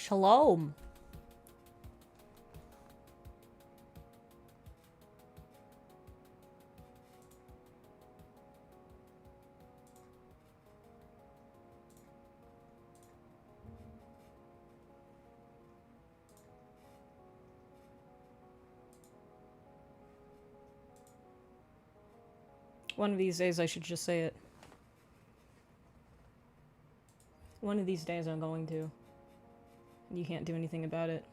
Shalom. One of these days I should just say it. One of these days I'm going to. You can't do anything about it.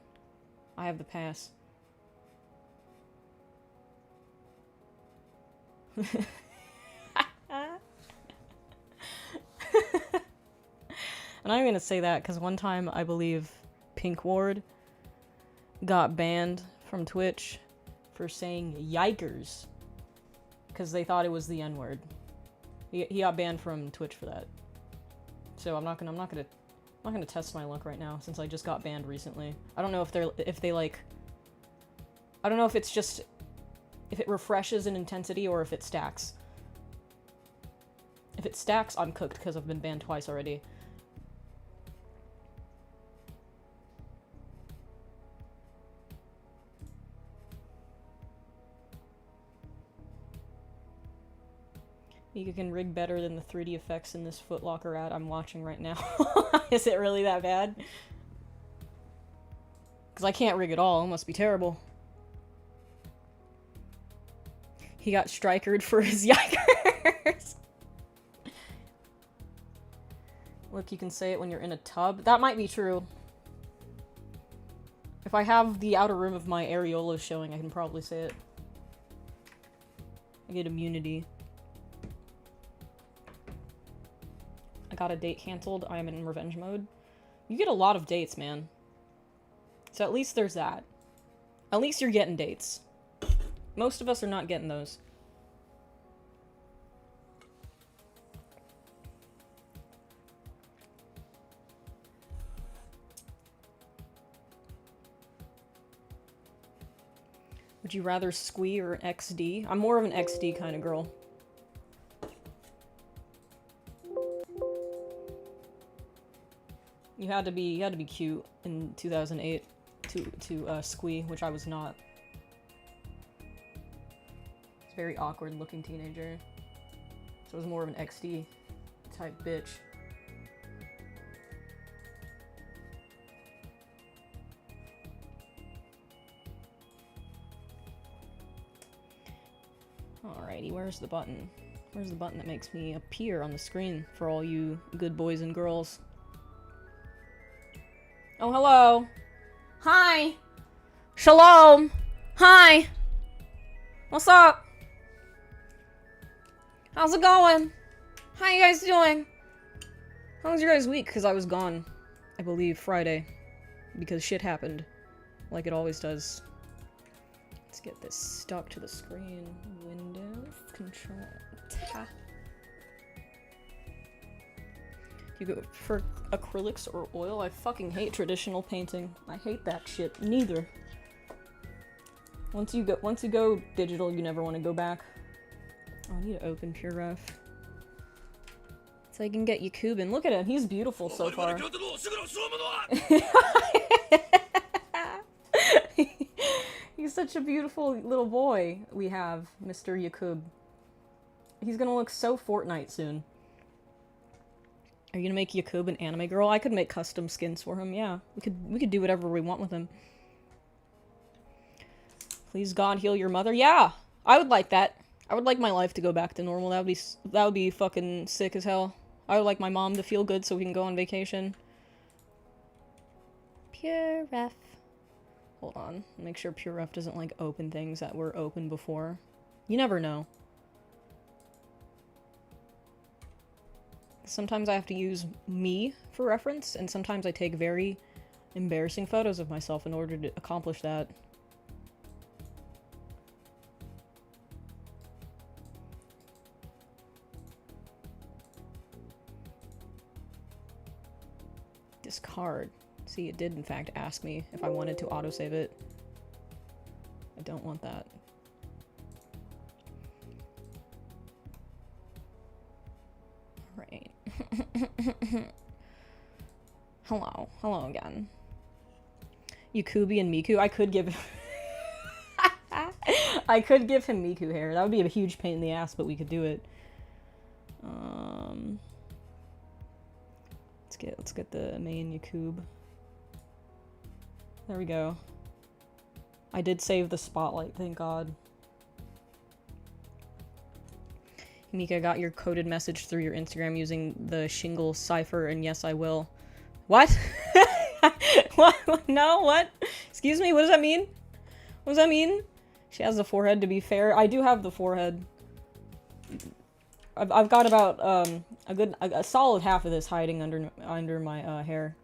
I have the pass. And I'm gonna say that because one time I believe Pink Ward got banned from Twitch for saying yikers because they thought it was the N-word. He got banned from Twitch for that. So I'm not gonna test my luck right now since I just got banned recently. I don't know if they like. I don't know if it's just if it refreshes in intensity or if it stacks. If it stacks, I'm cooked because I've been banned twice already. You can rig better than the 3D effects in this Foot Locker ad I'm watching right now. Is it really that bad? Because I can't rig at all. It must be terrible. He got strikered for his yikers. Look, you can say it when you're in a tub. That might be true. If I have the outer rim of my areola showing, I can probably say it. I get immunity. I got a date canceled. I am in revenge mode. You get a lot of dates, man. So at least there's that. At least you're getting dates. Most of us are not getting those. Would you rather Squee or XD? I'm more of an XD kind of girl. You had to be cute in 2008 to Squee, which I was not. It's a very awkward looking teenager. So I was more of an XD type bitch. Alrighty, where's the button? Where's the button that makes me appear on the screen for all you good boys and girls? Oh, hello. Hi. Shalom. Hi. What's up? How's it going? How you guys doing? How was your guys' week? Because I was gone, I believe, Friday. Because shit happened. Like it always does. Let's get this stuck to the screen. Windows, Control, Tab. You go for acrylics or oil? I fucking hate traditional painting. I hate that shit. Neither. Once you go digital, you never want to go back. Oh, I need to open Pure Ref. So I can get Yakub. Look at him. He's beautiful so far. He's such a beautiful little boy we have, Mr. Yakub. He's gonna look so Fortnite soon. Are you gonna make Yakub an anime girl? I could make custom skins for him, yeah. We could do whatever we want with him. Please God heal your mother. Yeah! I would like that. I would like my life to go back to normal. That would be fucking sick as hell. I would like my mom to feel good so we can go on vacation. Pure Ref. Hold on. Make sure Pure Ref doesn't like open things that were open before. You never know. Sometimes I have to use me for reference, and sometimes I take very embarrassing photos of myself in order to accomplish that. Discard. See, it did in fact ask me if I wanted to autosave it. I don't want that. Right. Hello. Hello again. Yakubi and Miku. I could give I could give him Miku hair. That would be a huge pain in the ass, but we could do it. Let's get the main Yakub. There we go. I did save the spotlight, thank God. Mika, got your coded message through your Instagram using the Shingle cipher, and yes, I will. What? What? No, what? Excuse me, what does that mean? What does that mean? She has the forehead, to be fair. I do have the forehead. I've got about, a solid half of this hiding under my, hair.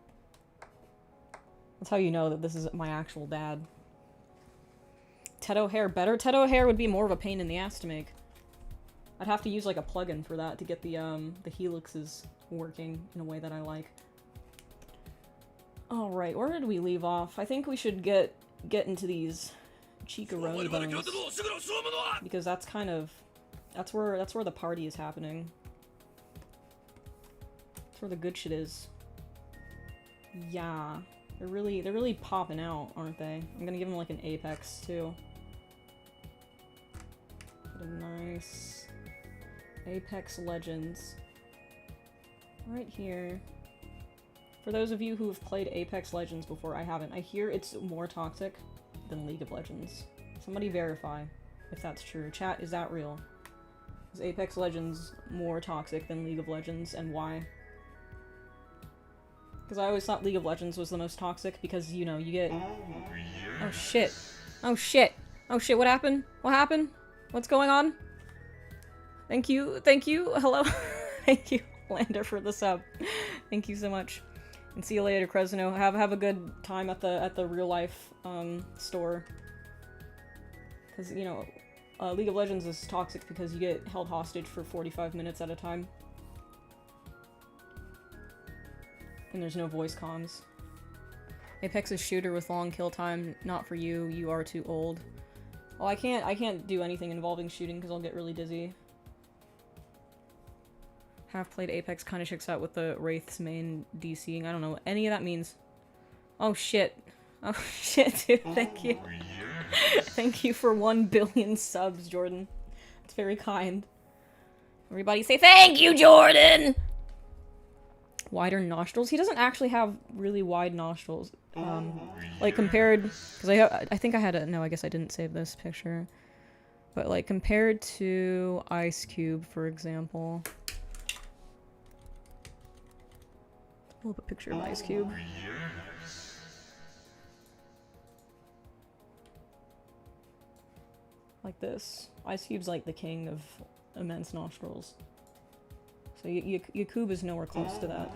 That's how you know that this is my actual dad. Teto hair better? Teto hair would be more of a pain in the ass to make. I'd have to use, like, a plugin for that to get the helixes working in a way that I like. Alright, where did we leave off? I think we should get into these Chikaroni bones. Because that's kind of... That's where the party is happening. That's where the good shit is. Yeah. They're really popping out, aren't they? I'm gonna give them, like, an apex, too. Put a nice... Apex Legends. Right here. For those of you who have played Apex Legends before, I haven't. I hear it's more toxic than League of Legends. Somebody verify if that's true. Chat, is that real? Is Apex Legends more toxic than League of Legends, and why? Because I always thought League of Legends was the most toxic because, you know, you get... Oh shit. Oh shit. Oh shit, what happened? What happened? What's going on? Thank you, hello. Thank you, Lander, for the sub. Thank you so much. And see you later, Cresno. Have a good time at the real life store. Because, you know, League of Legends is toxic because you get held hostage for 45 minutes at a time. And there's no voice comms. Apex is shooter with long kill time. Not for you. You are too old. Well, I can't do anything involving shooting because I'll get really dizzy. Have played Apex kind of checks out with the Wraith's main DCing. I don't know what any of that means. Oh shit. Oh shit, dude. Thank you. Thank you for 1 billion subs, Jordan. It's very kind. Everybody say thank you, Jordan! Wider nostrils? He doesn't actually have really wide nostrils. Like compared... Because I think I had a... No, I guess I didn't save this picture. But like compared to Ice Cube, for example... Pull up a picture of Ice Cube. Like this. Ice Cube's like the king of immense nostrils. So Yakub is nowhere close to that.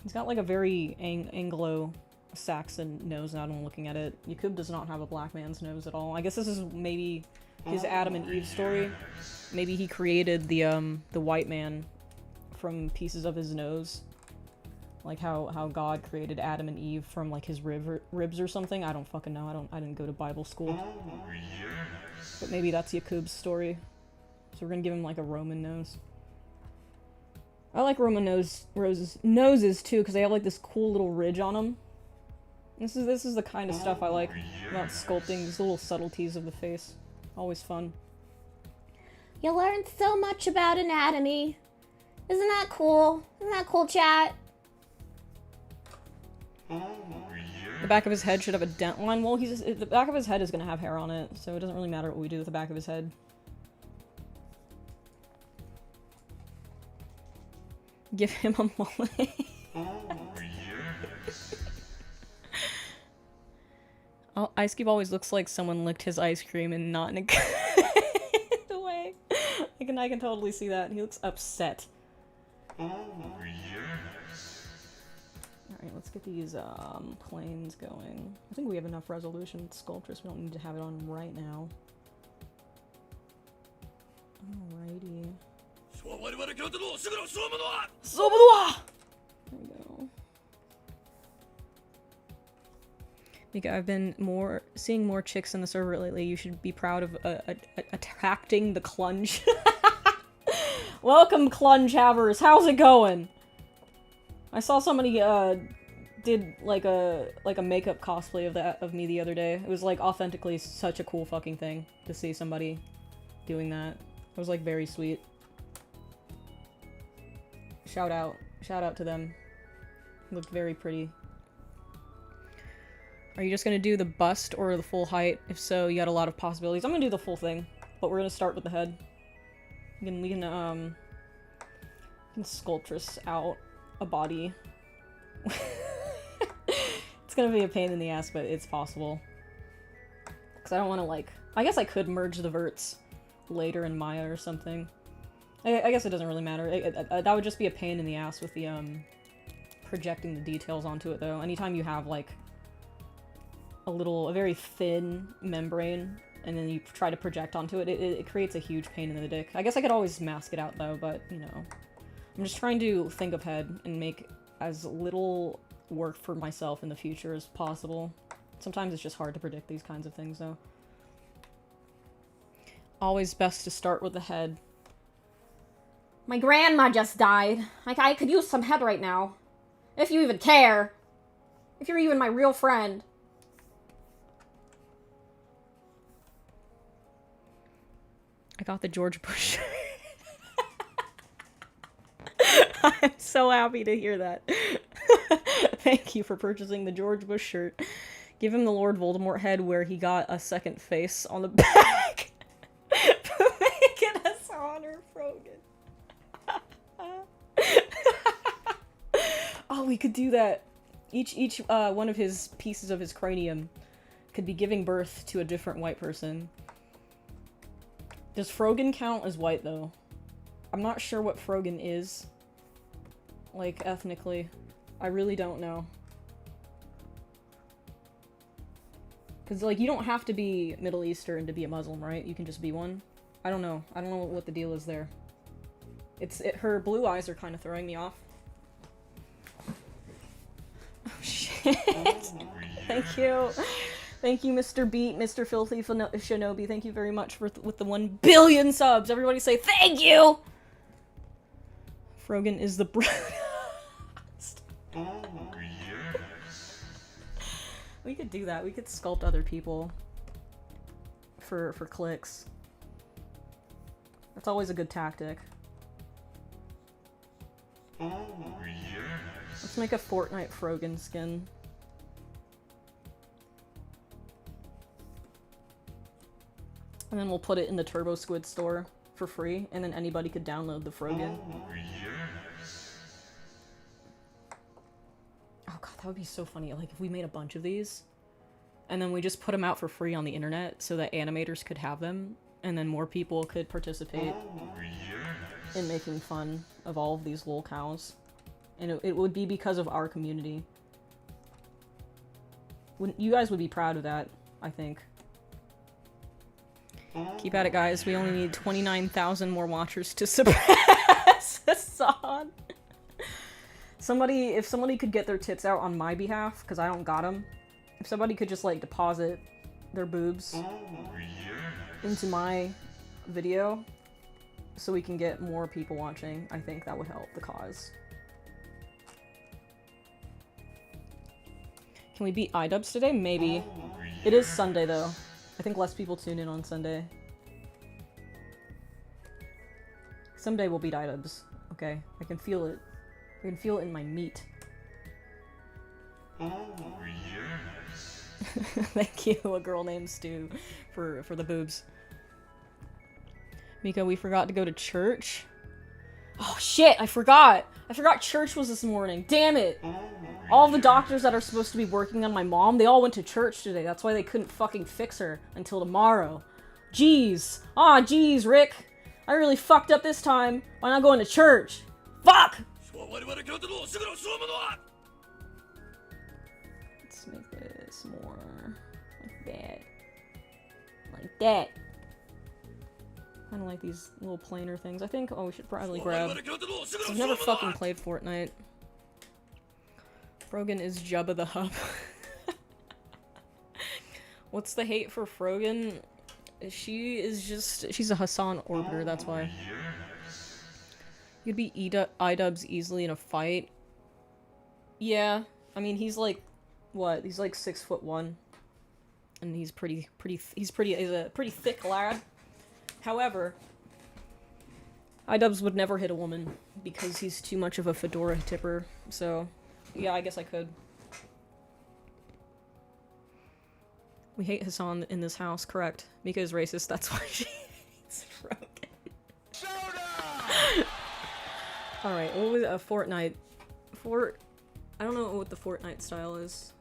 He's got like a very Anglo-Saxon nose now that I'm looking at it. Yakub does not have a black man's nose at all. I guess this is maybe his Adam and Eve story. Maybe he created the white man from pieces of his nose. Like how God created Adam and Eve from like his ribs or something. I don't fucking know. I didn't go to Bible school. But maybe that's Yakub's story. So we're gonna give him like a Roman nose. I like Roman noses too, because they have like this cool little ridge on them. This is the kind of stuff I like about sculpting, these little subtleties of the face. Always fun. You learned so much about anatomy. Isn't that cool? Isn't that cool, chat? The back of his head should have a dent line. Well, the back of his head is gonna have hair on it, so it doesn't really matter what we do with the back of his head. Give him a mullet. Oh, Ice Cube always looks like someone licked his ice cream and not in a good way. I can totally see that. He looks upset. Alright, let's get these planes going. I think we have enough resolution with Sculptress. We don't need to have it on right now. Alrighty. There we go. Mika, I've been seeing more chicks in the server lately. You should be proud of attracting the clunge. Welcome, clunge havers. How's it going? I saw somebody did like a makeup cosplay of me the other day. It was like authentically such a cool fucking thing to see somebody doing that. It was like very sweet. Shout out to them. Looked very pretty. Are you just gonna do the bust or the full height? If so, you got a lot of possibilities. I'm gonna do the full thing, but we're gonna start with the head. We can sculptress out a body. It's gonna be a pain in the ass, but it's possible. Because I don't want to, like... I guess I could merge the verts later in Maya or something. I guess it doesn't really matter. That would just be a pain in the ass with the, projecting the details onto it, though. Anytime you have, like, a very thin membrane, and then you try to project onto it, it creates a huge pain in the dick. I guess I could always mask it out, though, but, you know. I'm just trying to think ahead and make as little work for myself in the future as possible. Sometimes it's just hard to predict these kinds of things, though. Always best to start with the head. My grandma just died. I could use some head right now. If you even care. If you're even my real friend. I got the George Bush. I'm so happy to hear that. Thank you for purchasing the George Bush shirt. Give him the Lord Voldemort head where he got a second face on the back. Make it us honor Frogan. Oh, we could do that. Each one of his pieces of his cranium could be giving birth to a different white person. Does Frogan count as white, though? I'm not sure what Frogan is. Like, ethnically. I really don't know. Because, like, you don't have to be Middle Eastern to be a Muslim, right? You can just be one. I don't know. I don't know what the deal is there. Her blue eyes are kind of throwing me off. Oh, shit. Thank you. Thank you, Mr. Beat, Mr. Filthy Shinobi. Thank you very much with the 1 billion subs. Everybody say thank you! Frogan is the We could do that. We could sculpt other people for clicks. That's always a good tactic. Let's make a Fortnite Frogan skin. And then we'll put it in the Turbo Squid store for free, and then anybody could download the Frogan. Oh god, that would be so funny. Like, if we made a bunch of these, and then we just put them out for free on the internet so that animators could have them, and then more people could participate in making fun of all of these lol cows. And it would be because of our community. You guys would be proud of that, I think. Keep at it, guys. We only need 29,000 more watchers to surpass Hassan. If somebody could get their tits out on my behalf, because I don't got them. If somebody could just, like, deposit their boobs into my video so we can get more people watching, I think that would help the cause. Can we beat iDubbbz today? Maybe. It is Sunday, though. I think less people tune in on Sunday. Someday we'll beat iDubbbz. Okay? I can feel it. I can feel it in my meat. Thank you, a girl named Stu, for the boobs. Mika, we forgot to go to church. Oh shit, I forgot! I forgot church was this morning. Damn it! All the doctors that are supposed to be working on my mom, they all went to church today. That's why they couldn't fucking fix her until tomorrow. Jeez. Aw, jeez, Rick. I really fucked up this time by not going to church. Fuck! Let's make this more like that. Like that. Kind of like these little planer things. I think, we should probably grab... I've never fucking played Fortnite. Frogan is Jubba the Hutt. What's the hate for Frogan? She's a Hassan orbiter, that's why. You'd beat iDubbbz easily in a fight. Yeah, I mean, he's like, what? He's like 6'1", and he's a pretty thick lad. However, iDubbbz would never hit a woman because he's too much of a fedora tipper. So, yeah, I guess I could. We hate Hassan in this house, correct? Mika is racist, that's why she hates Rogan. Alright, what was a Fortnite? I don't know what the Fortnite style is.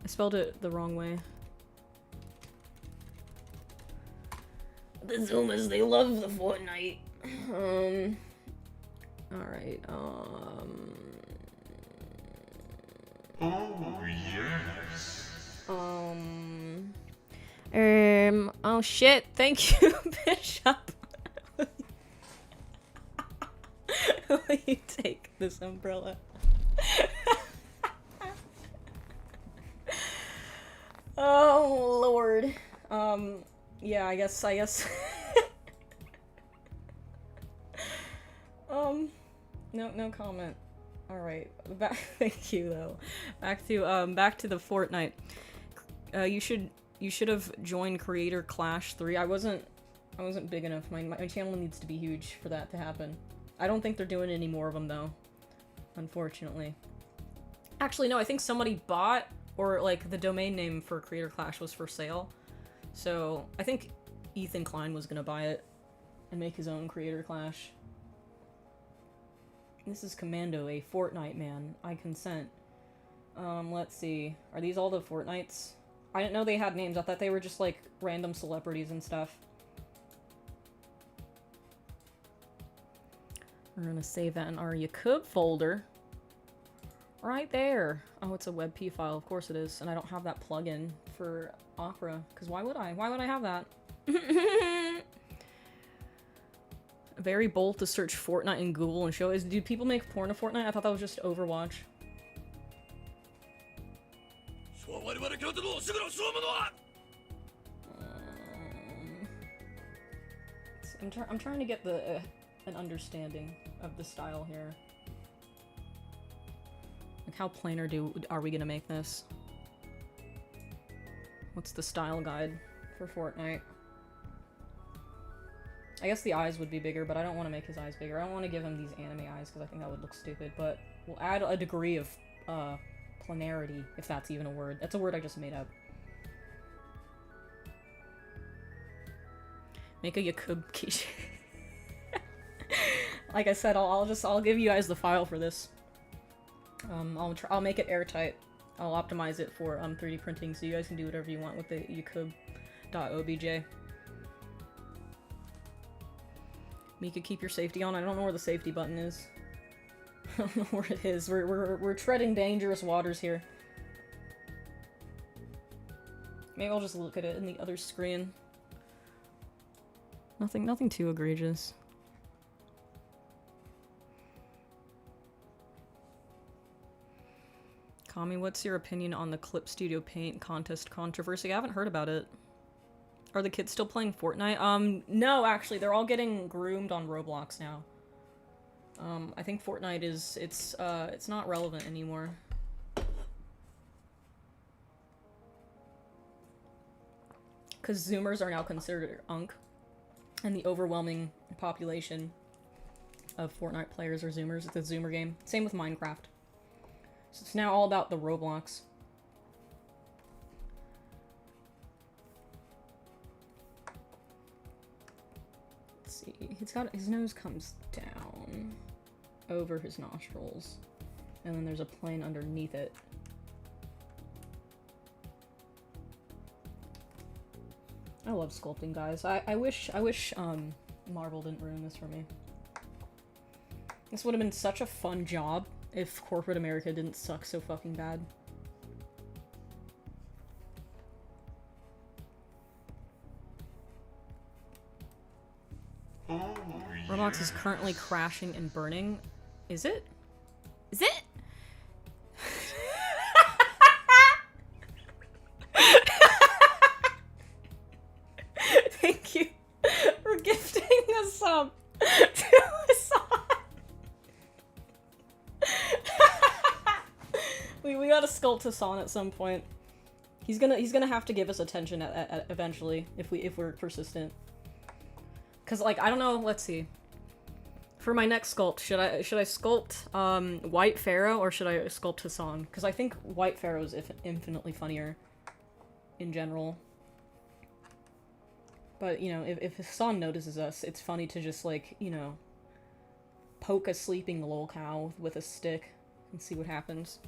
I spelled it the wrong way. The Zoomers, they love the Fortnite. Alright, Oh, yes. Oh shit, thank you, Bishop. Will you take this umbrella? Oh, Lord. Yeah, I guess. No comment. Alright, thank you, though. Back to the Fortnite. You should have joined Creator Clash 3. I wasn't big enough. My channel needs to be huge for that to happen. I don't think they're doing any more of them, though. Unfortunately. Actually, no, I think somebody bought, or, like, the domain name for Creator Clash was for sale. So, I think Ethan Klein was gonna buy it and make his own Creator Clash. This is Commando, a Fortnite man. I consent. Let's see. Are these all the Fortnites? I didn't know they had names. I thought they were just, like, random celebrities and stuff. We're gonna save that in our Yakub folder. Right there. Oh, it's a WebP file. Of course it is. And I don't have that plugin for Opera. Because why would I? Why would I have that? Very bold to search Fortnite in Google and show. Do people make porn of Fortnite? I thought that was just Overwatch. I'm trying to get an understanding of the style here. Like, how plain are we gonna make this? What's the style guide for Fortnite? I guess the eyes would be bigger, but I don't want to make his eyes bigger. I don't want to give him these anime eyes because I think that would look stupid, but we'll add a degree of planarity, if that's even a word. That's a word I just made up. Make a Yakub keychain. Like I said, I'll give you guys the file for this. I'll make it airtight. I'll optimize it for 3D printing, so you guys can do whatever you want with the yakub.obj. Mika, keep your safety on. I don't know where the safety button is. I don't know where it is. We're treading dangerous waters here. Maybe I'll just look at it in the other screen. Nothing too egregious. Kami, what's your opinion on the Clip Studio Paint contest controversy? I haven't heard about it. Are the kids still playing Fortnite? No, actually, they're all getting groomed on Roblox now. I think Fortnite it's not relevant anymore. Because Zoomers are now considered unk, and the overwhelming population of Fortnite players are Zoomers. It's a Zoomer game. Same with Minecraft. So it's now all about the Roblox. Let's see. His nose comes down over his nostrils, and then there's a plane underneath it. I love sculpting, guys. I wish Marvel didn't ruin this for me. This would have been such a fun job if corporate America didn't suck so fucking bad. Oh, Roblox is currently crashing and burning. Is it? Is it? Thank you for gifting a sub to Hassan. We gotta sculpt Hassan at some point. He's gonna have to give us attention eventually if we're persistent. Cause like I don't know. Let's see. For my next sculpt, should I sculpt White Pharaoh or should I sculpt Hassan? Because I think White Pharaoh is infinitely funnier in general. But you know, if Hassan notices us, it's funny to just like, you know, poke a sleeping lol cow with a stick and see what happens.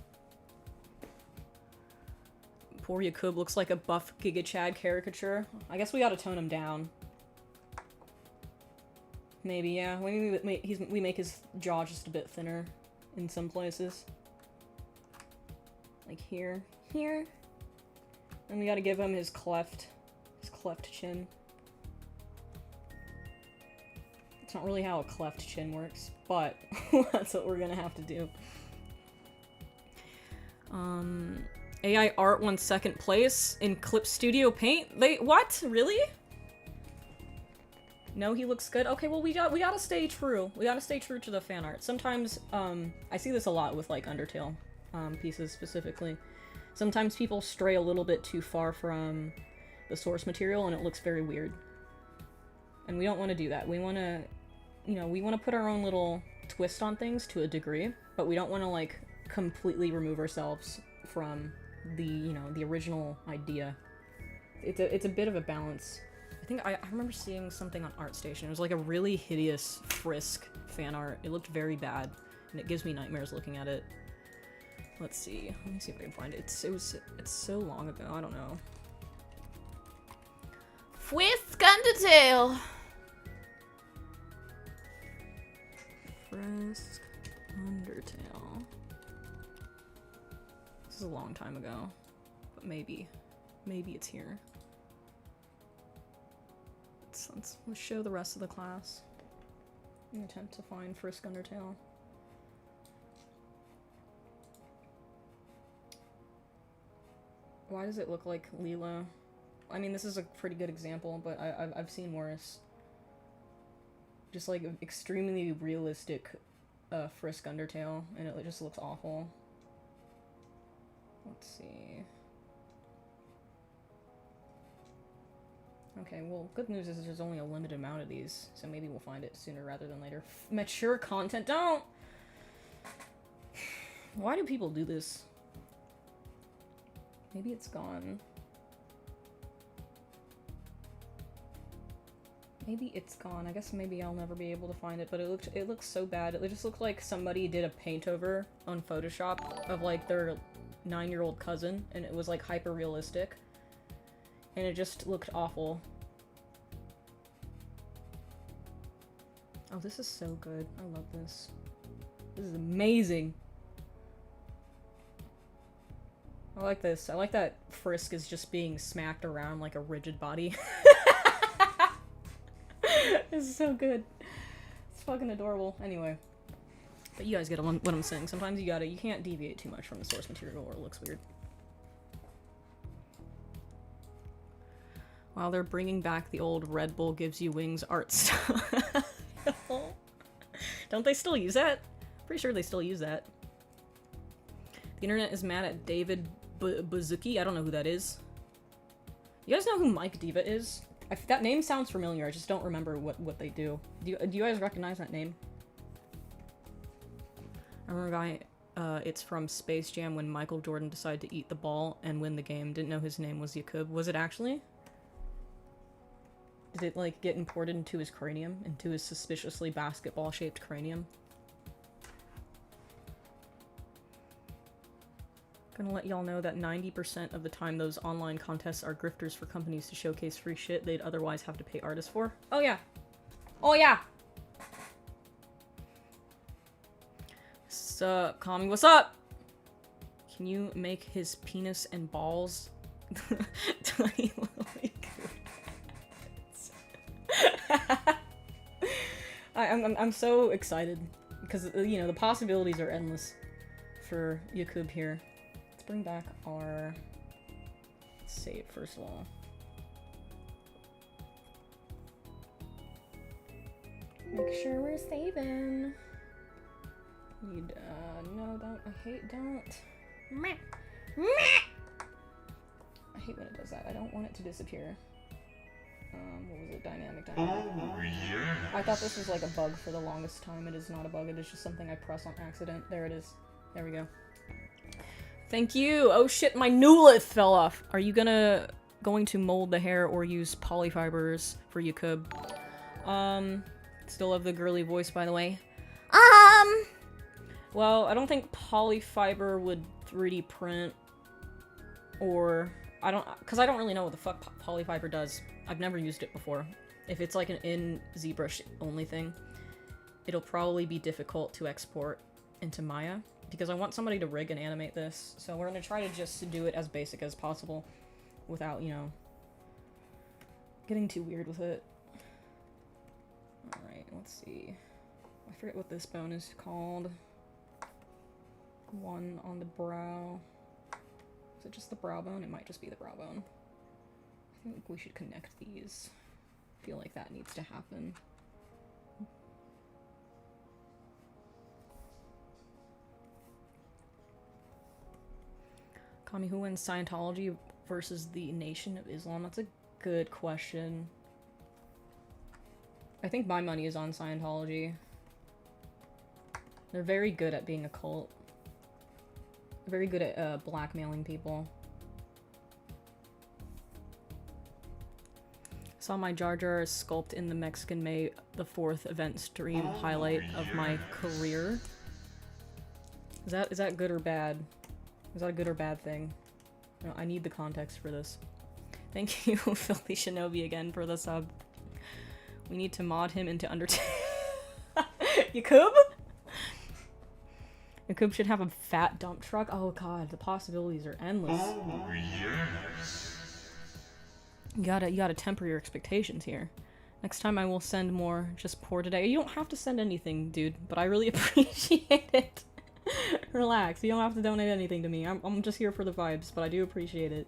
Poor Yakub looks like a buff Giga Chad caricature. I guess we gotta tone him down. Maybe, yeah. We make his jaw just a bit thinner in some places. Like here. Here. And we gotta give him his cleft chin. It's not really how a cleft chin works, but that's what we're gonna have to do. AI art won 2nd place in Clip Studio Paint? What? Really? No, he looks good? Okay, well we gotta stay true. We gotta stay true to the fan art. Sometimes, I see this a lot with like Undertale, pieces specifically. Sometimes people stray a little bit too far from the source material and it looks very weird. And we don't want to do that. We want to, you know, we want to put our own little twist on things to a degree, but we don't want to like completely remove ourselves from the, you know, the original idea. It's a bit of a balance. I think I remember seeing something on ArtStation. It was like a really hideous Frisk fan art. It looked very bad, and it gives me nightmares looking at it. Let's see. Let me see if I can find it. It's so long ago. I don't know. Frisk Undertale. Frisk Undertale. This is a long time ago, but maybe it's here. Let's show the rest of the class. In an attempt to find Frisk Undertale. Why does it look like Leela? I mean, this is a pretty good example, but I've seen worse. Just like extremely realistic Frisk Undertale, and it just looks awful. Let's see. Okay, well, good news is there's only a limited amount of these, so maybe we'll find it sooner rather than later. Mature content, don't! Why do people do this? Maybe it's gone. Maybe it's gone. I guess maybe I'll never be able to find it, but it looks so bad. It just looked like somebody did a paint over on Photoshop of like their 9-year-old cousin, and it was like hyper realistic. And it just looked awful. Oh, this is so good. I love this. This is amazing. I like this. I like that Frisk is just being smacked around like a rigid body. This is so good. It's fucking adorable. Anyway. But you guys get what I'm saying. Sometimes you can't deviate too much from the source material or it looks weird. While they're bringing back the old Red Bull gives you wings art style. Don't they still use that? Pretty sure they still use that. The internet is mad at David Buzuki. I don't know who that is. You guys know who Mike Diva is? That name sounds familiar. I just don't remember what they do. Do you guys recognize that name? I remember it's from Space Jam when Michael Jordan decided to eat the ball and win the game. Didn't know his name was Yakub. Was it actually? Did it, like, get imported into his cranium? Into his suspiciously basketball-shaped cranium? Gonna let y'all know that 90% of the time those online contests are grifters for companies to showcase free shit they'd otherwise have to pay artists for. Oh yeah! Oh yeah! Sup, Kami, what's up? Can you make his penis and balls tiny little I'm so excited because, you know, the possibilities are endless for Yakub here. Let's bring back our save first of all. Make sure we're saving. Need, no, don't. I hate when it does that. I don't want it to disappear. What was it? Dynamic. Oh, yes. I thought this was like a bug for the longest time. It is not a bug. It is just something I press on accident. There it is. There we go. Thank you! Oh shit, my newlith fell off! Are you going to mold the hair or use polyfibers for Yakub? Still love the girly voice, by the way. Well, I don't think polyfiber would 3D print, or, because I don't really know what the fuck polyfiber does. I've never used it before. If it's like an in ZBrush only thing, it'll probably be difficult to export into Maya, because I want somebody to rig and animate this, so we're gonna try to just do it as basic as possible, without, you know, getting too weird with it. Alright, let's see. I forget what this bone is called. One on the brow. Is it just the brow bone? It might just be the brow bone. I think we should connect these. I feel like that needs to happen. Kami, who wins Scientology versus the Nation of Islam? That's a good question. I think my money is on Scientology. They're very good at being a cult. Very good at blackmailing people. Saw my Jar Jar sculpt in the Mexican May the 4th event stream highlight of my career. Is that good or bad? Is that a good or bad thing? No, I need the context for this. Thank you, Filthy Shinobi, again for the sub. We need to mod him into Undertale. Yakub? Yakub should have a fat dump truck. Oh god, the possibilities are endless. Oh, yes. You gotta temper your expectations here. Next time I will send more just pour today. You don't have to send anything, dude, but I really appreciate it. Relax, you don't have to donate anything to me. I'm just here for the vibes, but I do appreciate it.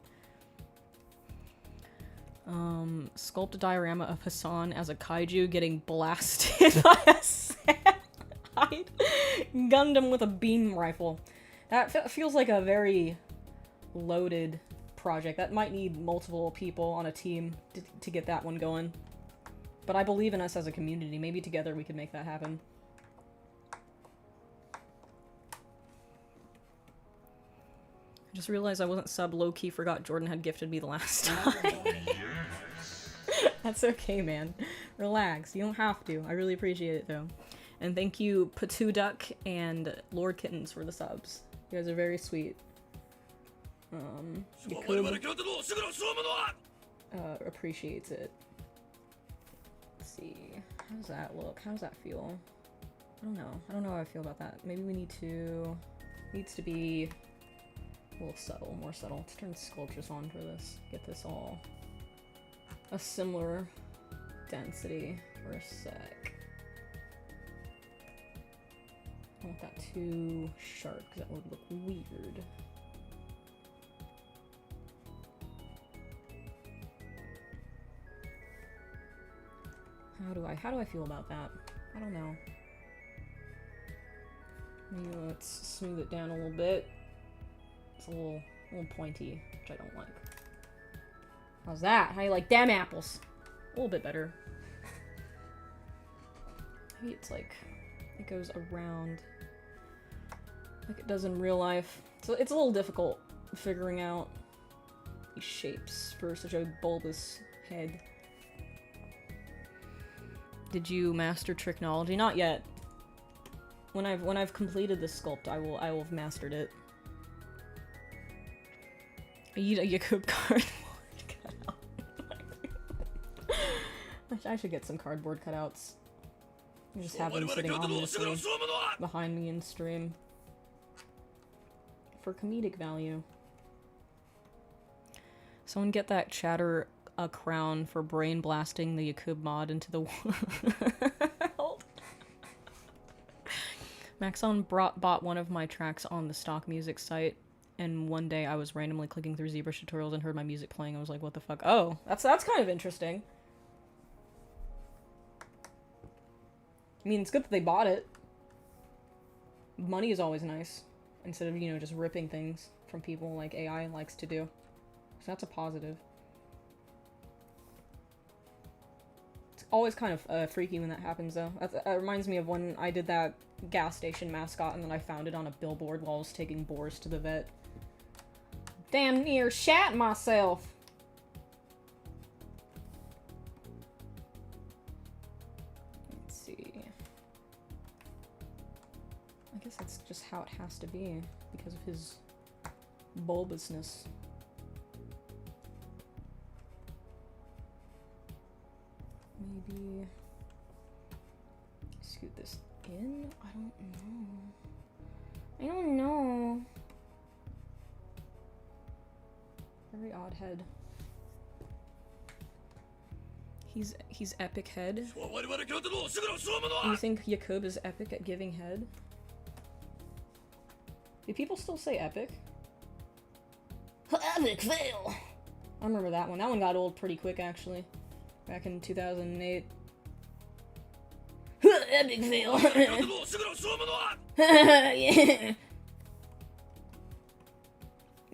Sculpt a diorama of Hassan as a kaiju getting blasted by a sandhide Gundam with a beam rifle. That feels like a very loaded project. That might need multiple people on a team to get that one going. But I believe in us as a community. Maybe together we could make that happen. I just realized I wasn't sub low-key, forgot Jordan had gifted me the last time. Oh, yes. That's okay, man. Relax. You don't have to. I really appreciate it, though. And thank you, Patu Duck and Lord Kittens for the subs. You guys are very sweet. Yakub appreciates it. Let's see. How does that look? How does that feel? I don't know. I don't know how I feel about that. Maybe we need to... needs to be a little subtle, more subtle. Let's turn sculptures on for this. Get this all a similar density for a sec. I don't want that too sharp because that would look weird. How do I feel about that? I don't know. Maybe let's smooth it down a little bit. It's a little pointy, which I don't like. How's that? How you like damn apples? A little bit better. Maybe it's like it goes around like it does in real life. So it's a little difficult figuring out these shapes for such a bulbous head. Did you master Tricknology? Not yet. When I've completed this sculpt, I will have mastered it. I eat a Yakub cardboard cutout. I should get some cardboard cutouts. I just have them sitting ominously behind me in stream. For comedic value. Someone get that chatter a crown for brain blasting the Yakub mod into the world. Maxon bought one of my tracks on the stock music site, and one day I was randomly clicking through ZBrush tutorials and heard my music playing. I was like, what the fuck? Oh, that's kind of interesting. I mean, it's good that they bought it. Money is always nice. instead of, you know, just ripping things from people like AI likes to do. So that's a positive. It's always kind of freaky when that happens, though. That reminds me of when I did that gas station mascot and then I found it on a billboard while I was taking Boris to the vet. Damn near shat myself. Let's see. I guess that's just how it has to be because of his bulbousness. Maybe scoot this in? I don't know. Very odd head. He's epic head. You think Yakub is epic at giving head? Do people still say epic? Epic fail! I remember that one. That one got old pretty quick, actually. Back in 2008. Epic fail! Yeah.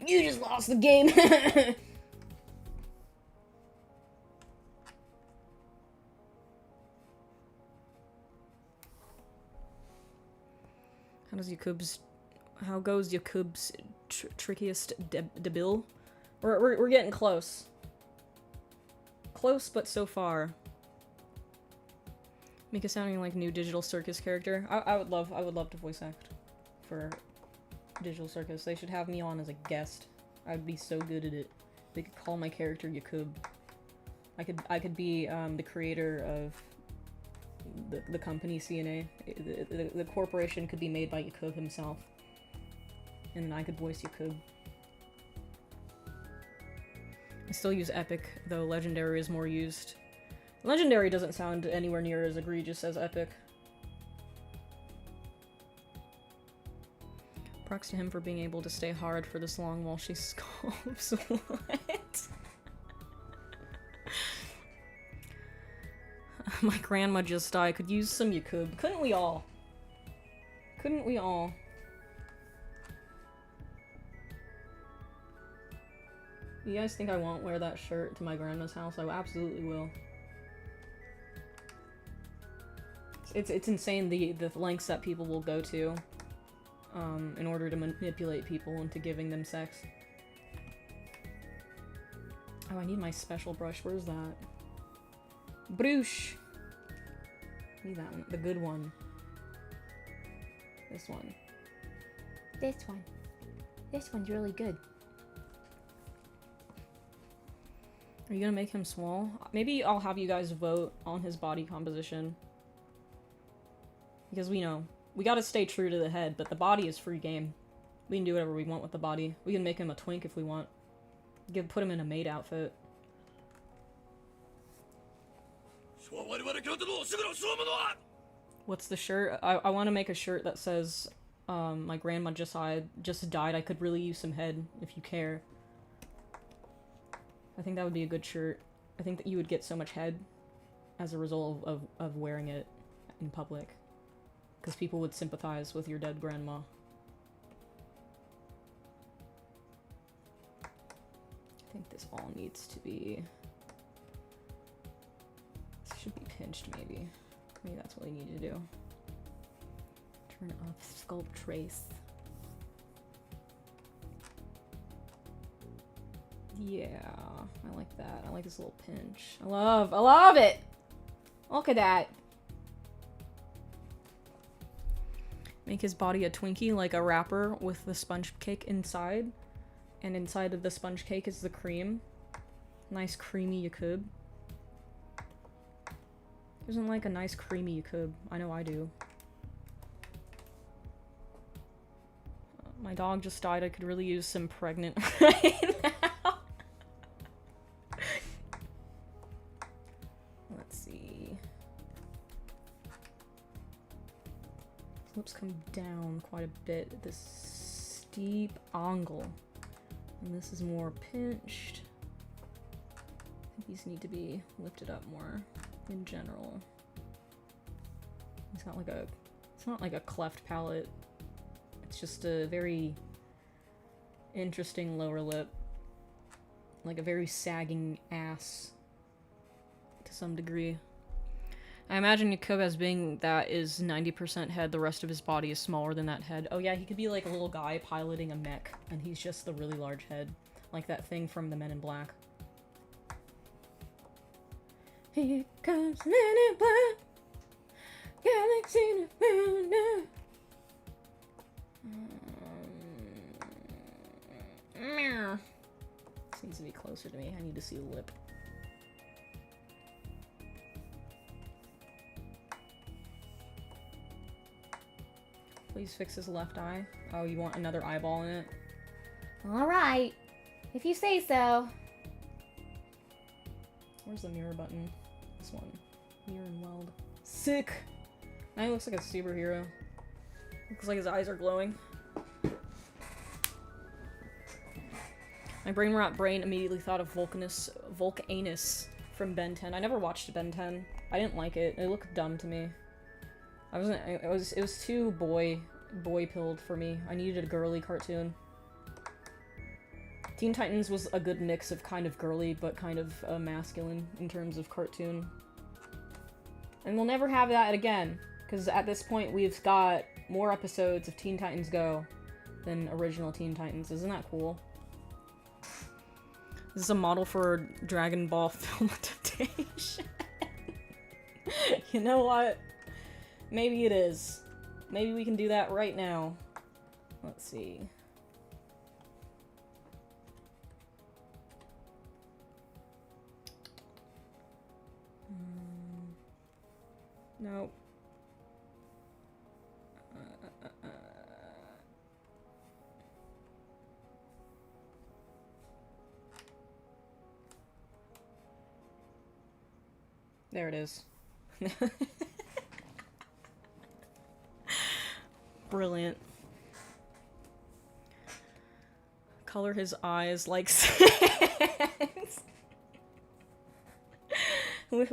You just lost the game! How goes Yakub's trickiest debil? We're getting close. Close, but so far. Make it sounding like new Digital Circus character. I would love to voice act for Digital Circus. They should have me on as a guest. I'd be so good at it. They could call my character Yakub. I could be the creator of the company CNA. The corporation could be made by Yakub himself. And I could voice Yakub. I still use epic, though legendary is more used. Legendary doesn't sound anywhere near as egregious as epic. Props to him for being able to stay hard for this long while she sculpts. What? My grandma just died. Could use some Yakub. Couldn't we all? Couldn't we all? You guys think I won't wear that shirt to my grandma's house? I absolutely will. It's insane the lengths that people will go to in order to manipulate people into giving them sex. Oh, I need my special brush. Where's that? Brush! I need that one. The good one. This one. This one. This one's really good. Are you gonna make him small? Maybe I'll have you guys vote on his body composition. Because we know. We gotta stay true to the head, but the body is free game. We can do whatever we want with the body. We can make him a twink if we want. Put him in a maid outfit. What's the shirt? I want to make a shirt that says, my grandma just died. I could really use some head if you care. I think that would be a good shirt. I think that you would get so much head as a result of wearing it in public. Because people would sympathize with your dead grandma. I think this all needs to be... This should be pinched, maybe. Maybe that's what we need to do. Turn off sculpt trace. Yeah, I like that. I like this little pinch. I love it! Look at that! Make his body a Twinkie, like a wrapper with the sponge cake inside. And inside of the sponge cake is the cream. Nice creamy Yakub. Doesn't like a nice creamy Yakub. I know I do. My dog just died. I could really use some pregnant right now. Let's see. Lips come down quite a bit at this steep angle. And this is more pinched. I think these need to be lifted up more in general. It's not like a cleft palate. It's just a very interesting lower lip. Like a very sagging ass. To some degree. I imagine Yakub as being that is 90% head, the rest of his body is smaller than that head. Oh yeah, he could be like a little guy piloting a mech, and he's just the really large head. Like that thing from the Men in Black. Here comes Men in Black. Galaxy to find out. This needs to be closer to me. I need to see the lip. Please fix his left eye. Oh, you want another eyeball in it? Alright. If you say so. Where's the mirror button? This one. Mirror and weld. Sick! Now he looks like a superhero. Looks like his eyes are glowing. My brain immediately thought of Vulcanus from Ben 10. I never watched Ben 10. I didn't like it. It looked dumb to me. It was too boy pilled for me. I needed a girly cartoon. Teen Titans was a good mix of kind of girly but kind of masculine in terms of cartoon. And we'll never have that again, because at this point we've got more episodes of Teen Titans Go than original Teen Titans. Isn't that cool? This is a model for Dragon Ball film adaptation. You know what? Maybe it is. Maybe we can do that right now. Let's see. Nope. There it is. Brilliant. Color his eyes like sands. We'll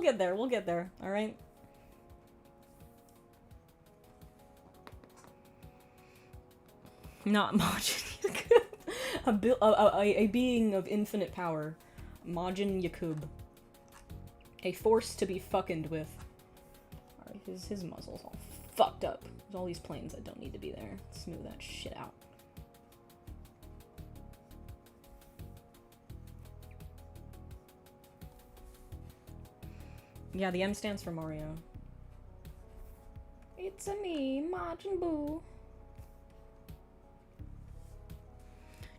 get there. We'll get there. All right. Not Majin Yakub. A being of infinite power. Majin Yakub. A force to be fucking with. Alright, his muzzle's all fucked up. There's all these planes that don't need to be there. Smooth that shit out. Yeah, the M stands for Mario. It's a me, Majin Buu.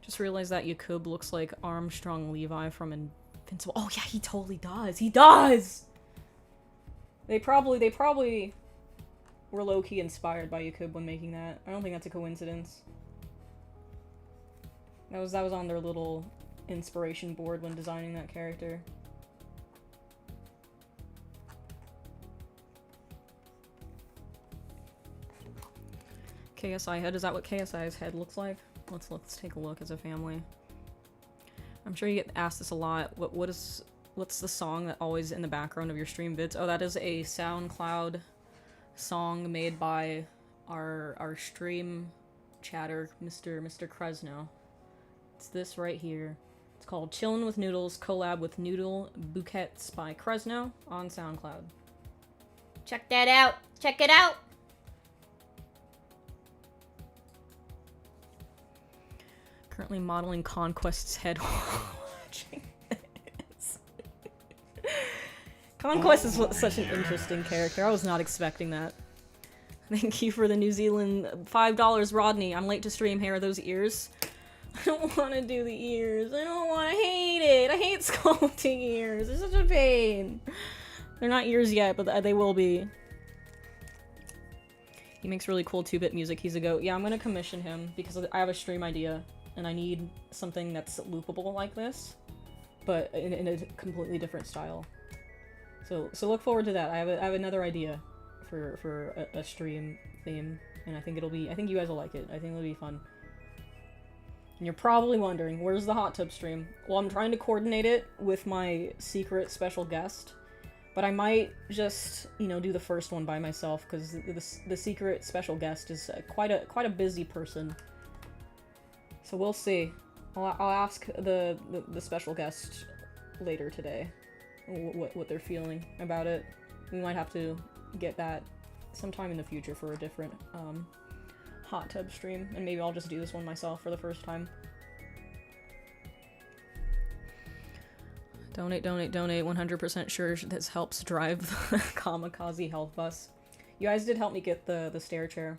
Just realized that Yakub looks like Armstrong Levi from Invincible. Oh yeah, he totally does. He does! They probably were low-key inspired by Yakub when making that. I don't think that's a coincidence. That was on their little inspiration board when designing that character. KSI head, is that what KSI's head looks like? Let's take a look as a family. I'm sure you get asked this a lot. What's the song that always in the background of your stream vids? Oh, that is a SoundCloud song made by our stream chatter, Mr. Kresno. It's this right here. It's called Chillin' with Noodles, collab with Noodle Bouquets by Kresno on SoundCloud. Check that out. Check it out. Currently modeling Conquest's head while watching this. Conquest is such an interesting character. I was not expecting that. Thank you for the New Zealand $5, Rodney. I'm late to stream. Here are those ears. I don't want to do the ears. I don't want to hate it. I hate sculpting ears. It's such a pain. They're not ears yet, but they will be. He makes really cool 2-bit music. He's a goat. Yeah, I'm going to commission him because I have a stream idea. And I need something that's loopable like this, but in a completely different style. So look forward to that. I have another idea for a stream theme, and I think you guys will like it. I think it'll be fun. And you're probably wondering, where's the hot tub stream? Well, I'm trying to coordinate it with my secret special guest, But I might just, you know, do the first one by myself, because the secret special guest is quite a busy person. So we'll see. I'll ask the special guest later today what they're feeling about it. We might have to get that sometime in the future for a different hot tub stream, and maybe I'll just do this one myself for the first time. Donate, donate, donate. 100% sure this helps drive the kamikaze health bus. You guys did help me get the stair chair.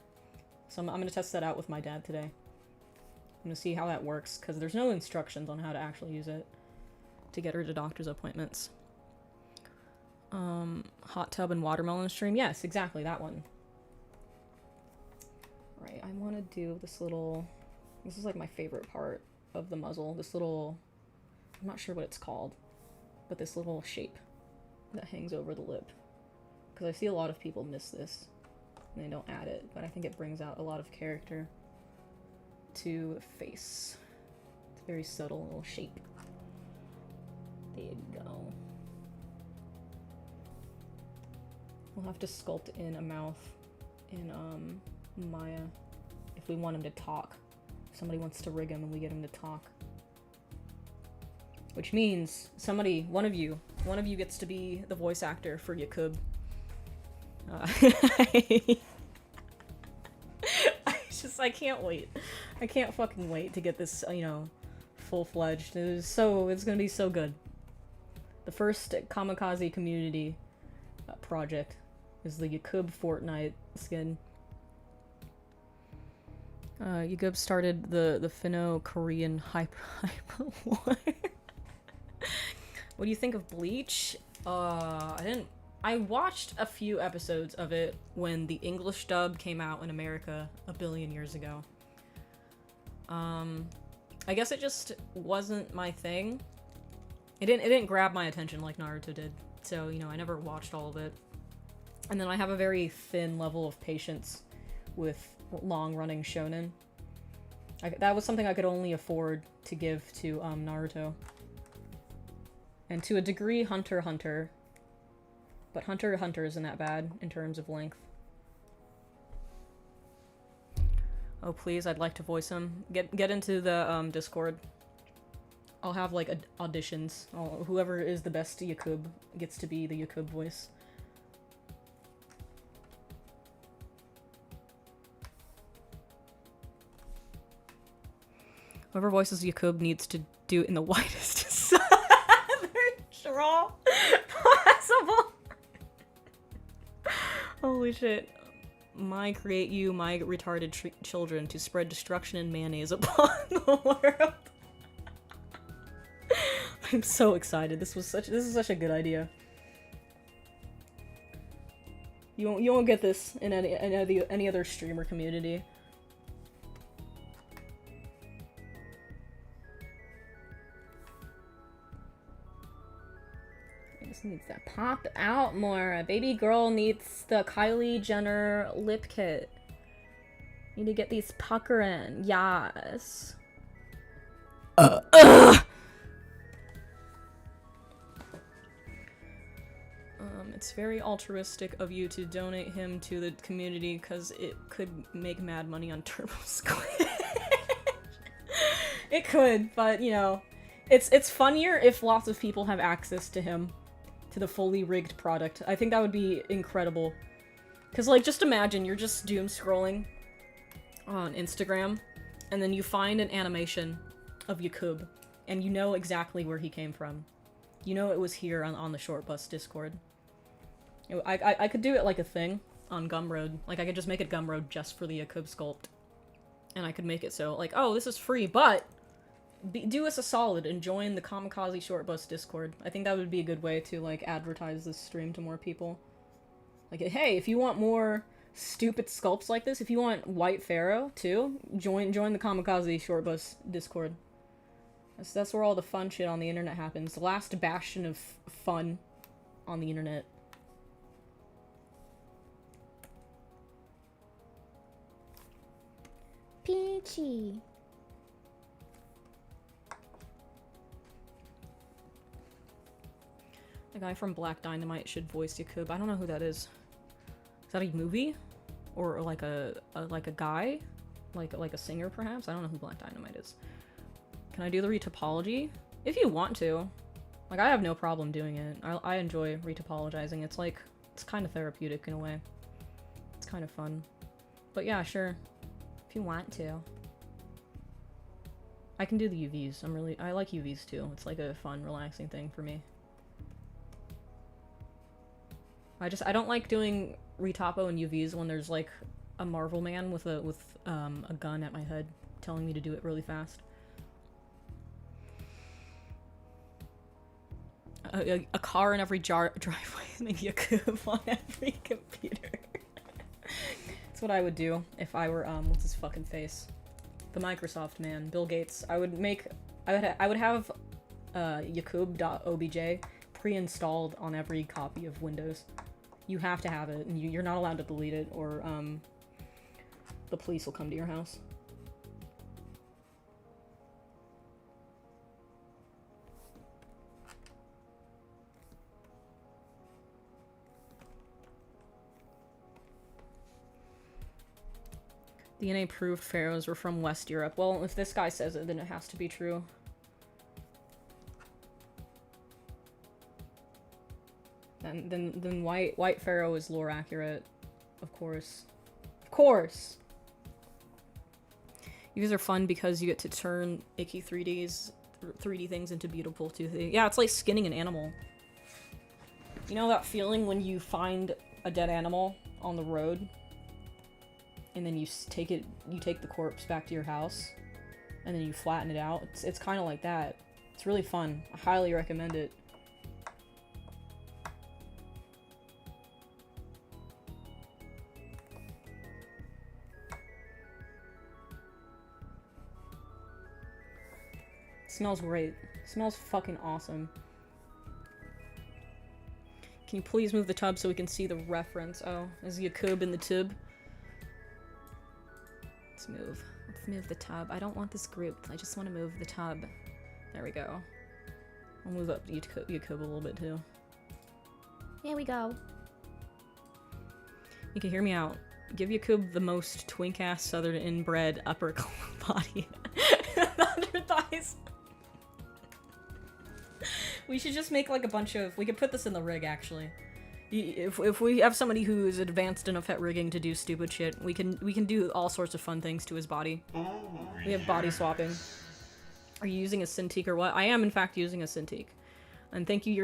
So I'm gonna test that out with my dad today. I'm gonna see how that works, because there's no instructions on how to actually use it to get her to doctor's appointments. Hot tub and watermelon stream. Yes, exactly, that one. Right, I want to do this little... This is like my favorite part of the muzzle. This little... I'm not sure what it's called, but this little shape that hangs over the lip. Because I see a lot of people miss this, and they don't add it, but I think it brings out a lot of character to the face. It's a very subtle little shape. There you go. We'll have to sculpt in a mouth in Maya if we want him to talk. If somebody wants to rig him and we get him to talk. Which means one of you gets to be the voice actor for Yakub. I can't wait. I can't fucking wait to get this, you know, full-fledged. It's gonna be so good. The first kamikaze community project is the Yakub Fortnite skin. Yakub started the Finno-Korean hyper war. What do you think of Bleach? I watched a few episodes of it when the English dub came out in America a billion years ago. I guess it just wasn't my thing. It didn't grab my attention like Naruto did. So, you know, I never watched all of it. And then I have a very thin level of patience with long-running shonen. That was something I could only afford to give to Naruto. And to a degree, Hunter x Hunter. But Hunter x Hunter isn't that bad in terms of length. Oh please, I'd like to voice him. Get into the Discord. I'll have like auditions. Whoever is the best Yakub gets to be the Yakub voice. Whoever voices Yakub needs to do it in the widest draw possible. Holy shit. Create you, my retarded children, to spread destruction and mayonnaise upon the world. I'm so excited. This is such a good idea. You won't get this in any other streamer community. This needs to pop out more. A baby girl needs the Kylie Jenner lip kit. Need to get these puckering. Yes. It's very altruistic of you to donate him to the community because it could make mad money on Turbo Squid. It could, but you know, it's funnier if lots of people have access to him. To the fully rigged product. I think that would be incredible. Because, like, just imagine you're just doom scrolling on Instagram, and then you find an animation of Yakub, and you know exactly where he came from. You know it was here on the Short Bus Discord. I could do it like a thing on Gumroad. Like, I could just make it Gumroad just for the Yakub sculpt. And I could make it so, like, oh, this is free, but do us a solid and join the Kamikaze Short Bus Discord. I think that would be a good way to, like, advertise this stream to more people. Like, hey, if you want more stupid sculpts like this, if you want White Pharaoh, too, join the Kamikaze Short Bus Discord. That's where all the fun shit on the internet happens. The last bastion of fun on the internet. Peachy. The guy from Black Dynamite should voice Yakub. I don't know who that is. Is that a movie? Or like a guy? Like a singer, perhaps? I don't know who Black Dynamite is. Can I do the retopology? If you want to. Like, I have no problem doing it. I enjoy retopologizing. It's like, it's kind of therapeutic in a way. It's kind of fun. But yeah, sure. If you want to. I can do the UVs. I like UVs too. It's like a fun, relaxing thing for me. I don't like doing retopo and UVs when there's like a Marvel man with a gun at my head telling me to do it really fast. A car in every driveway and a Yakub on every computer. That's what I would do if I were what's his fucking face? The Microsoft man, Bill Gates. I would have Yakub.obj pre-installed on every copy of Windows. You have to have it, and you're not allowed to delete it, or the police will come to your house. DNA proved pharaohs were from West Europe. Well, if this guy says it, then it has to be true. And then white pharaoh is lore accurate, of course. Of course. These are fun because you get to turn icky 3D things into beautiful 2D. Yeah, it's like skinning an animal. You know that feeling when you find a dead animal on the road? And then you take the corpse back to your house, and then you flatten it out. It's kind of like that. It's really fun. I highly recommend it. It smells great. It smells fucking awesome. Can you please move the tub so we can see the reference? Oh, is Yakub in the tub? Let's move the tub. I don't want this grouped. I just want to move the tub. There we go. I'll move up Yakub a little bit too. Here we go. You can hear me out. Give Yakub the most twink-ass southern inbred upper body. Under thighs. We should just make like a bunch of... We could put this in the rig, actually. If we have somebody who's advanced enough at rigging to do stupid shit, we can do all sorts of fun things to his body. Oh, We have body swapping. Are you using a Cintiq or what? I am in fact using a Cintiq. And thank you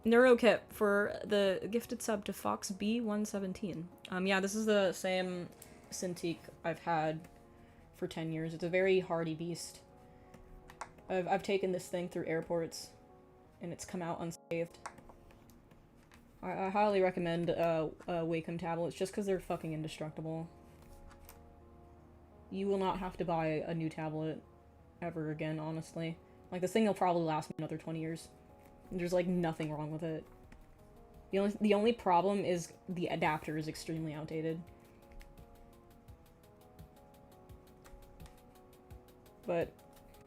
Neurokip for the gifted sub to Fox B117. Yeah, this is the same Cintiq I've had for 10 years. It's a very hardy beast. I've taken this thing through airports and it's come out unscathed. I highly recommend Wacom tablets just because they're fucking indestructible. You will not have to buy a new tablet ever again, honestly. Like, this thing will probably last me another 20 years. There's, like, nothing wrong with it. The only problem is the adapter is extremely outdated. But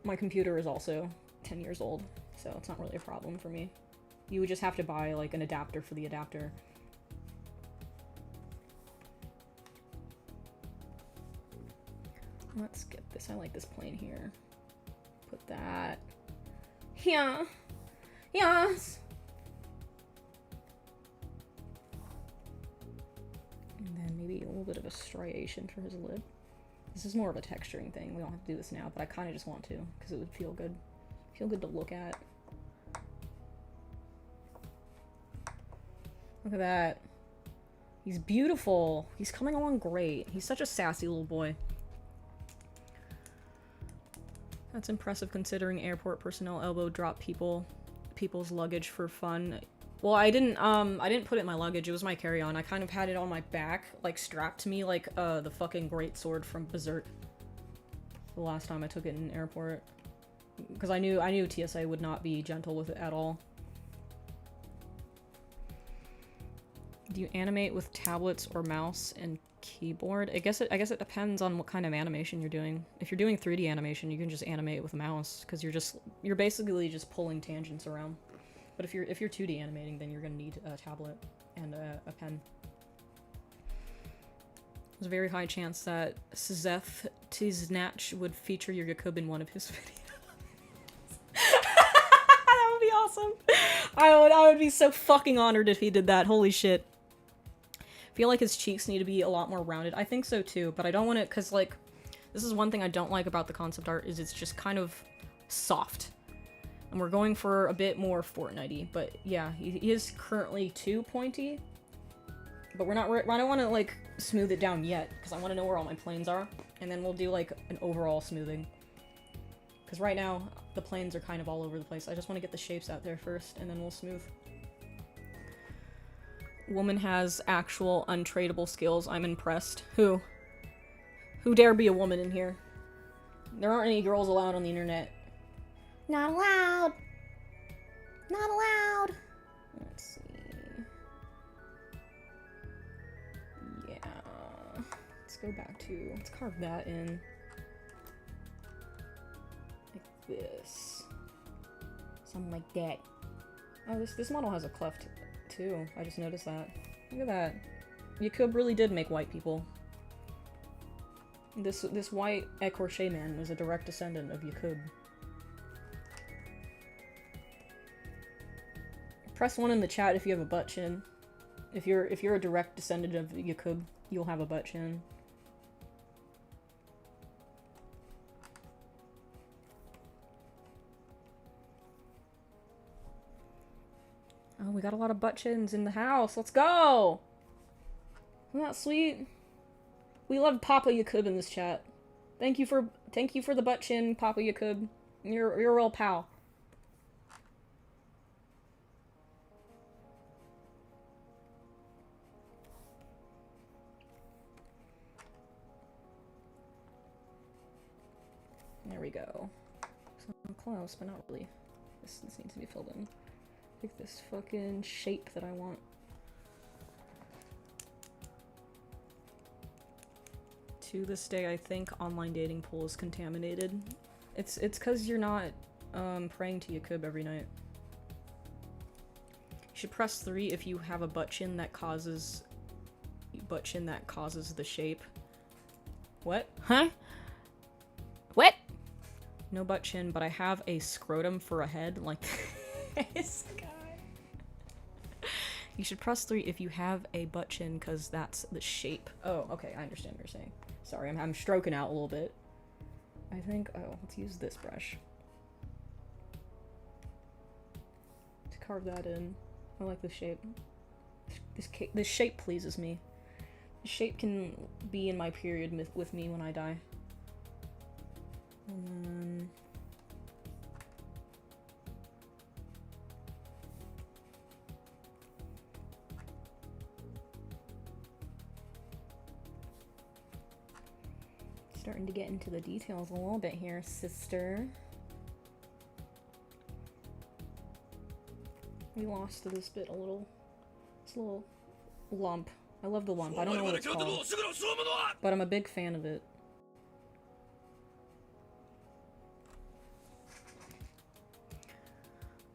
my computer is also 10 years old, so it's not really a problem for me. You would just have to buy, like, an adapter for the adapter. Let's get this. I like this plane here. Put that. Yeah. Yes! And then maybe a little bit of a striation for his lid. This is more of a texturing thing. We don't have to do this now, but I kind of just want to, because it would feel good. Feel good to look at. Look at that. He's beautiful. He's coming along great. He's such a sassy little boy. That's impressive considering airport personnel elbow drop people's luggage for fun. Well, I didn't put it in my luggage. It was my carry-on. I kind of had it on my back, like strapped to me like the fucking great sword from Berserk. The last time I took it in an airport. Because I knew TSA would not be gentle with it at all. Do you animate with tablets or mouse and keyboard? I guess it depends on what kind of animation you're doing. If you're doing 3D animation, you can just animate with a mouse because you're basically just pulling tangents around. But if you're 2D animating, then you're gonna need a tablet and a pen. There's a very high chance that Seth Tiznatch would feature your Yakub in one of his videos. That would be awesome. I would be so fucking honored if he did that. Holy shit. I feel like his cheeks need to be a lot more rounded. I think so too, but I don't want it because, like, this is one thing I don't like about the concept art is it's just kind of soft. And we're going for a bit more Fortnite-y, but yeah, he is currently too pointy. But I don't want to, like, smooth it down yet, because I want to know where all my planes are, and then we'll do, like, an overall smoothing. Because right now, the planes are kind of all over the place. I just want to get the shapes out there first, and then we'll smooth. Woman has actual untradeable skills. I'm impressed. Who? Who dare be a woman in here? There aren't any girls allowed on the internet. Not allowed. Not allowed. Let's see. Yeah. Let's go back to... Let's carve that in. Like this. Something like that. Oh, this model has a cleft, too. I just noticed that. Look at that. Yakub really did make white people. This white Ecorche man was a direct descendant of Yakub. Press 1 in the chat if you have a butt chin. If you're a direct descendant of Yakub, you'll have a butt chin. Oh, we got a lot of butt chins in the house. Let's go! Isn't that sweet? We love Papa Yakub in this chat. Thank you for the butt chin, Papa Yakub. You're a real pal. There we go. So I'm close, but not really. This needs to be filled in. Pick this fucking shape that I want. To this day, I think online dating pool is contaminated. It's because you're not praying to Yakub every night. You should press 3 if you have a butt chin that causes the shape. What? Huh? What? No butt chin, but I have a scrotum for a head, like this guy. You should press 3 if you have a butt chin, because that's the shape. Oh, okay, I understand what you're saying. Sorry, I'm stroking out a little bit. I think, oh, let's use this brush to carve that in. I like this shape. This shape pleases me. This shape can be in my period with me when I die. And then... starting to get into the details a little bit here, sister. We lost this bit a little. It's a little lump. I love the lump. I don't know what it's called, but I'm a big fan of it.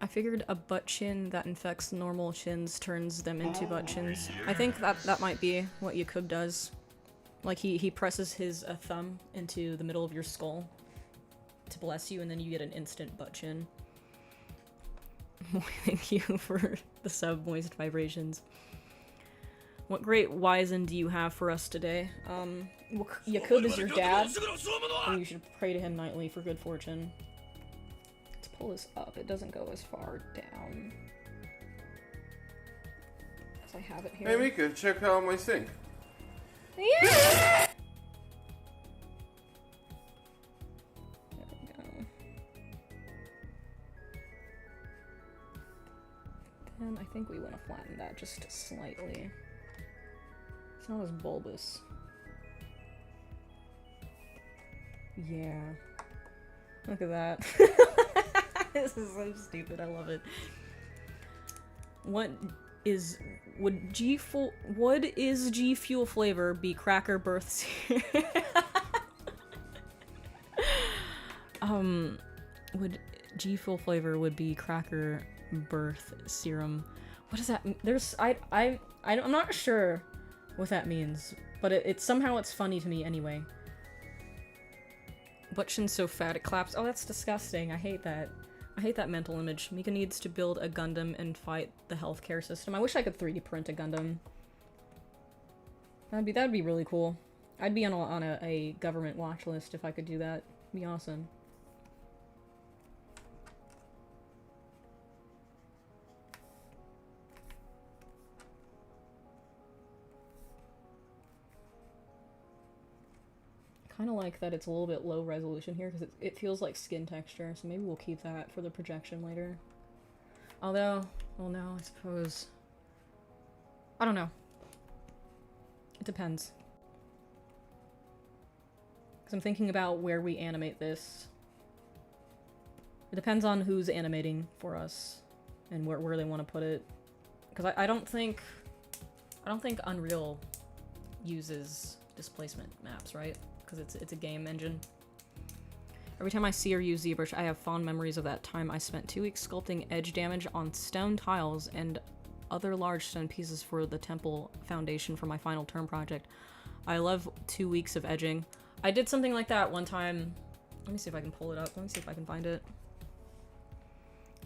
I figured a butt chin that infects normal chins turns them into butt chins. I think that might be what Yakub does. Like, he presses his thumb into the middle of your skull to bless you, and then you get an instant butt chin. Thank you for the sub, Moist Vibrations. What great Wizen do you have for us today? Yakub is your dad, and you should pray to him nightly for good fortune. Let's pull this up. It doesn't go as far down as I have it here. Hey Mika, check out my thing. Yeah! There we go. Then I think we want to flatten that just slightly. It's not as bulbous. Yeah. Look at that. This is so stupid. I love it. What is... Would G Fuel flavor be cracker birth cereal? Would G Fuel flavor would be cracker birth serum. What does that mean? I'm not sure what that means, but it's somehow it's funny to me anyway. Butt chin's so fat it claps. Oh, that's disgusting. I hate that. I hate that mental image. Mika needs to build a Gundam and fight the healthcare system. I wish I could 3D print a Gundam. That'd be really cool. I'd be on a government watch list if I could do that. It'd be awesome. Kind of like that it's a little bit low resolution here because it feels like skin texture, so maybe we'll keep that for the projection later. Although, well no, I suppose... I don't know. It depends. Because I'm thinking about where we animate this. It depends on who's animating for us and where they want to put it. Because I don't think Unreal uses displacement maps, right? Because it's a game engine. Every time I see or use ZBrush, I have fond memories of that time I spent 2 weeks sculpting edge damage on stone tiles and other large stone pieces for the temple foundation for my final term project. I love 2 weeks of edging. I did something like that one time. Let me see if I can pull it up. Let me see if I can find it.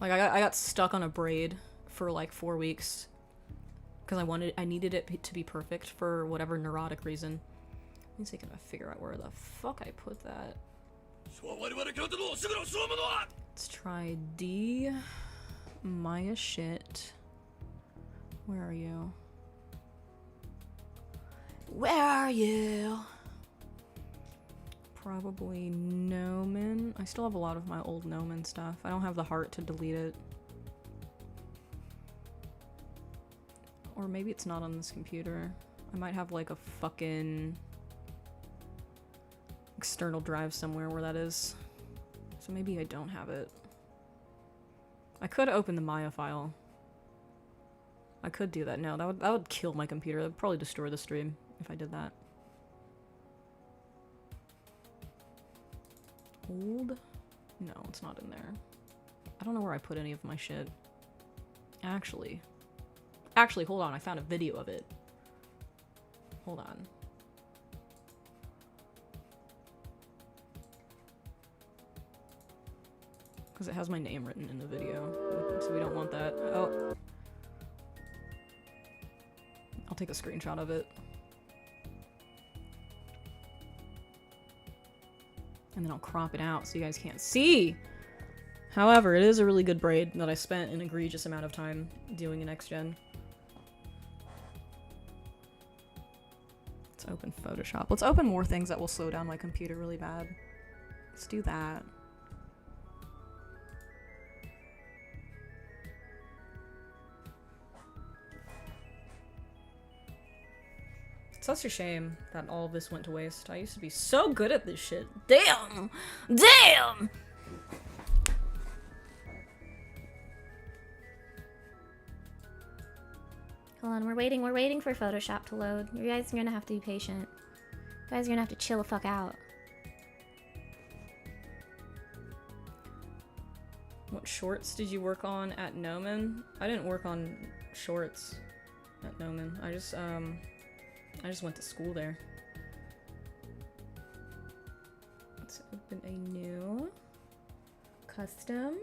Like I got stuck on a braid for like 4 weeks because I needed it to be perfect for whatever neurotic reason. Let me see if I can figure out where the fuck I put that. Let's try D. Maya shit. Where are you? Where are you? Probably Nomen. I still have a lot of my old Nomen stuff. I don't have the heart to delete it. Or maybe it's not on this computer. I might have like a fucking external drive somewhere where that is. So maybe I don't have it. I could open the Maya file. I could do that. No, that would kill my computer. That would probably destroy the stream if I did that. Old? No, it's not in there. I don't know where I put any of my shit. Actually, hold on. I found a video of it. Hold on. Because it has my name written in the video, so we don't want that. Oh. I'll take a screenshot of it. And then I'll crop it out so you guys can't see! However, it is a really good braid that I spent an egregious amount of time doing in Next Gen. Let's open Photoshop. Let's open more things that will slow down my computer really bad. Let's do that. Such a shame that all of this went to waste. I used to be so good at this shit. Damn! Damn! Hold on, we're waiting for Photoshop to load. You guys are gonna have to be patient. You guys are gonna have to chill the fuck out. What shorts did you work on at Nomen? I didn't work on shorts at Nomen. I just went to school there. Let's open a new custom.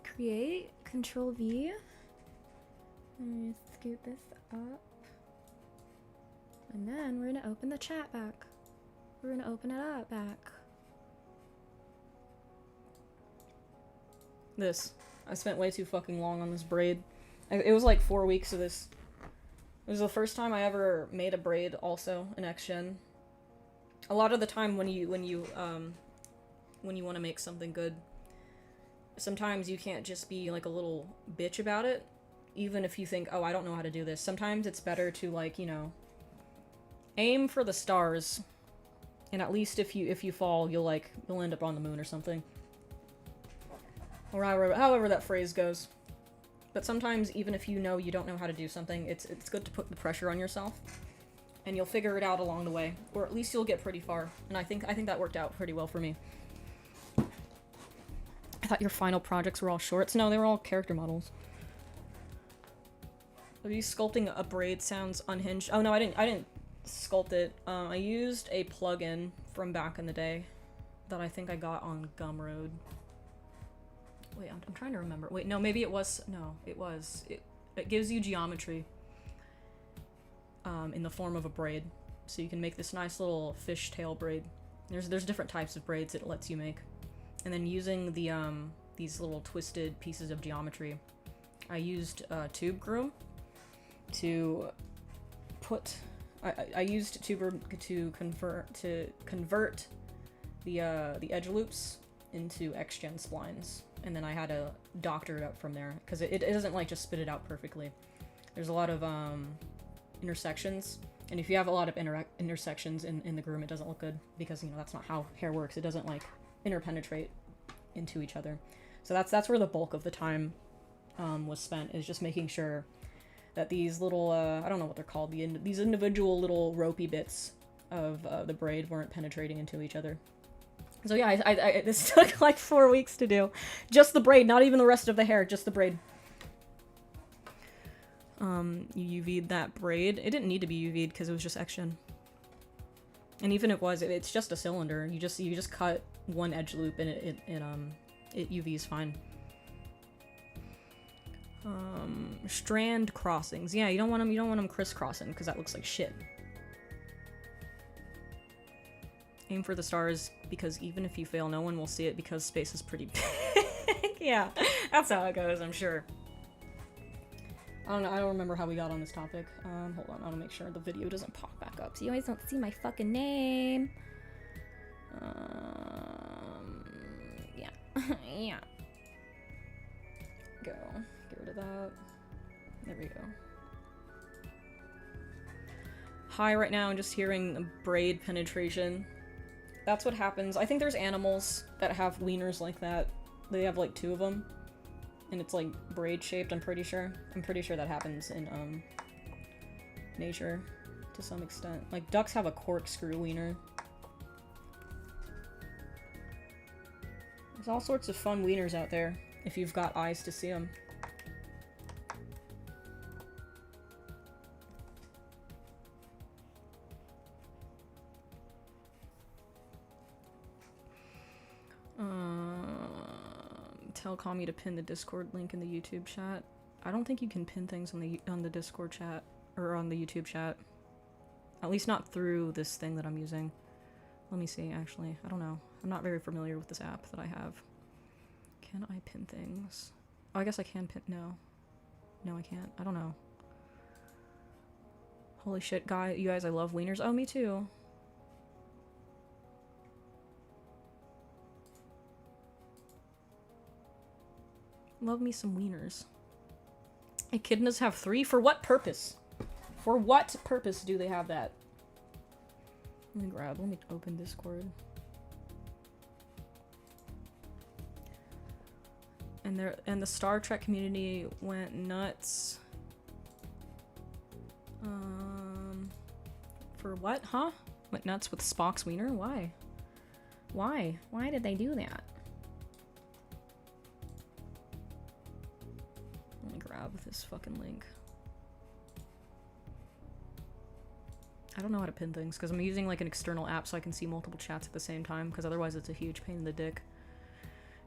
Create, Control V. I'm gonna scoot this up. And then we're gonna open the chat back. We're gonna open it up back. This. I spent way too fucking long on this braid. It was like 4 weeks of this. It was the first time I ever made a braid also in X-Gen. A lot of the time when you want to make something good, sometimes you can't just be like a little bitch about it, even if you think, oh, I don't know how to do this. Sometimes it's better to, like, you know, aim for the stars, and at least if you fall, you'll end up on the moon or something. Or however that phrase goes. But sometimes, even if you don't know how to do something, it's good to put the pressure on yourself, and you'll figure it out along the way, or at least you'll get pretty far. And I think that worked out pretty well for me. I thought your final projects were all shorts. No, they were all character models. Are you sculpting a braid? Sounds unhinged. Oh no, I didn't sculpt it. I used a plugin from back in the day that I think I got on Gumroad. Wait, I'm trying to remember. Wait, no, maybe it was. No, it was. It gives you geometry in the form of a braid, so you can make this nice little fishtail braid. There's different types of braids it lets you make, and then using the these little twisted pieces of geometry, I used tube groom to put. I used tube groom to convert the edge loops into XGen splines, and then I had to doctor it up from there because it doesn't like just spit it out perfectly. There's a lot of intersections, and if you have a lot of intersections in the groom, it doesn't look good because, you know, that's not how hair works. It doesn't like interpenetrate into each other. So that's where the bulk of the time was spent, is just making sure that these little I don't know what they're called, these individual little ropey bits of the braid weren't penetrating into each other. So yeah, I this took like 4 weeks to do. Just the braid, not even the rest of the hair, just the braid. You UV'd that braid. It didn't need to be UV'd because it was just XGen. And even if it was, it's just a cylinder. You just cut one edge loop and it UVs fine. Strand crossings. Yeah, you don't want them crisscrossing because that looks like shit. Aim for the stars, because even if you fail, no one will see it because space is pretty big. Yeah, that's how it goes, I'm sure. I don't know, I don't remember how we got on this topic. Hold on, I want to make sure the video doesn't pop back up. So you always don't see my fucking name. Yeah. Yeah. Go. Get rid of that. There we go. High right now, I'm just hearing braid penetration. That's what happens. I think there's animals that have wieners like that. They have like 2 of them. And it's like braid shaped, I'm pretty sure. I'm pretty sure that happens in nature to some extent. Like ducks have a corkscrew wiener. There's all sorts of fun wieners out there if you've got eyes to see them. Tell Kami to pin the Discord link in the YouTube chat. I don't think you can pin things on the Discord chat or on the YouTube chat. At least not through this thing that I'm using. Let me see, actually. I don't know. I'm not very familiar with this app that I have. Can I pin things? Oh, I guess I can pin. No. No, I can't. I don't know. Holy shit, you guys, I love wieners. Oh, me too. Love me some wieners. Echidnas have 3? For what purpose? For what purpose do they have that? Let me open Discord. And the Star Trek community went nuts. For what? Huh? Went nuts with Spock's wiener? Why? Why? Why did they do that? Let me grab this fucking link. I don't know how to pin things because I'm using like an external app so I can see multiple chats at the same time, because otherwise it's a huge pain in the dick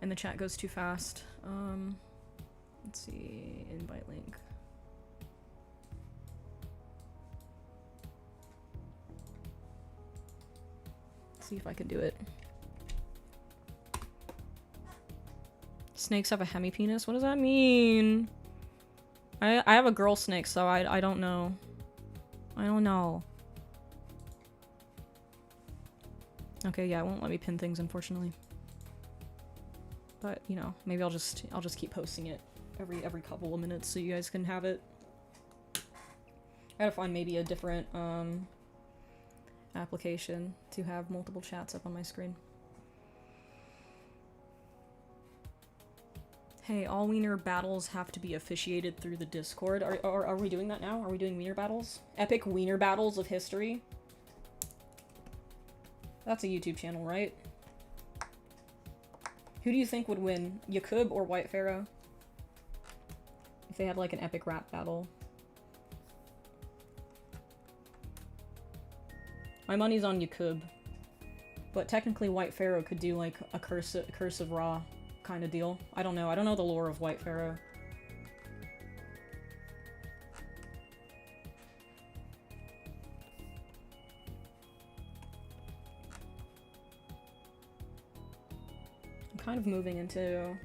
and the chat goes too fast. Let's see, invite link. Let's see if I can do it. Snakes have a hemipenis? What does that mean? I have a girl snake, so I don't know. I don't know. Okay, yeah, it won't let me pin things, unfortunately. But, you know, maybe I'll just keep posting it every couple of minutes so you guys can have it. I gotta find maybe a different application to have multiple chats up on my screen. Hey, all wiener battles have to be officiated through the Discord. Are we doing that now? Are we doing wiener battles? Epic wiener battles of history? That's a YouTube channel, right? Who do you think would win, Yakub or White Pharaoh? If they had like an epic rap battle. My money's on Yakub. But technically White Pharaoh could do like a Curse of Ra kind of deal. I don't know. I don't know the lore of White Pharaoh. I'm kind of moving into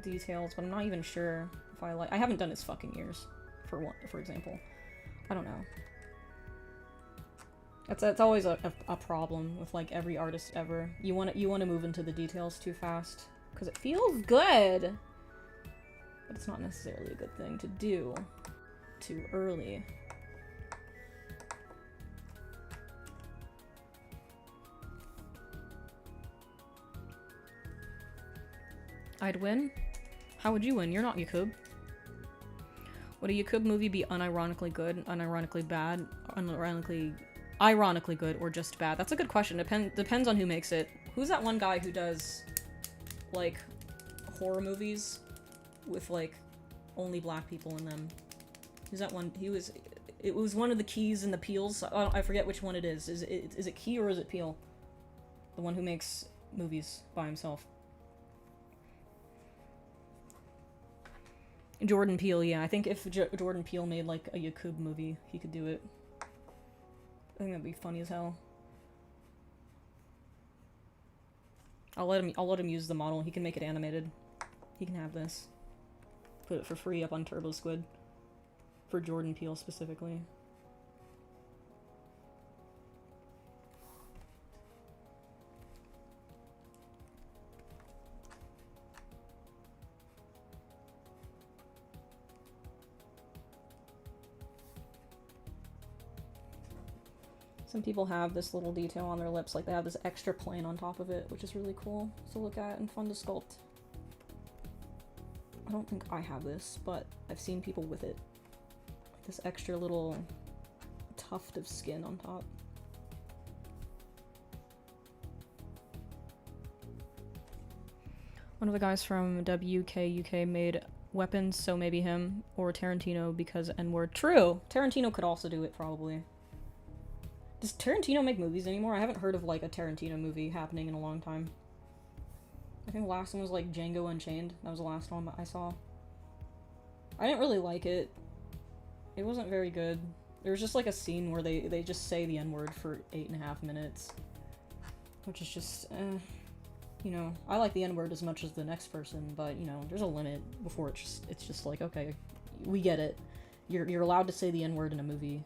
details, but I'm not even sure if I like. I haven't done his fucking ears, for example. I don't know. That's always a problem with like every artist ever. You want to move into the details too fast because it feels good, but it's not necessarily a good thing to do too early. I'd win? How would you win? You're not Yakub. Would a Yakub movie be unironically good, unironically bad, ironically good, or just bad? That's a good question. Depends on who makes it. Who's that one guy who does, like, horror movies with, like, only black people in them? Who's that one? It was one of the Keys and the Peels. I forget which one it is. Is it Key or is it Peel? The one who makes movies by himself. Jordan Peele, yeah. I think if Jordan Peele made, like, a Yakub movie, he could do it. I think that'd be funny as hell. I'll let him use the model. He can make it animated. He can have this. Put it for free up on Turbo Squid. For Jordan Peele specifically. Some people have this little detail on their lips, like they have this extra plane on top of it, which is really cool to look at and fun to sculpt. I don't think I have this, but I've seen people with it. This extra little tuft of skin on top. One of the guys from WK made weapons, so maybe him, or Tarantino because N-word. True! Tarantino could also do it, probably. Does Tarantino make movies anymore? I haven't heard of, like, a Tarantino movie happening in a long time. I think the last one was, like, Django Unchained. That was the last one I saw. I didn't really like it. It wasn't very good. There was just, like, a scene where they just say the N-word for 8.5 minutes. Which is just, you know, I like the N-word as much as the next person, but, you know, there's a limit before it's just like, okay, we get it. You're allowed to say the N-word in a movie.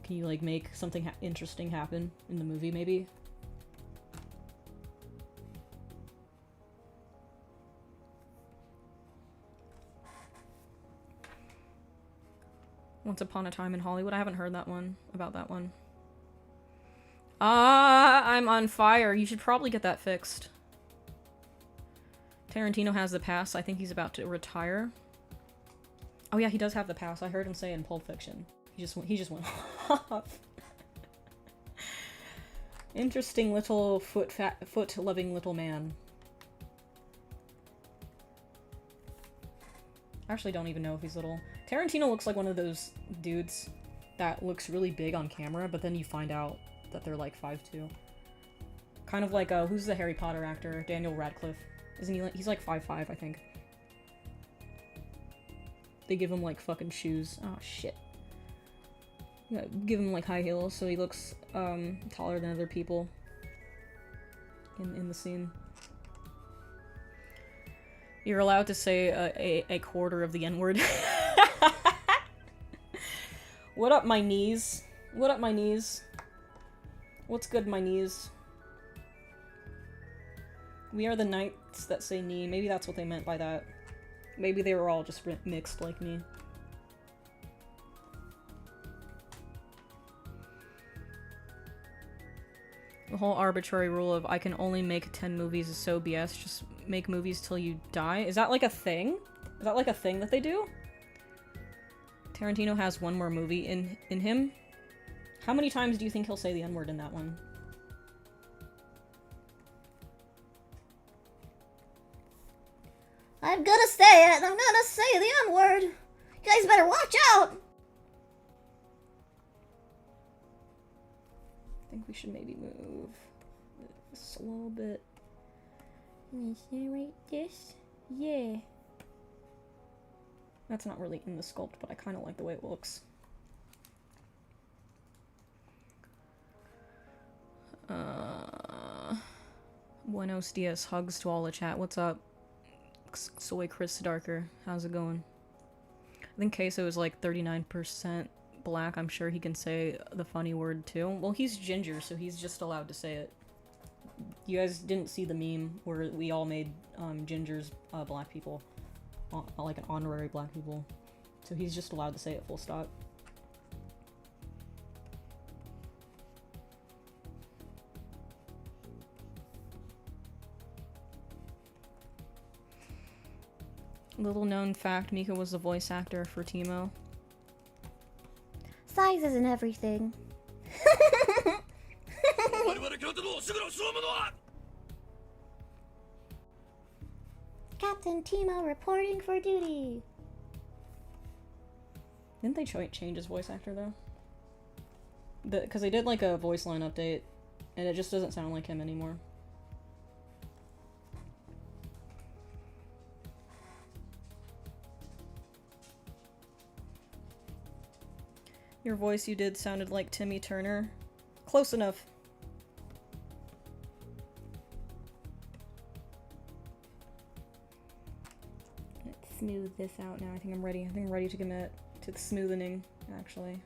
Can you, like, make something interesting happen in the movie, maybe? Once Upon a Time in Hollywood. I haven't heard that one, about that one. I'm on fire. You should probably get that fixed. Tarantino has the pass. I think he's about to retire. Oh yeah, he does have the pass. I heard him say in Pulp Fiction. He just went off. Interesting little foot-loving little man. I actually don't even know if he's little. Tarantino looks like one of those dudes that looks really big on camera, but then you find out that they're like 5'2". Kind of like, who's the Harry Potter actor? Daniel Radcliffe. Isn't he like, he's like 5'5", I think. They give him like fucking shoes. Oh shit. Yeah, give him like high heels so he looks taller than other people in the scene. You're allowed to say a quarter of the N-word. What up, my knees? What up, my knees? What's good, my knees? We are the knights that say knee. Maybe that's what they meant by that. Maybe they were all just mixed like me. The whole arbitrary rule of I can only make 10 movies is so BS. Just make movies till you die. Is that like a thing? Is that like a thing that they do? Tarantino has one more movie in him. How many times do you think he'll say the N-word in that one? I'm gonna say it. I'm gonna say the N-word. You guys better watch out. I think we should maybe move this a little bit. Right this? Yeah. That's not really in the sculpt, but I kind of like the way it looks. Buenos dias, hugs to all the chat. What's up? Soy Chris Darker, how's it going? I think Queso is like 39% black. I'm sure he can say the funny word too. Well, he's ginger, so he's just allowed to say it. You guys didn't see the meme where we all made gingers black people, like an honorary black people. So he's just allowed to say it full stop. Little known fact, Mika was the voice actor for Teemo. Size isn't everything. Captain Teemo reporting for duty. Didn't they change his voice actor though? Because they did like a voice line update, and it just doesn't sound like him anymore. Your voice you did sounded like Timmy Turner. Close enough. Let's smooth this out now. I think I'm ready. I think I'm ready to commit to the smoothening, actually.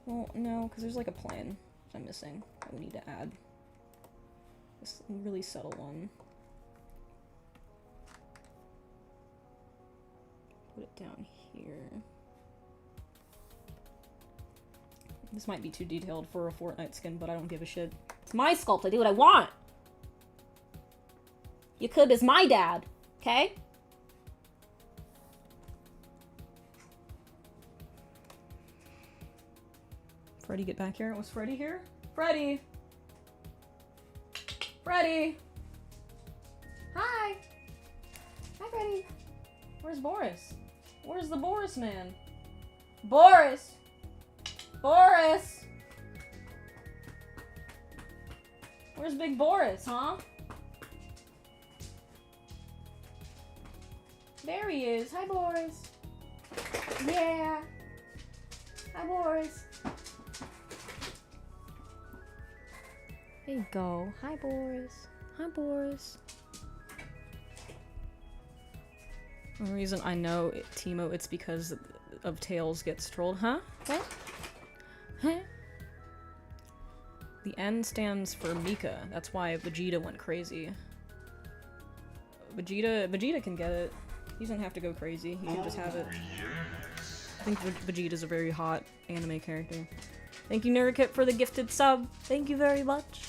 Well, no, because there's like a plan I'm missing that we need to add. This really subtle one. Put it down here. This might be too detailed for a Fortnite skin, but I don't give a shit. It's my sculpt, I do what I want! Yakub is my dad, okay? Freddy, get back here. Was Freddy here? Freddy! Freddy! Hi! Hi, Freddy! Where's Boris? Where's the Boris man? Boris! Boris! Where's Big Boris, huh? There he is. Hi, Boris. Yeah. Hi, Boris. There you go. Hi, Boris. Hi, Boris. The reason I know Teemo, it's because of Tails gets trolled. Huh? What? Huh? The N stands for Mika. That's why Vegeta went crazy. Vegeta can get it. He doesn't have to go crazy. He can just have it. Yes. I think Vegeta's a very hot anime character. Thank you, Nurikit, for the gifted sub. Thank you very much.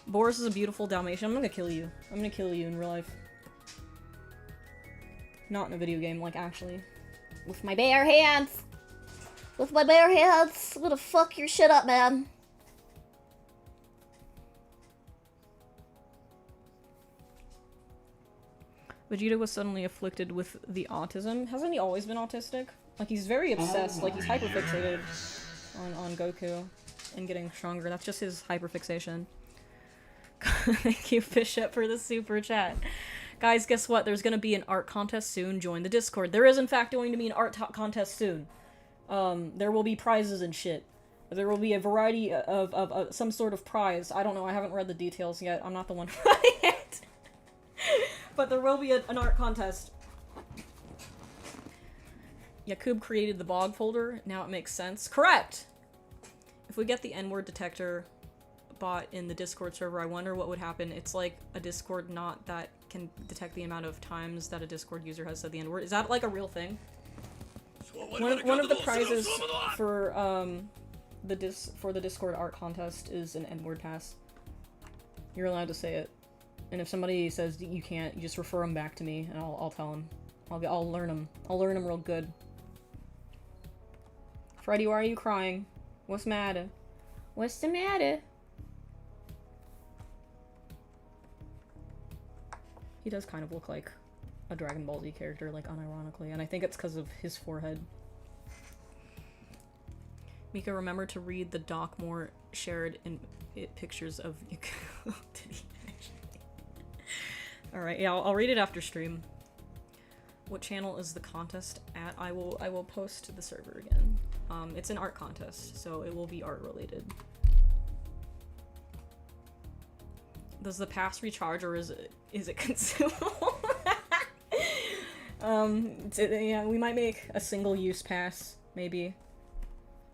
Boris is a beautiful Dalmatian. I'm gonna kill you. I'm gonna kill you in real life. Not in a video game, like actually. With my bare hands. With my bare hands. I'm gonna fuck your shit up, man. Vegeta was suddenly afflicted with the autism. Hasn't he always been autistic? Like, he's very obsessed. Like, he's hyperfixated on Goku and getting stronger. That's just his hyperfixation. Thank you, Bishop, for the super chat. Guys, guess what? There's gonna be an art contest soon. Join the Discord. There is, in fact, going to be an art contest soon. There will be prizes and shit. There will be a variety of some sort of prize. I don't know. I haven't read the details yet. I'm not the one running it. But there will be an art contest. Yakub created the bog folder. Now it makes sense. Correct! If we get the N-word detector bot in the Discord server, I wonder what would happen. It's like a Discord not that can detect the amount of times that a Discord user has said the N-word. Is that like a real thing? One of the prizes for the Discord art contest is an N-word pass. You're allowed to say it. And if somebody says you can't, you just refer them back to me, and I'll tell them. I'll learn them. I'll learn them real good. Freddy, why are you crying? What's the matter? What's the matter? He does kind of look like a Dragon Ball Z character, like, unironically, and I think it's because of his forehead. Mika, remember to read the Doc Moore shared in pictures of Yakub. Did he actually? Alright, yeah, I'll read it after stream. What channel is the contest at? I will post to the server again. It's an art contest, so it will be art related. Does the pass recharge or is it consumable? Yeah, we might make a single use pass, maybe.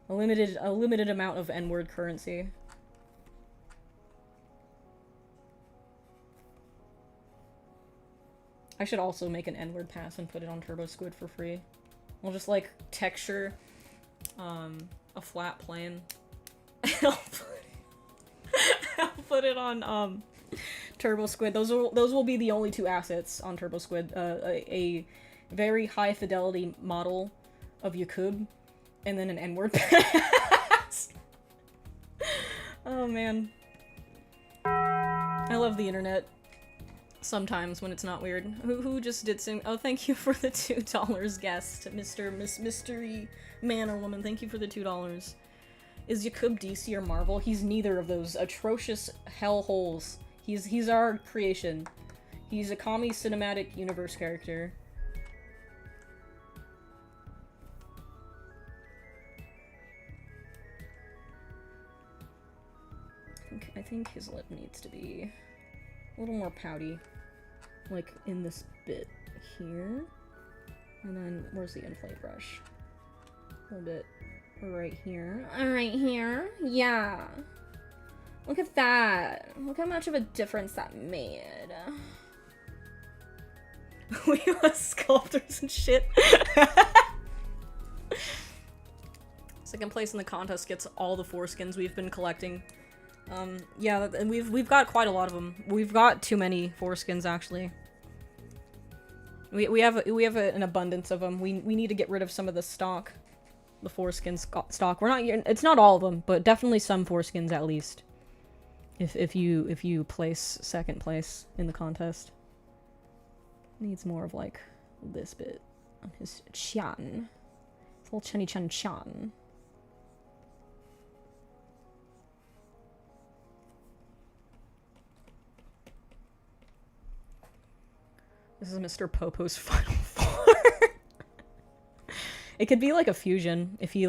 A limited amount of N-word currency. I should also make an N-word pass and put it on Turbo Squid for free. We'll just like texture a flat plane. I'll put it on Turbo Squid. Those will be the only two assets on Turbo Squid. A very high fidelity model of Yakub, and then an N-word pass. Oh man. I love the internet. Sometimes when it's not weird. Who just did sing? Oh, thank you for the $2 guest, Miss Mystery Man or Woman. Thank you for the $2. Is Yakub DC or Marvel? He's neither of those atrocious hellholes. He's our creation. He's a Kami Cinematic Universe character. I think his lip needs to be a little more pouty. Like in this bit here. And then where's the inflate brush? A little bit right here. Right here. Yeah. Look at that. Look how much of a difference that made. We are sculptors and shit. Second place in the contest gets all the foreskins we've been collecting. Yeah, and we've got quite a lot of them. We've got too many foreskins, actually. We have an abundance of them. We need to get rid of some of the stock, the foreskin stock. It's not all of them, but definitely some foreskins at least. If you place second place in the contest, needs more of like this bit on his chan. It's a little chunny chan. This is Mr. Popo's final form. It could be like a fusion. If he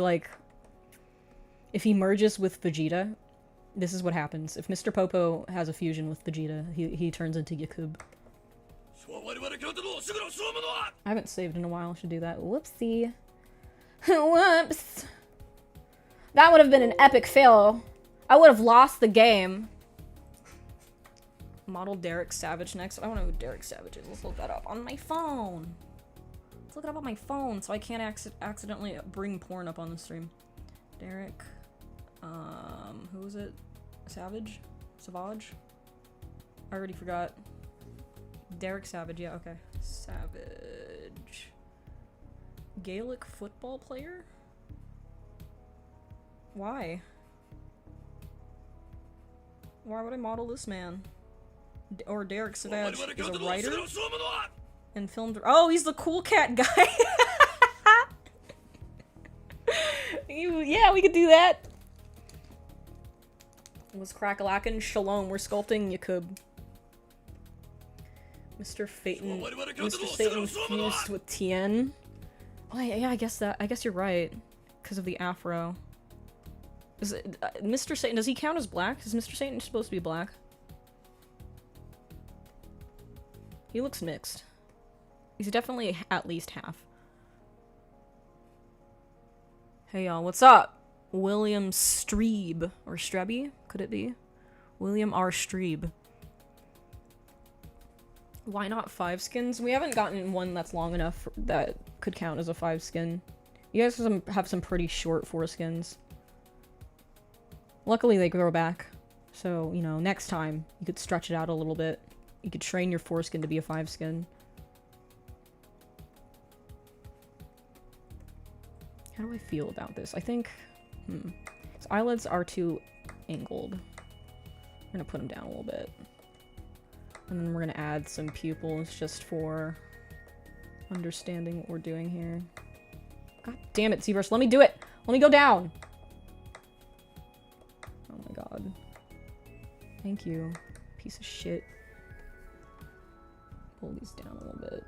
merges with Vegeta, this is what happens. If Mr. Popo has a fusion with Vegeta, he turns into Yakub. I haven't saved in a while. I should do that. Whoopsie. Whoops. That would have been an epic fail. I would have lost the game. Model Derek Savage next. I don't know who Derek Savage is. Let's look that up on my phone. Let's look it up on my phone so I can't accidentally bring porn up on the stream. Derek. Who is it? Savage? Savage? I already forgot. Derek Savage, yeah, okay. Savage. Gaelic football player? Why? Why would I model this man? Or Derek Savage is a writer and filmed. Oh, he's the cool cat guy. Yeah, we could do that. It was Crackalakin. Shalom. We're sculpting Yakub. Mr. Phaeton. Mr. Satan fused with Tien. Oh yeah, I guess you're right. Because of the afro. Is it, Mr. Satan, does he count as black? Is Mr. Satan supposed to be black? He looks mixed. He's definitely at least half. Hey y'all, what's up? William Streeb. Or Streby, could it be? William R. Streeb. Why not 5 skins? We haven't gotten one that's long enough that could count as a 5 skin. You guys have some pretty short 4 skins. Luckily they grow back. So, you know, next time you could stretch it out a little bit. You could train your foreskin to be a 5 skin. How do I feel about this? I think... His eyelids are too angled. I'm gonna put them down a little bit. And then we're gonna add some pupils just for understanding what we're doing here. God damn it, Seaverse, let me do it! Let me go down! Oh my god. Thank you, piece of shit. Pull these down a little bit.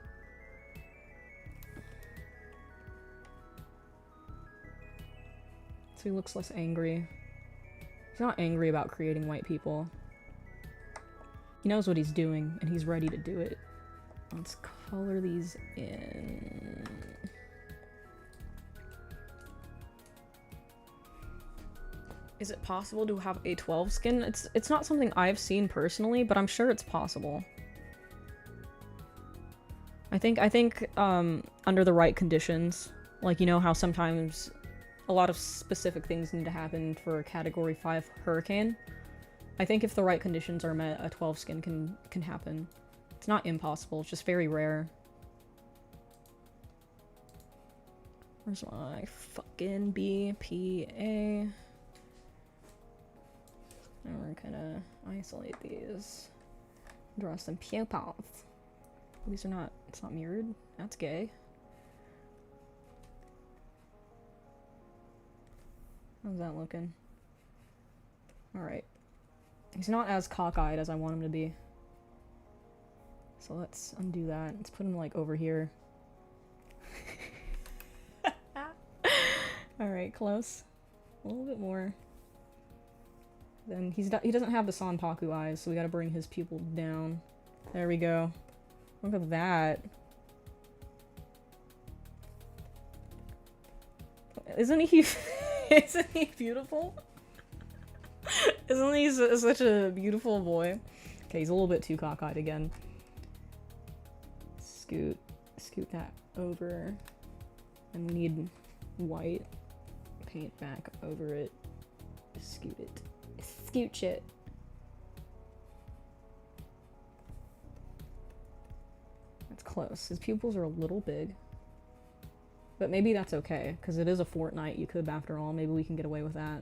So he looks less angry. He's not angry about creating white people. He knows what he's doing, and he's ready to do it. Let's color these in. Is it possible to have a 12 skin? It's not something I've seen personally, but I'm sure it's possible. I think under the right conditions, like, you know how sometimes a lot of specific things need to happen for a Category 5 hurricane. I think if the right conditions are met, a 12 skin can happen. It's not impossible, it's just very rare. Where's my fucking BPA? And we're gonna isolate these. Draw some pupils. These are not, it's not mirrored. That's gay. How's that looking? Alright. He's not as cockeyed as I want him to be. So let's undo that. Let's put him like over here. Alright, close. A little bit more. Then he doesn't have the Sanpaku eyes, so we gotta bring his pupil down. There we go. Look at that. Isn't he isn't he beautiful? Isn't he such a beautiful boy? Okay, he's a little bit too cockeyed again. Scoot that over. And we need white. Paint back over it. Scoot it. Scooch it. That's close. His pupils are a little big. But maybe that's okay, because it is a Fortnite Yakub after all. Maybe we can get away with that.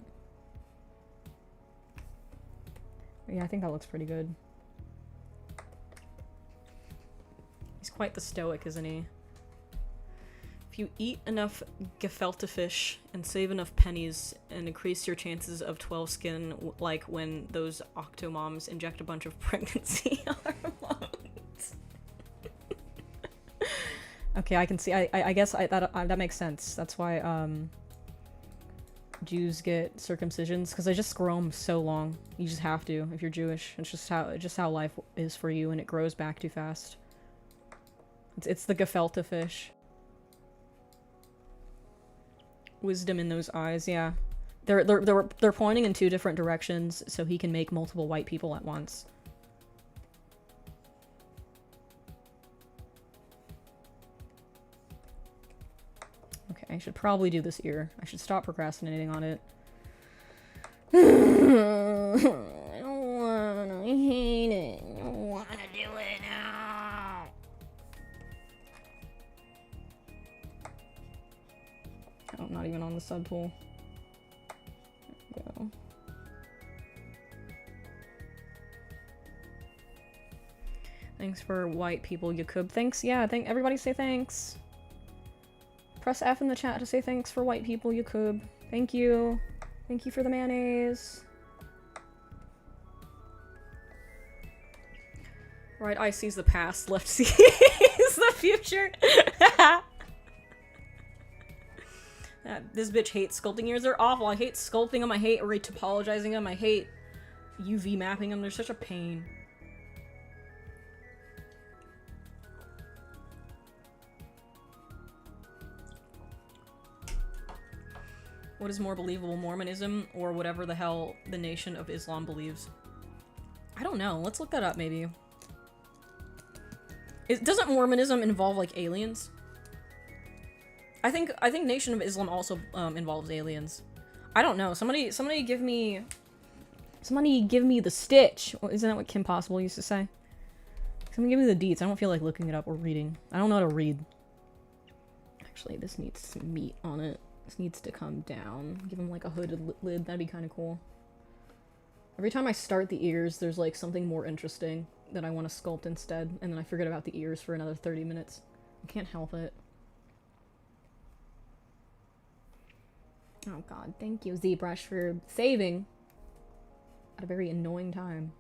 But yeah, I think that looks pretty good. He's quite the stoic, isn't he? If you eat enough gefilte fish and save enough pennies and increase your chances of 12 skin, like when those octomoms inject a bunch of pregnancy hormones. Okay, I can see. I guess that makes sense. That's why Jews get circumcisions, because they just grow them so long. You just have to if you're Jewish. It's just how life is for you, and it grows back too fast. It's the gefilte fish. Wisdom in those eyes, yeah. They're pointing in two different directions, so he can make multiple white people at once. Okay, I should probably do this ear. I should stop procrastinating on it. I don't wanna. I hate it. I don't wanna do it now. Oh, I'm not even on the subtool. There we go. Thanks for white people, Yakub. Thanks, yeah, everybody say thanks. Press F in the chat to say thanks for white people, Yakub. Thank you. Thank you for the mayonnaise. Right eye sees the past, left sees the future. This bitch hates sculpting ears. They're awful. I hate sculpting them. I hate retopologizing them. I hate UV mapping them. They're such a pain. What is more believable, Mormonism or whatever the hell the Nation of Islam believes? I don't know. Let's look that up, maybe. Doesn't Mormonism involve, like, aliens? I think Nation of Islam also involves aliens. I don't know. Somebody give me the stitch. Isn't that what Kim Possible used to say? Somebody give me the deets. I don't feel like looking it up or reading. I don't know how to read. Actually, this needs some meat on it. This needs to come down. Give him like a hooded lid. That'd be kind of cool. Every time I start the ears, there's like something more interesting that I want to sculpt instead, and then I forget about the ears for another 30 minutes. I can't help it. Oh god, thank you, ZBrush, for saving at a very annoying time.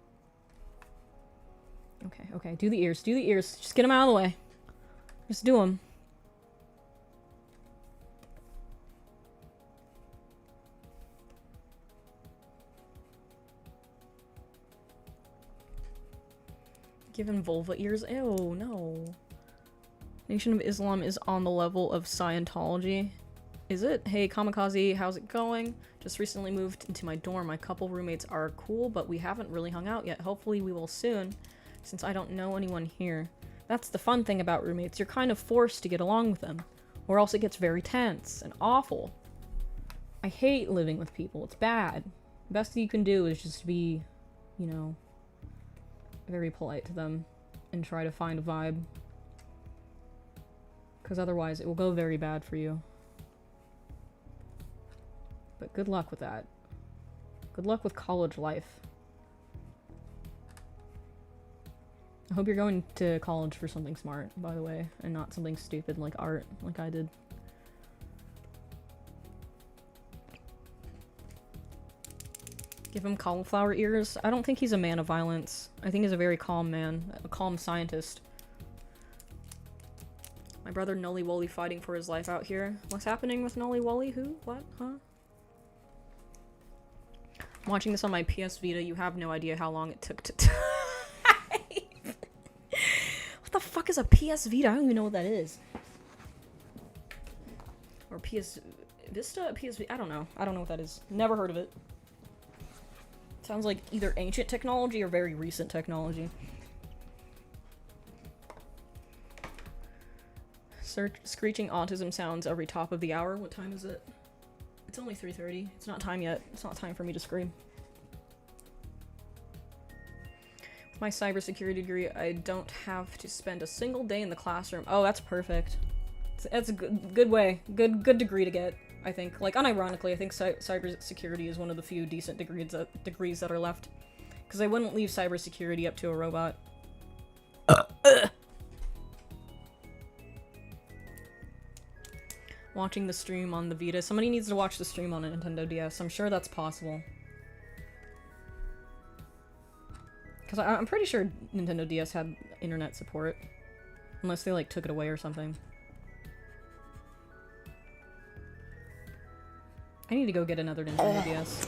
Okay, okay, do the ears, do the ears. Just get them out of the way. Just do them. Give him vulva ears? Ew, no. Nation of Islam is on the level of Scientology. Is it? Hey, Kamikaze, how's it going? Just recently moved into my dorm. My couple roommates are cool, but we haven't really hung out yet. Hopefully we will soon, since I don't know anyone here. That's the fun thing about roommates. You're kind of forced to get along with them, or else it gets very tense and awful. I hate living with people. It's bad. The best thing you can do is just be, you know, very polite to them and try to find a vibe. Because otherwise it will go very bad for you. But good luck with that. Good luck with college life. I hope you're going to college for something smart, by the way, and not something stupid like art, like I did. Give him cauliflower ears? I don't think he's a man of violence. I think he's a very calm man, a calm scientist. My brother Nolly Wolly fighting for his life out here. What's happening with Nolly Wolly? Who? What? Huh? I'm watching this on my PS Vita. You have no idea how long it took to type. What the fuck is a PS Vita? I don't even know what that is. Or PS Vista? PS Vita? I don't know. I don't know what that is. Never heard of it. Sounds like either ancient technology or very recent technology. Screeching autism sounds every top of the hour. What time is it? It's only 3:30. It's not time yet. It's not time for me to scream. With my cybersecurity degree, I don't have to spend a single day in the classroom. Oh, that's perfect. That's a good way. Good degree to get, I think. Like, unironically, I think cybersecurity is one of the few decent degrees that are left. Because I wouldn't leave cybersecurity up to a robot. Watching the stream on the Vita. Somebody needs to watch the stream on a Nintendo DS. I'm sure that's possible. Because I'm pretty sure Nintendo DS had internet support. Unless they, like, took it away or something. I need to go get another Nintendo DS.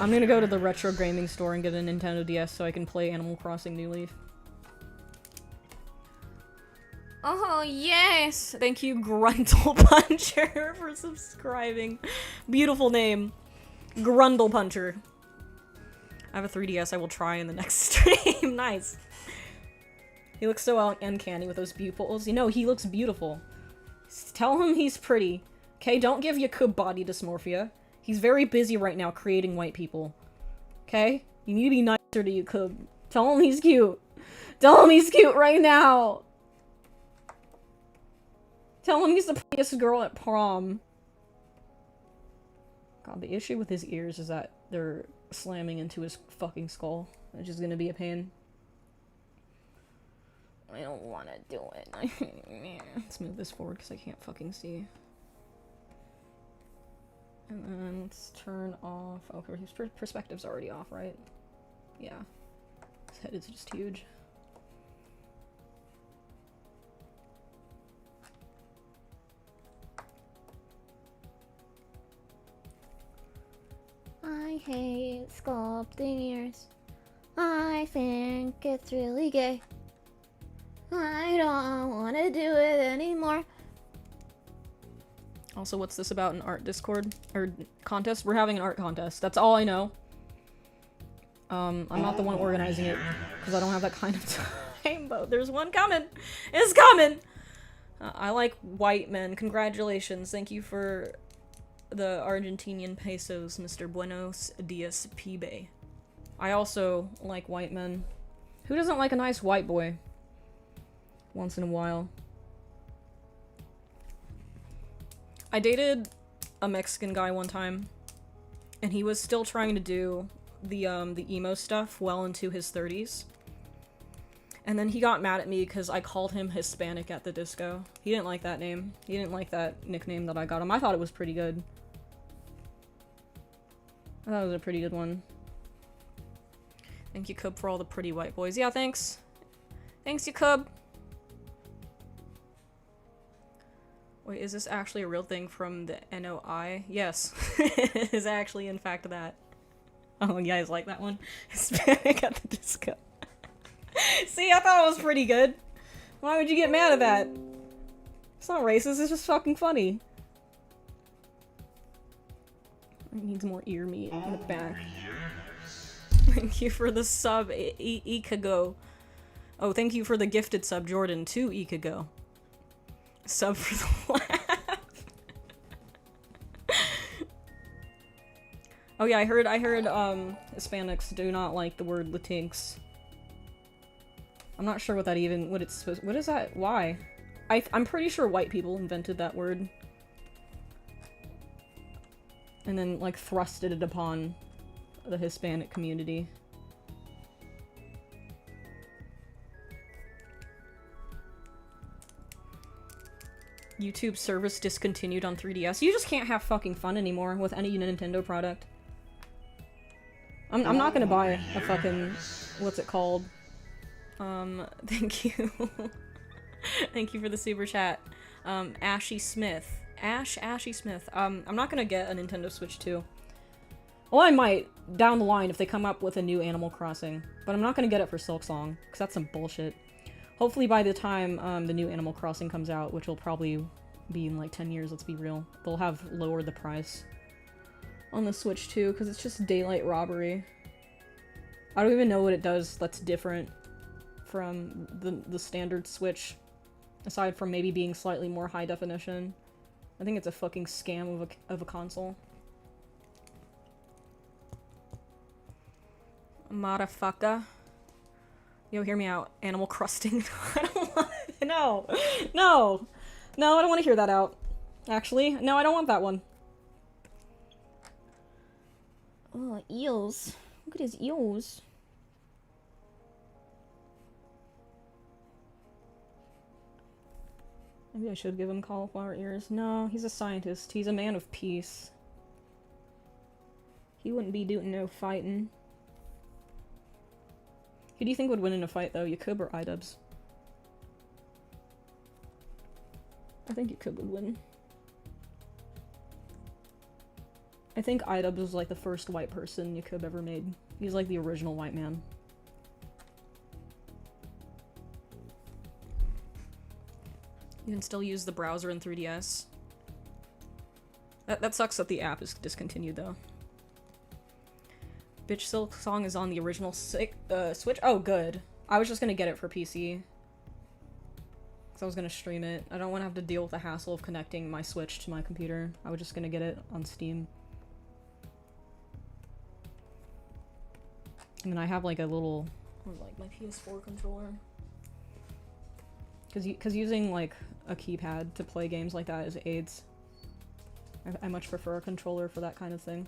I'm gonna go to the retro gaming store and get a Nintendo DS so I can play Animal Crossing New Leaf. Oh, yes! Thank you, Grundle Puncher, for subscribing. Beautiful name. Grundle Puncher. I have a 3DS I will try in the next stream. Nice. He looks so uncanny with those pupils. You know, he looks beautiful. Tell him he's pretty. Okay, don't give Yakub body dysmorphia. He's very busy right now creating white people. Okay? You need to be nicer to Yakub. Tell him he's cute. Tell him he's cute right now! Tell him he's the prettiest girl at prom. God, the issue with his ears is that they're slamming into his fucking skull, which is gonna be a pain. I don't want to do it. Let's move this forward because I can't fucking see. And then let's turn off... Okay, his perspective's already off, right? Yeah. His head is just huge. I hate sculpting ears. I think it's really gay. I don't want to do it anymore. Also, what's this about, an art Discord? Or contest? We're having an art contest. That's all I know. I'm not the one organizing it, because I don't have that kind of time, but there's one coming! It's coming! I like white men. Congratulations. Thank you for the Argentinian pesos, Mr. Buenos Dias Pibe. I also like white men. Who doesn't like a nice white boy? Once in a while. I dated a Mexican guy one time, and he was still trying to do the emo stuff well into his 30s. And then he got mad at me because I called him Hispanic at the disco. He didn't like that name. He didn't like that nickname that I got him. I thought it was pretty good. I thought it was a pretty good one. Thank you, Cub, for all the pretty white boys. Yeah, thanks. Thanks, you Cub. Wait, is this actually a real thing from the NOI? Yes. It is actually, in fact, that. Oh, you guys like that one? Hispanic at the disco. See, I thought it was pretty good. Why would you get mad at that? It's not racist, it's just fucking funny. It needs more ear meat in the back. Yes. Thank you for the sub, Ikago. Oh, thank you for the gifted sub, Jordan, to Ikago. Sub for the laugh. Oh yeah, I heard, Hispanics do not like the word Latinx. I'm not sure what that even, what is that? Why? I'm pretty sure white people invented that word. And then, like, thrusted it upon the Hispanic community. YouTube service discontinued on 3DS. You just can't have fucking fun anymore with any Nintendo product. I'm not gonna buy a fucking, what's it called? Thank you. Thank you for the super chat. Ashy Smith. Ashy Smith. I'm not gonna get a Nintendo Switch 2. Well, I might, down the line, if they come up with a new Animal Crossing. But I'm not gonna get it for Silksong, because that's some bullshit. Hopefully by the time, the new Animal Crossing comes out, which will probably be in, like, 10 years, let's be real, they'll have lowered the price on the Switch 2, because it's just daylight robbery. I don't even know what it does that's different from the standard Switch, aside from maybe being slightly more high definition. I think it's a fucking scam of a console. Motherfucker. Yo, hear me out. Animal crusting. I don't want it. No. No. No, I don't want to hear that out. Actually, no, I don't want that one. Oh, eels. Look at his eels. Maybe I should give him cauliflower ears. No, he's a scientist. He's a man of peace. He wouldn't be doing no fighting. Who do you think would win in a fight, though? Yakub or Idubs? I think Yakub would win. I think Idubs was like the first white person Yakub ever made. He's like the original white man. You can still use the browser in 3DS. That sucks that the app is discontinued, though. Bitch Silksong is on the original Switch? Oh, good. I was just gonna get it for PC. Because I was gonna stream it. I don't want to have to deal with the hassle of connecting my Switch to my computer. I was just gonna get it on Steam. And then I have like a little, like my PS4 controller. Because using like a keypad to play games like that is AIDS. I much prefer a controller for that kind of thing.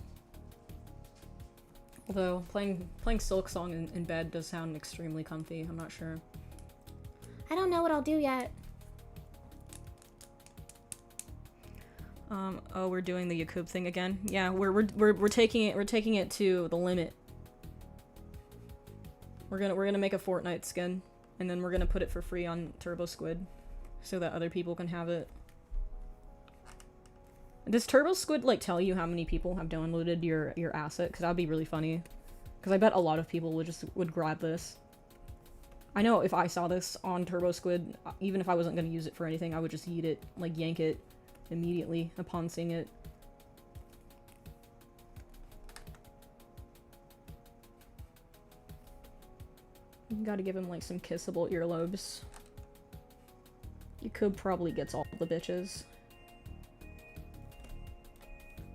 Although playing Silksong in bed does sound extremely comfy. I'm not sure. I don't know what I'll do yet. Oh, we're doing the Yakub thing again. Yeah, we're taking it to the limit. We're gonna make a Fortnite skin, and then we're gonna put it for free on Turbo Squid, so that other people can have it. Does Turbo Squid like tell you how many people have downloaded your asset? Because that'd be really funny. Because I bet a lot of people would grab this. I know if I saw this on Turbo Squid, even if I wasn't gonna use it for anything, I would just eat it, like yank it immediately upon seeing it. You gotta give him like some kissable earlobes. Yakub probably gets all the bitches.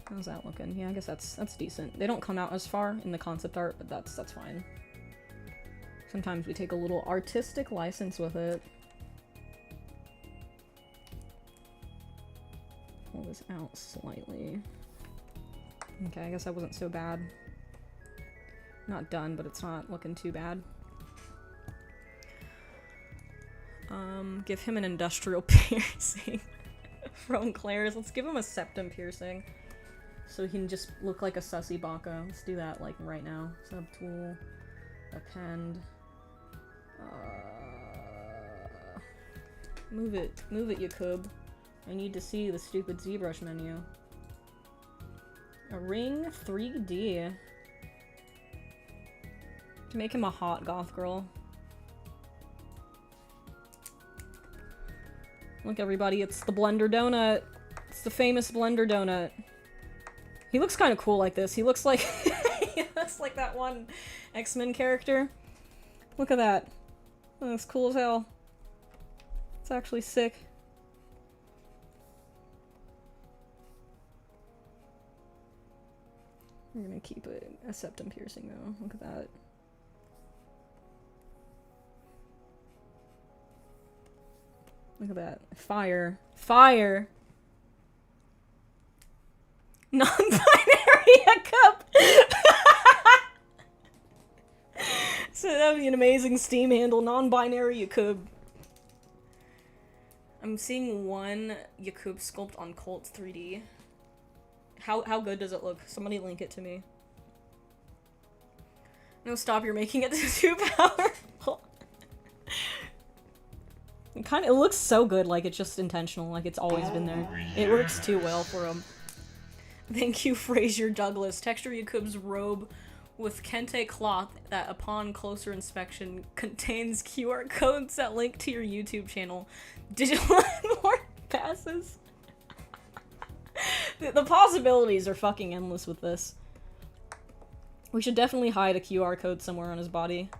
How's that looking? Yeah, I guess that's decent. They don't come out as far in the concept art, but that's fine. Sometimes we take a little artistic license with it. Pull this out slightly. Okay, I guess that wasn't so bad. Not done, but it's not looking too bad. Give him an industrial piercing from Claire's. Let's give him a septum piercing. So he can just look like a sussy baka. Let's do that, like, right now. Subtool. Append. Move it, Yakub. I need to see the stupid ZBrush menu. A ring 3D. To make him a hot goth girl. Look, everybody, it's the Blender Donut. It's the famous Blender Donut. He looks kind of cool like this. He looks like he looks like that one X-Men character. Look at that. Oh, that's cool as hell. It's actually sick. I'm gonna keep a septum piercing though. Look at that. Look at that. Fire. Fire! Non-binary Yakub! So that would be an amazing Steam handle. Non-binary Yakub. I'm seeing one Yakub sculpt on Cult 3D. How good does it look? Somebody link it to me. No, stop, you're making it too powerful. It looks so good, like it's just intentional, like it's always been there. It works too well for him. Thank you, Fraser Douglas. Texture Yakub's robe with kente cloth that, upon closer inspection, contains QR codes that link to your YouTube channel. Digital landmark passes. The possibilities are fucking endless with this. We should definitely hide a QR code somewhere on his body.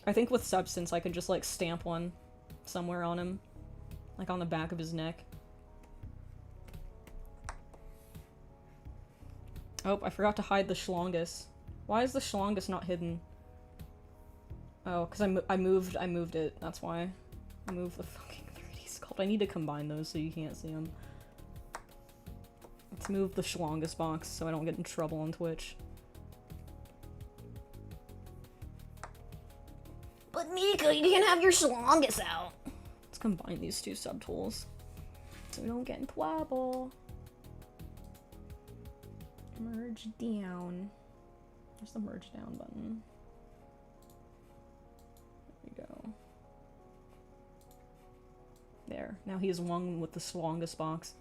I think with Substance I could just like stamp one somewhere on him. Like on the back of his neck. Oh, I forgot to hide the Schlongus. Why is the Schlongus not hidden? Oh, because I moved it. That's why. I moved the fucking 3D sculpt. I need to combine those so you can't see them. Let's move the Schlongus box so I don't get in trouble on Twitch. But Mika, you can't have your Schlongus out. Let's combine these two subtools so we don't get in trouble. Merge down. There's the merge down button. There we go. There. Now he is one with the Schlongus box.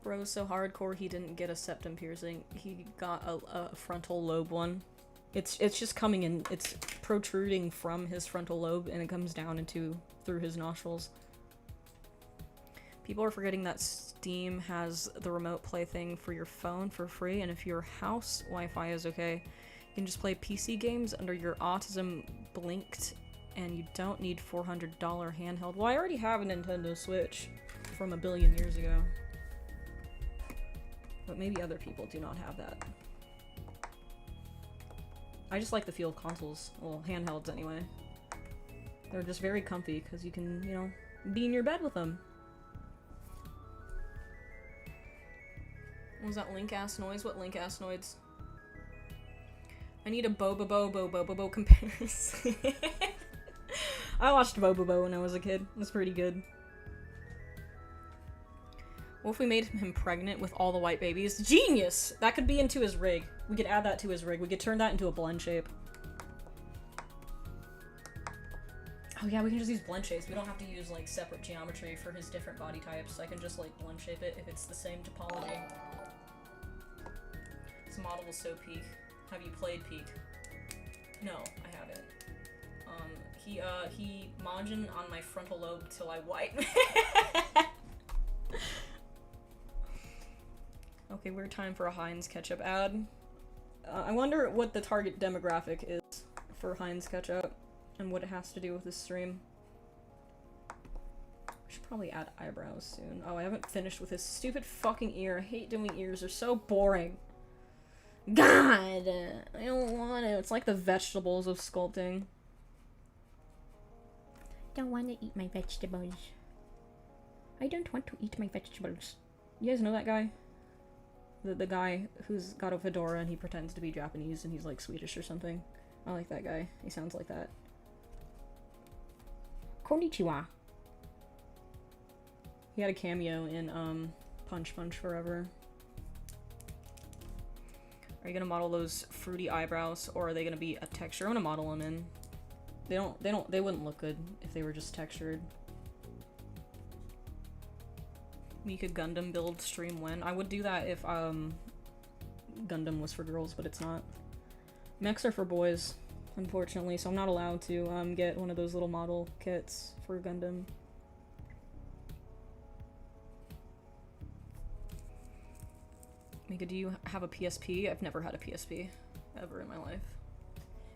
Bro's so hardcore he didn't get a septum piercing. He got a frontal lobe one. It's just coming in. It's protruding from his frontal lobe and it comes down through his nostrils. People are forgetting that Steam has the remote play thing for your phone for free, and if your house Wi-Fi is okay, you can just play PC games under your Autism Blinked, and you don't need $400 handheld. Well, I already have a Nintendo Switch from a billion years ago. But maybe other people do not have that. I just like the feel of consoles. Well, handhelds anyway. They're just very comfy because you can, you know, be in your bed with them. What was that link-ass noise? What link-ass noise? I need a Bobobo comparison. I watched Bobobo when I was a kid. It was pretty good. What if we made him pregnant with all the white babies? Genius! That could be into his rig. We could add that to his rig. We could turn that into a blend shape. Oh yeah, we can just use blend shapes. We don't have to use like separate geometry for his different body types. I can just like blend shape it if it's the same topology. This model was so peak. Have you played Peak? No, I haven't. He Majin on my frontal lobe till I white. Okay, weird time for a Heinz ketchup ad. I wonder what the target demographic is for Heinz ketchup and what it has to do with this stream. I should probably add eyebrows soon. Oh, I haven't finished with this stupid fucking ear. I hate doing ears. They're so boring. God! I don't want it. It's like the vegetables of sculpting. Don't want to eat my vegetables. I don't want to eat my vegetables. You guys know that guy? The guy who's got a fedora and he pretends to be Japanese and he's like Swedish or something. I like that guy. He sounds like that. Konnichiwa. He had a cameo in Punch Forever. Are you gonna model those fruity eyebrows, or are they gonna be a texture? I'm gonna model them in. They wouldn't look good if they were just textured. Mika Gundam build stream when? I would do that if Gundam was for girls, but it's not. Mechs are for boys, unfortunately, so I'm not allowed to get one of those little model kits for Gundam. Mika, do you have a PSP? I've never had a PSP ever in my life.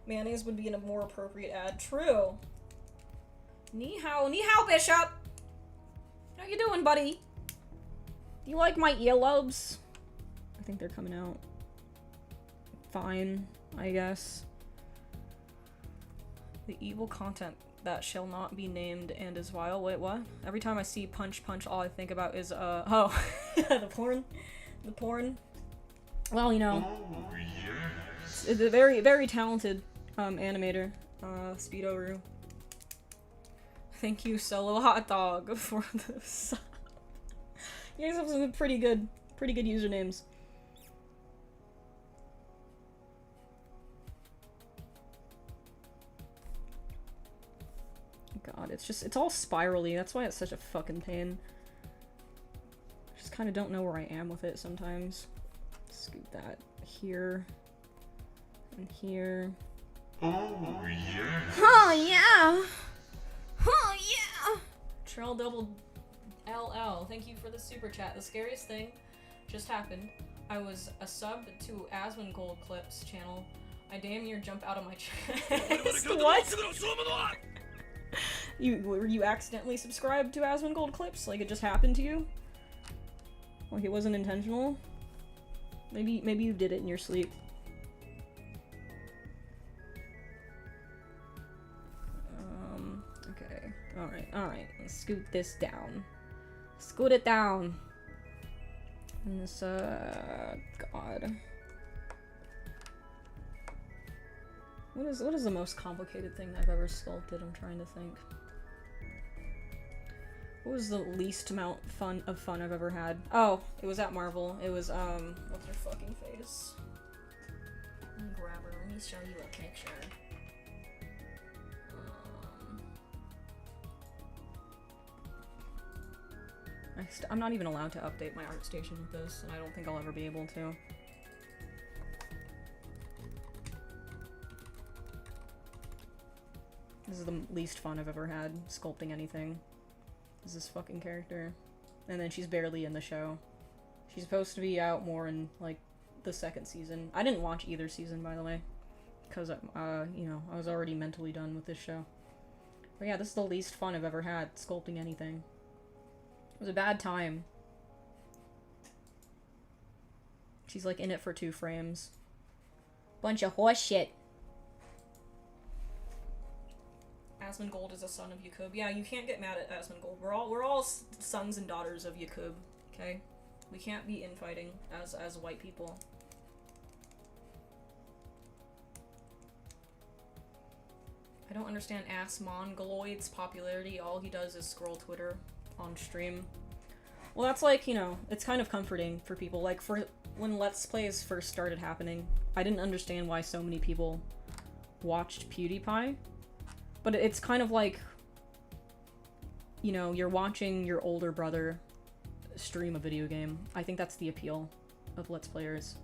Mayonnaise would be in a more appropriate ad. True. Ni hao, Bishop. How you doing, buddy? Do you like my earlobes? I think they're coming out fine, I guess. The evil content that shall not be named and is vile. Wait, what? Every time I see Punch, all I think about is, oh, the porn. The porn. Well, you know, Oh, yes. it's a very, very talented animator, Speedoru. Thank you, Solo Hot Dog, for the sub. You guys have some pretty good usernames. God, it's all spirally. That's why it's such a fucking pain. I just kind of don't know where I am with it sometimes. Scoot that here and here. Oh, yes. Oh yeah. Oh yeah. Trail double LL. Thank you for the super chat. The scariest thing just happened. I was a sub to Asmongold Clips channel. I damn near jump out of my chest. What? Were you accidentally subscribed to Asmongold Clips? Like it just happened to you? Like it wasn't intentional? Maybe you did it in your sleep. Okay. Alright. Let's scoot this down. Scoot it down. And this, God. What is the most complicated thing I've ever sculpted? I'm trying to think. What was the least amount of fun I've ever had? Oh, it was at Marvel. It was, what's her fucking face? Let me grab her. Let me show you a picture. I'm not even allowed to update my art station with this, and I don't think I'll ever be able to. This is the least fun I've ever had sculpting anything. Is this fucking character. And then she's barely in the show. She's supposed to be out more in, like, the second season. I didn't watch either season, by the way. Because, you know, I was already mentally done with this show. But yeah, this is the least fun I've ever had sculpting anything. It was a bad time. She's, like, in it for 2 frames. Bunch of horse shit. Asmongold is a son of Yakub. Yeah, you can't get mad at Asmongold. We're all sons and daughters of Yakub, okay? We can't be infighting as white people. I don't understand Asmongoloid's popularity. All he does is scroll Twitter on stream. Well, that's like, you know, it's kind of comforting for people. Like, for when Let's Plays first started happening, I didn't understand why so many people watched PewDiePie. But it's kind of like, you know, you're watching your older brother stream a video game. I think that's the appeal of Let's Players.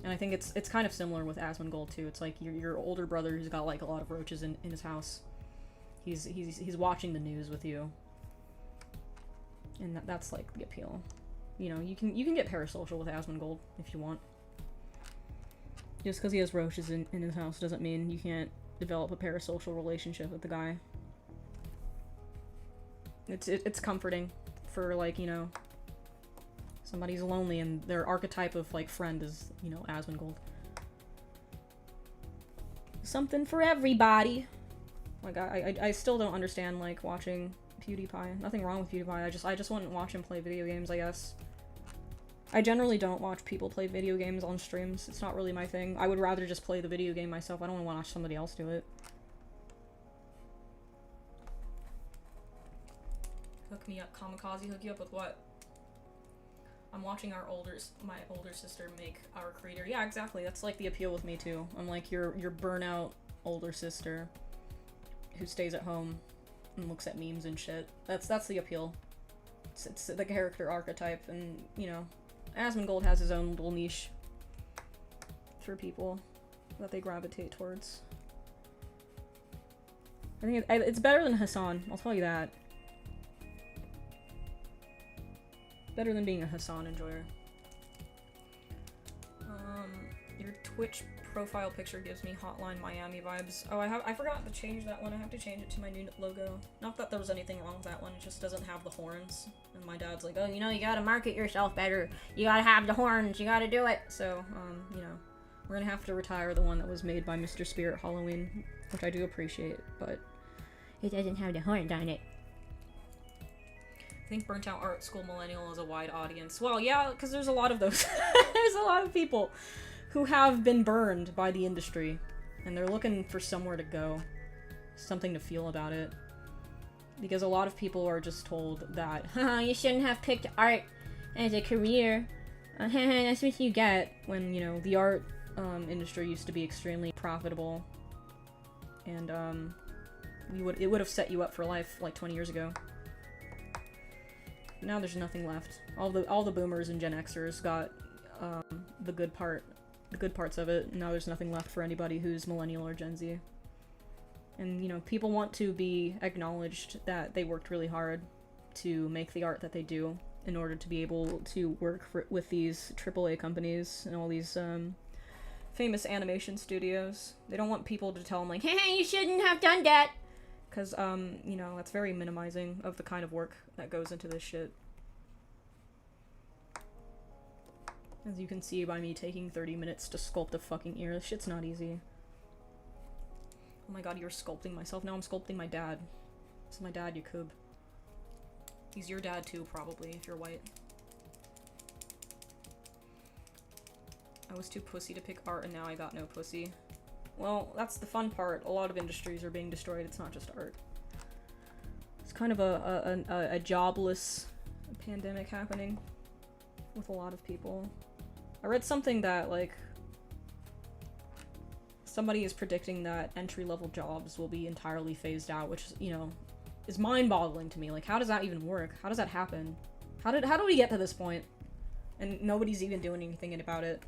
And I think it's kind of similar with Asmongold too. It's like your older brother who's got like a lot of roaches in his house. He's watching the news with you. And that's like the appeal. You know, you can get parasocial with Asmongold if you want. Just because he has roaches in his house doesn't mean you can't develop a parasocial relationship with the guy. It's comforting for, like, you know, somebody's lonely and their archetype of, like, friend is, you know, Asmongold. Something for everybody. Like, I still don't understand, like, watching PewDiePie. Nothing wrong with PewDiePie. I just wouldn't watch him play video games, I guess. I generally don't watch people play video games on streams. It's not really my thing. I would rather just play the video game myself. I don't want to watch somebody else do it. Hook me up, Kamikaze. Hook you up with what? I'm watching my older sister make our creator. Yeah, exactly. That's like the appeal with me too. I'm like your burnout older sister who stays at home and looks at memes and shit. That's the appeal. It's the character archetype, and you know, Asmongold has his own little niche for people that they gravitate towards. I think it's better than Hassan. I'll tell you that. Better than being a Hassan enjoyer. Your Twitch profile picture gives me Hotline Miami vibes. Oh, I forgot to change that one. I have to change it to my new logo. Not that there was anything wrong with that one, it just doesn't have the horns. And my dad's like, oh, you know, you gotta market yourself better. You gotta have the horns, you gotta do it. So, you know, we're gonna have to retire the one that was made by Mr. Spirit Halloween, which I do appreciate, but it doesn't have the horns on it. I think Burnt Out Art School Millennial is a wide audience. Well, yeah, because there's a lot of those. There's a lot of people who have been burned by the industry, and they're looking for somewhere to go, something to feel about it. Because a lot of people are just told that, you shouldn't have picked art as a career. That's what you get when, you know, the art industry used to be extremely profitable, and it would have set you up for life like 20 years ago. Now there's nothing left. All the boomers and Gen Xers got the good parts of it. Now there's nothing left for anybody who's millennial or Gen Z. And you know, people want to be acknowledged that they worked really hard to make the art that they do in order to be able to work with these AAA companies and all these famous animation studios. They don't want people to tell them like, hey, you shouldn't have done that. Because, you know, that's very minimizing of the kind of work that goes into this shit. As you can see by me taking 30 minutes to sculpt a fucking ear, this shit's not easy. Oh my god, you're sculpting myself. Now I'm sculpting my dad. This is my dad, Yakub. He's your dad too, probably, if you're white. I was too pussy to pick art, and now I got no pussy. Well, that's the fun part. A lot of industries are being destroyed. It's not just art. It's kind of a jobless pandemic happening with a lot of people. I read something that, like, somebody is predicting that entry-level jobs will be entirely phased out, which, you know, is mind-boggling to me. Like, how does that even work? How does that happen? How do we get to this point? And nobody's even doing anything about it.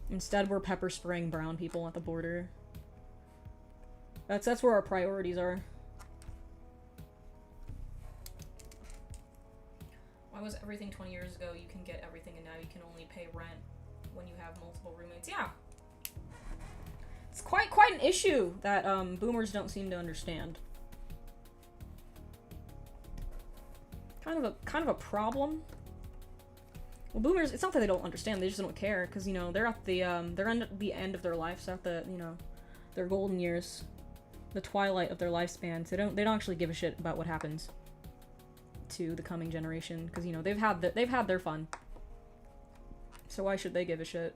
Instead, we're pepper spraying brown people at the border. That's where our priorities are. Why was everything 20 years ago you can get everything and now you can only pay rent when you have multiple roommates? Yeah. It's quite an issue that boomers don't seem to understand. Kind of a problem. Well, boomers, it's not that they don't understand, they just don't care, because, you know, they're at the end of their lives, at the, you know, their golden years, the twilight of their lifespans. They don't actually give a shit about what happens to the coming generation, because, you know, they've had their fun. So why should they give a shit?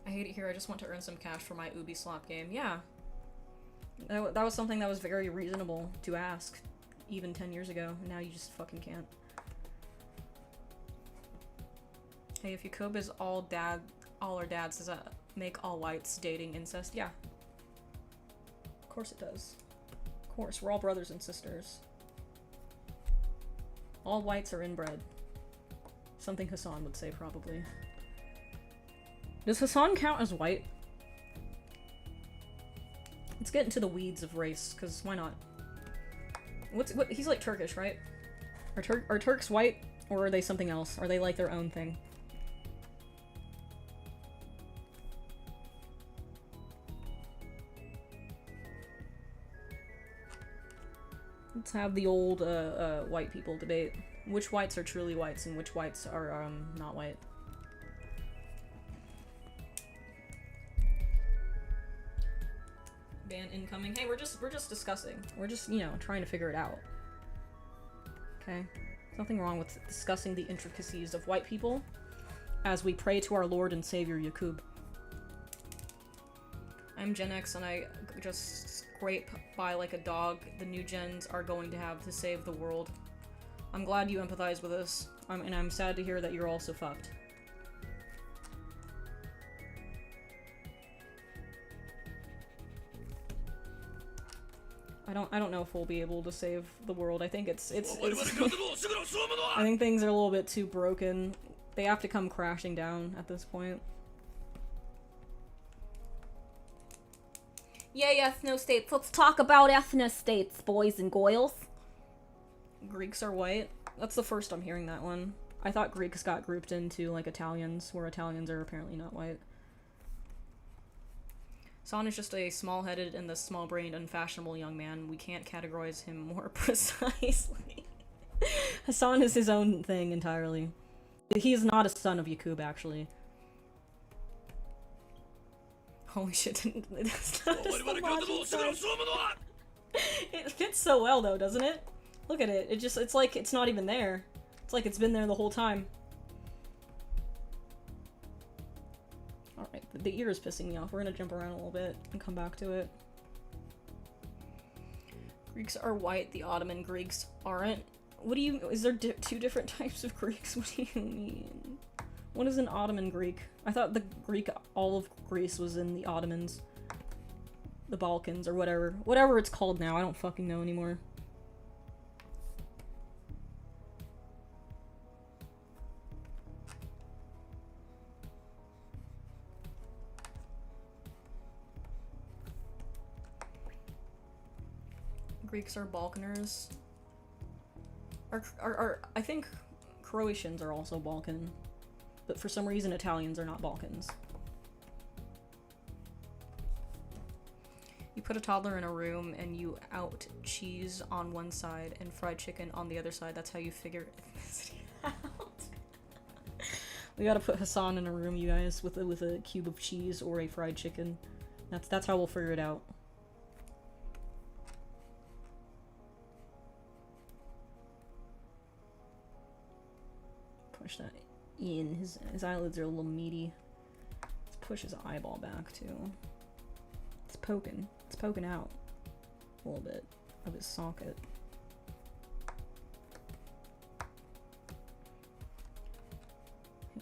I hate it here, I just want to earn some cash for my Ubi slot game. Yeah. That was something that was very reasonable to ask even 10 years ago, and now you just fucking can't. Hey, if Yakub is all our dads, does that make all whites dating incest? Yeah. Of course it does. Of course, we're all brothers and sisters. All whites are inbred. Something Hassan would say, probably. Does Hassan count as white? Let's get into the weeds of race, because why not? He's like Turkish, right? Are Turks white, or are they something else? Are they like their own thing? Let's have the old white people debate. Which whites are truly whites and which whites are not white? Ban incoming. Hey, we're just discussing. We're just, you know, trying to figure it out. Okay? Nothing wrong with discussing the intricacies of white people as we pray to our Lord and Savior Yakub. I'm Gen X and I just scrape by like a dog the new gens are going to have to save the world. I'm glad you empathize with us, and I'm sad to hear that you're also fucked. I don't know if we'll be able to save the world. I think it's I think things are a little bit too broken. They have to come crashing down at this point. Yay, ethno-states. Let's talk about ethno-states, boys and girls. Greeks are white. That's the first I'm hearing that one. I thought Greeks got grouped into, like, Italians, where Italians are apparently not white. Hassan is just a small-headed and the small-brained, unfashionable young man. We can't categorize him more precisely. Hassan is his own thing entirely. He is not a son of Yakub, actually. Holy shit, that's not It fits so well, though, doesn't it? Look at it. It's like it's not even there. It's like it's been there the whole time. Alright, the ear is pissing me off. We're gonna jump around a little bit and come back to it. Greeks are white, the Ottoman Greeks aren't. What do you- is there two different types of Greeks? What do you mean? What is an Ottoman Greek? I thought the Greek, all of Greece was in the Ottomans. The Balkans, or whatever. Whatever it's called now, I don't fucking know anymore. Greeks are Balkaners. I think Croatians are also Balkan. But for some reason Italians are not Balkans. You put a toddler in a room and you out cheese on one side and fried chicken on the other side. That's how you figure ethnicity out. We gotta put Hassan in a room, you guys, with a cube of cheese or a fried chicken. That's how we'll figure it out. Push that in. His eyelids are a little meaty. Let's push his eyeball back too. It's poking out a little bit of his socket.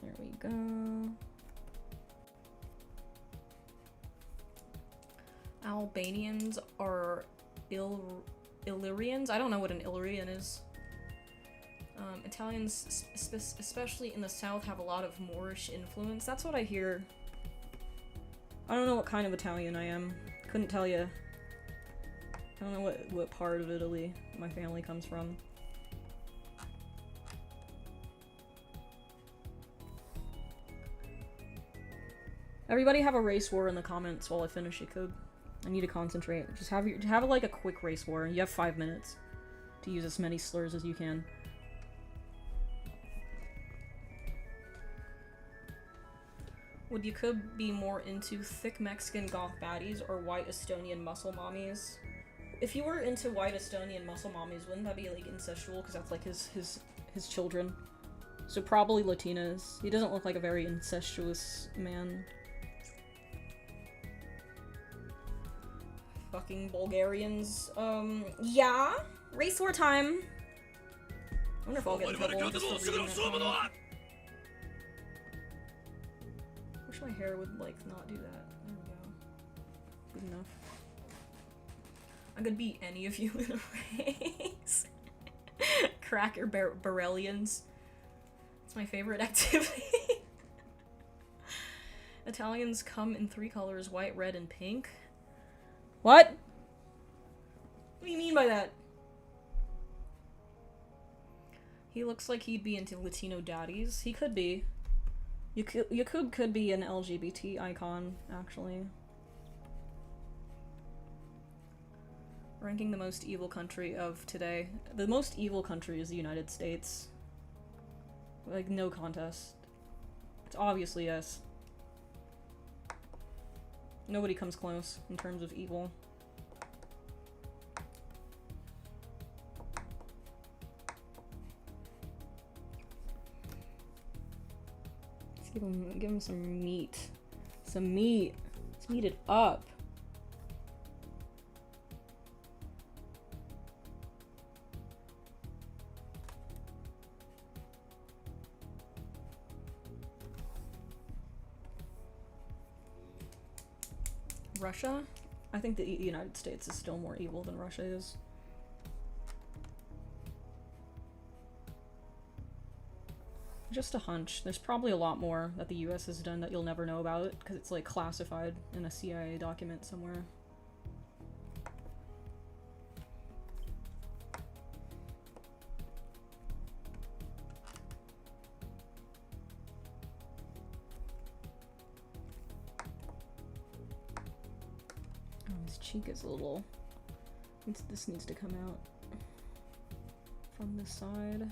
There we go. Albanians are Illyrians? I don't know what an Illyrian is. Italians, especially in the south, have a lot of Moorish influence. That's what I hear. I don't know what kind of Italian I am. Couldn't tell you. I don't know what part of Italy my family comes from. Everybody have a race war in the comments while I finish Yakub. I need to concentrate. Just have like a quick race war. You have 5 minutes to use as many slurs as you can. Would Yakub be more into thick Mexican goth baddies or white Estonian muscle mommies? If you were into white Estonian muscle mommies, wouldn't that be like incestual? Because that's like his children. So probably Latinas. He doesn't look like a very incestuous man. Fucking Bulgarians. Yeah. Race war time. I wonder if I'll get in trouble just for reading that comment. Wish my hair would, like, not do that. There we go. Good enough. I could beat any of you in a race. Cracker Borellians. It's my favorite activity. Italians come in 3 colors, white, red, and pink. What? What do you mean by that? He looks like he'd be into Latino daddies. He could be. Yakub could be an LGBT icon, actually. Ranking the most evil country of today. The most evil country is the United States. Like, no contest. It's obviously yes. Nobody comes close in terms of evil. Give him some meat. Some meat. Let's meat it up. Russia? I think the United States is still more evil than Russia is. Just a hunch. There's probably a lot more that the US has done that you'll never know about because it's like classified in a CIA document somewhere. Oh, his cheek is a little... This needs to come out from this side.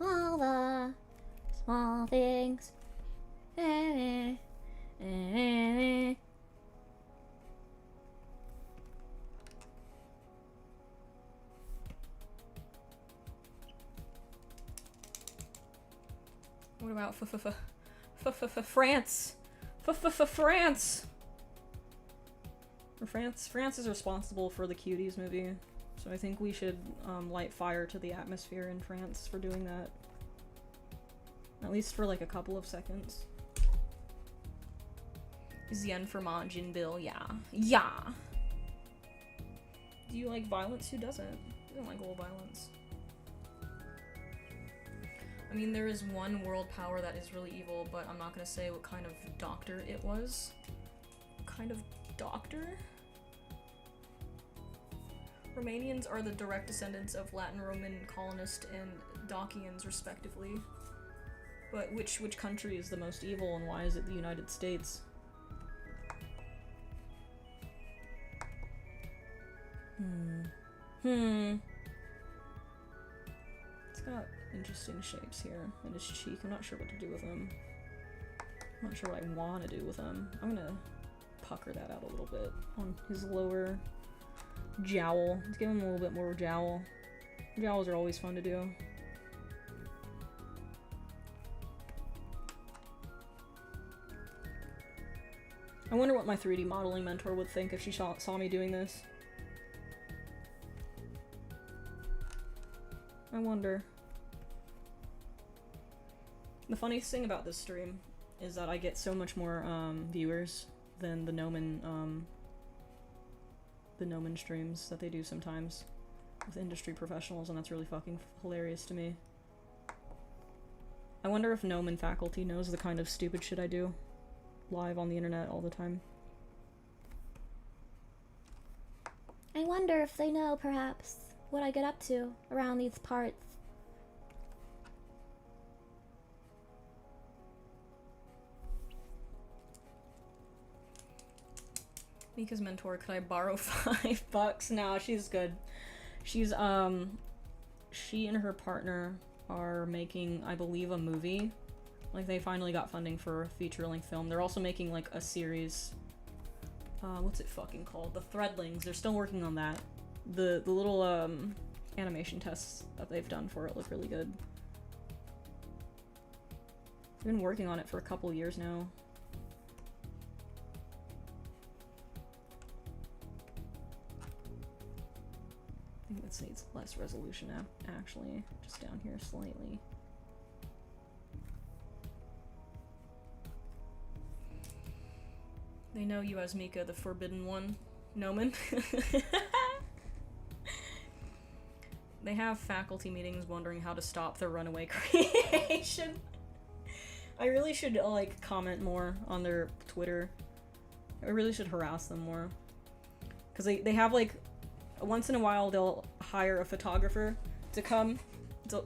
All the small things. What about France? France! France is responsible for the Cuties movie, so I think we should light fire to the atmosphere in France for doing that. At least for like a couple of seconds. Zien fromage in Bill, yeah. Yeah! Do you like violence? Who doesn't? I don't like all violence. I mean, there is one world power that is really evil, but I'm not gonna say what kind of doctor it was. What kind of doctor? Romanians are the direct descendants of Latin Roman colonists and Dacians, respectively. But which country is the most evil, and why is it the United States? It's got interesting shapes here in his cheek. I'm not sure what to do with him. I'm not sure what I want to do with him. I'm gonna pucker that out a little bit on his lower jowl. Let's give him a little bit more jowl. Jowls are always fun to do. I wonder what my 3D modeling mentor would think if she saw me doing this. I wonder. The funniest thing about this stream is that I get so much more viewers than the Nomen streams that they do sometimes with industry professionals, and that's really fucking hilarious to me. I wonder if Nomen faculty knows the kind of stupid shit I do live on the internet all the time. I wonder if they know, perhaps, what I get up to around these parts. Mika's mentor, could I borrow $5? No, she's good. She's, she and her partner are making, I believe, a movie. Like, they finally got funding for a feature-length film. They're also making, like, a series. What's it fucking called? The Threadlings. They're still working on that. The little, animation tests that they've done for it look really good. They've been working on it for a couple years now. I think this needs less resolution, actually. Just down here slightly. They know you as Mika, the Forbidden One. Nomen. They have faculty meetings wondering how to stop their runaway creation. I really should, like, comment more on their Twitter. I really should harass them more. Because they have, like, once in a while they'll hire a photographer to come to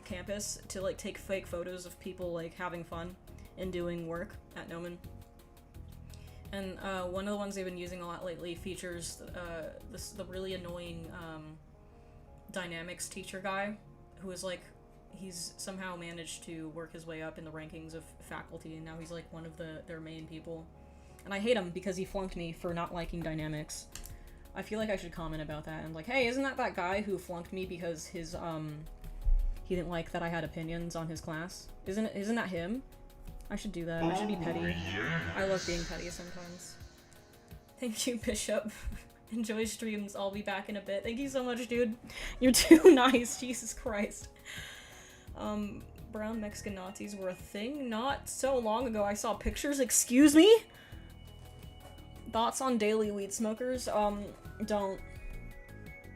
campus to, like, take fake photos of people, like, having fun and doing work at Nomen. And one of the ones they've been using a lot lately features the really annoying dynamics teacher guy, who is like, he's somehow managed to work his way up in the rankings of faculty, and now he's like one of their main people. And I hate him because he flunked me for not liking dynamics. I feel like I should comment about that and like, hey, isn't that guy who flunked me because his He didn't like that I had opinions on his class. Isn't that him? I should do that. I should be petty. Yes. I love being petty sometimes. Thank you, Bishop. Enjoy streams. I'll be back in a bit. Thank you so much, dude. You're too nice. Jesus Christ. Brown Mexican Nazis were a thing not so long ago. I saw pictures. Excuse me? Thoughts on daily weed smokers? Don't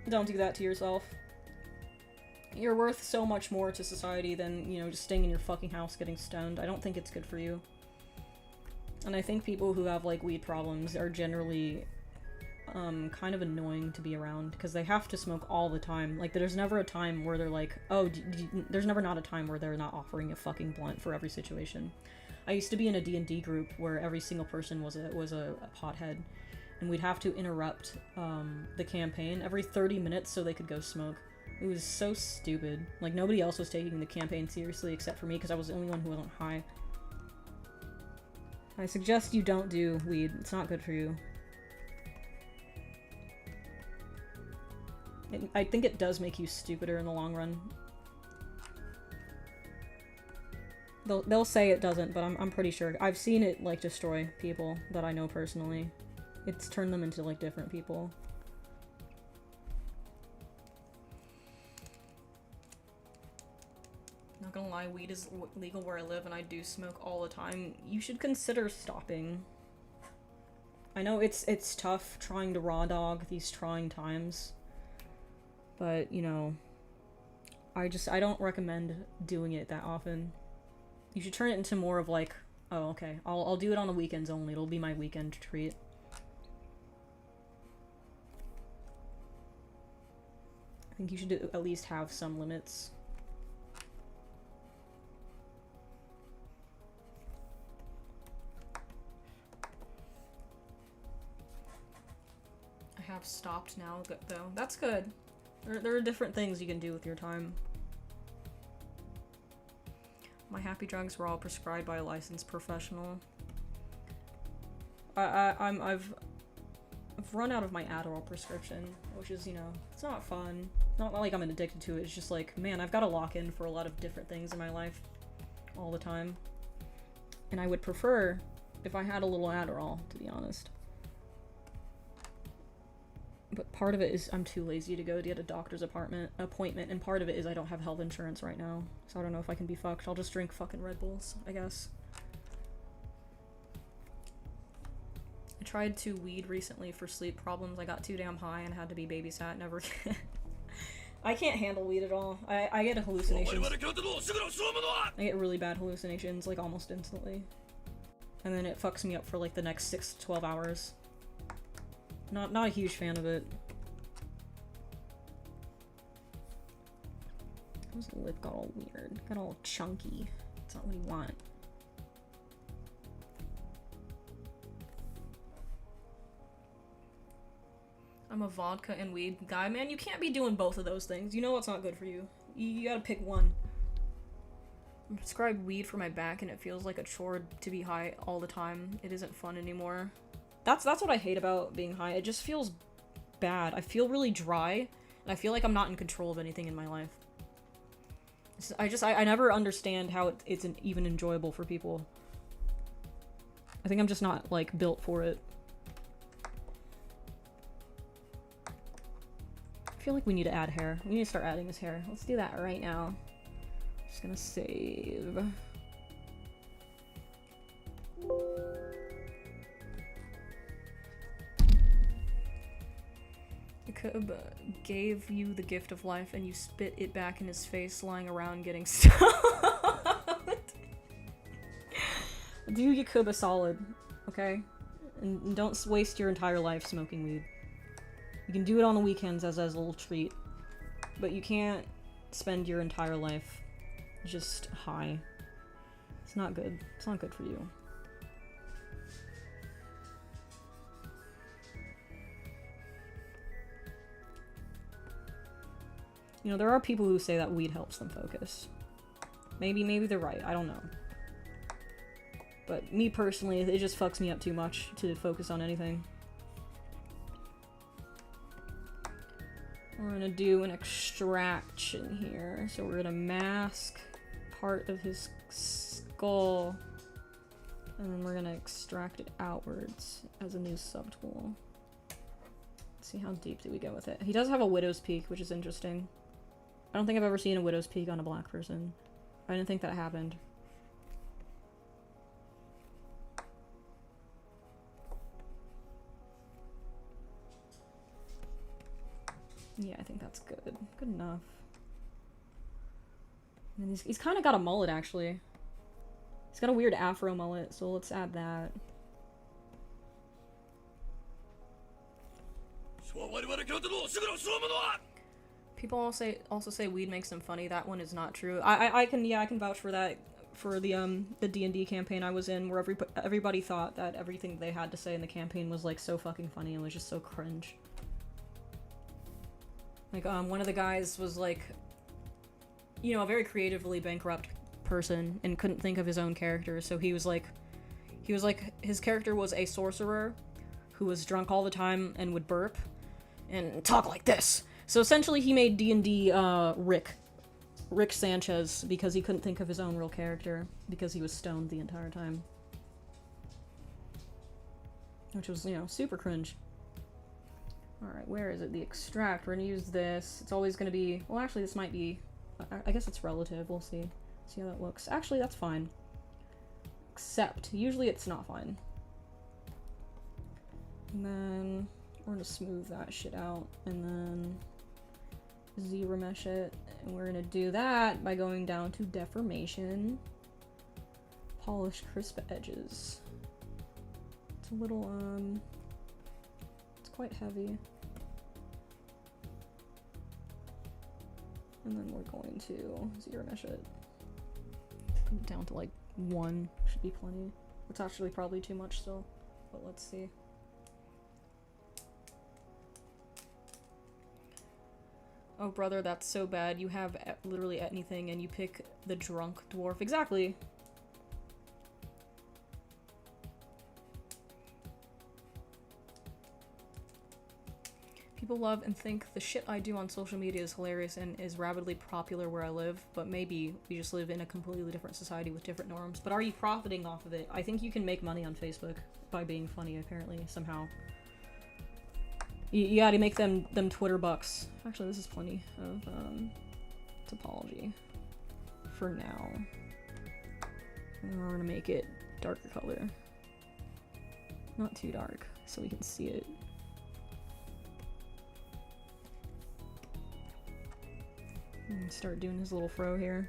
do that to yourself. You're worth so much more to society than, you know, just staying in your fucking house getting stoned. I don't think it's good for you. And I think people who have, like, weed problems are generally, kind of annoying to be around, because they have to smoke all the time. Like, there's never a time where they're like, oh, there's never not a time where they're not offering a fucking blunt for every situation. I used to be in a D&D group where every single person was a pothead, and we'd have to interrupt, the campaign every 30 minutes so they could go smoke. It was so stupid. Like, nobody else was taking the campaign seriously except for me, because I was the only one who wasn't high. I suggest you don't do weed. It's not good for you. I think it does make you stupider in the long run. They'll say it doesn't, but I'm pretty sure. I've seen it, like, destroy people that I know personally. It's turned them into, like, different people. Not gonna lie, weed is legal where I live and I do smoke all the time. You should consider stopping. I know it's tough trying to raw dog these trying times. But, you know, I don't recommend doing it that often. You should turn it into more of like, oh, okay, I'll do it on the weekends only. It'll be my weekend treat. I think you should at least have some limits. I have stopped now, though. That's good. There are different things you can do with your time. My happy drugs were all prescribed by a licensed professional. I've run out of my Adderall prescription, which is, you know, it's not fun. Not like I'm addicted to it, it's just like, man, I've got to lock in for a lot of different things in my life all the time. And I would prefer if I had a little Adderall, to be honest. But part of it is I'm too lazy to go to get a doctor's appointment, and part of it is I don't have health insurance right now, so I don't know if I can be fucked. I'll just drink fucking Red Bulls, I guess. I tried to weed recently for sleep problems. I got too damn high and had to be babysat. Never again. I can't handle weed at all. I get hallucinations. I get really bad hallucinations, like, almost instantly. And then it fucks me up for, like, the next 6 to 12 hours. Not a huge fan of it. His lip got all weird. Got all chunky. That's not what you want. I'm a vodka and weed guy. Man, you can't be doing both of those things. You know what's not good for you. You gotta pick one. I'm prescribed weed for my back and it feels like a chore to be high all the time. It isn't fun anymore. That's what I hate about being high. It just feels bad. I feel really dry, and I feel like I'm not in control of anything in my life. I never understand how it's even enjoyable for people. I think I'm just not, like, built for it. I feel like we need to add hair. We need to start adding his hair. Let's do that right now. Just gonna save. Yakub gave you the gift of life and you spit it back in his face lying around getting stoned. Do Yakub a solid, okay? And don't waste your entire life smoking weed. You can do it on the weekends as a little treat, but you can't spend your entire life just high. It's not good. It's not good for you. You know, there are people who say that weed helps them focus. Maybe they're right. I don't know. But me personally, it just fucks me up too much to focus on anything. We're gonna do an extraction here. So we're gonna mask part of his skull. And then we're gonna extract it outwards as a new subtool. Let's see how deep do we go with it. He does have a widow's peak, which is interesting. I don't think I've ever seen a widow's peak on a black person. I didn't think that happened. Yeah, I think that's good. Good enough. And he's kind of got a mullet, actually. He's got a weird afro mullet, so let's add that. People also say weed makes them funny. That one is not true. I can vouch for that. For the D&D campaign I was in, where everybody thought that everything they had to say in the campaign was like so fucking funny and was just so cringe. Like one of the guys was like, you know, a very creatively bankrupt person and couldn't think of his own character, so he was like his character was a sorcerer who was drunk all the time and would burp and talk like this. So essentially he made D&D Rick Sanchez because he couldn't think of his own real character because he was stoned the entire time. Which was, you know, super cringe. Alright, where is it? The extract. We're gonna use this. It's always gonna be... Well, actually, this might be... I guess it's relative. We'll see. See how that looks. Actually, that's fine. Except, usually it's not fine. And then we're gonna smooth that shit out. And then zero mesh it. And we're gonna do that by going down to deformation. Polish crisp edges. It's a little, it's quite heavy. And then we're going to zero mesh it. Put it down to like 1, should be plenty. It's actually probably too much still, but let's see. Oh brother, that's so bad. You have literally anything and you pick the drunk dwarf. Exactly. People love and think the shit I do on social media is hilarious and is rapidly popular where I live, but maybe we just live in a completely different society with different norms. But are you profiting off of it? I think you can make money on Facebook by being funny, apparently, somehow. You gotta make them Twitter bucks. Actually, this is plenty of topology for now. And we're gonna make it darker color. Not too dark, so we can see it. And start doing his little fro here.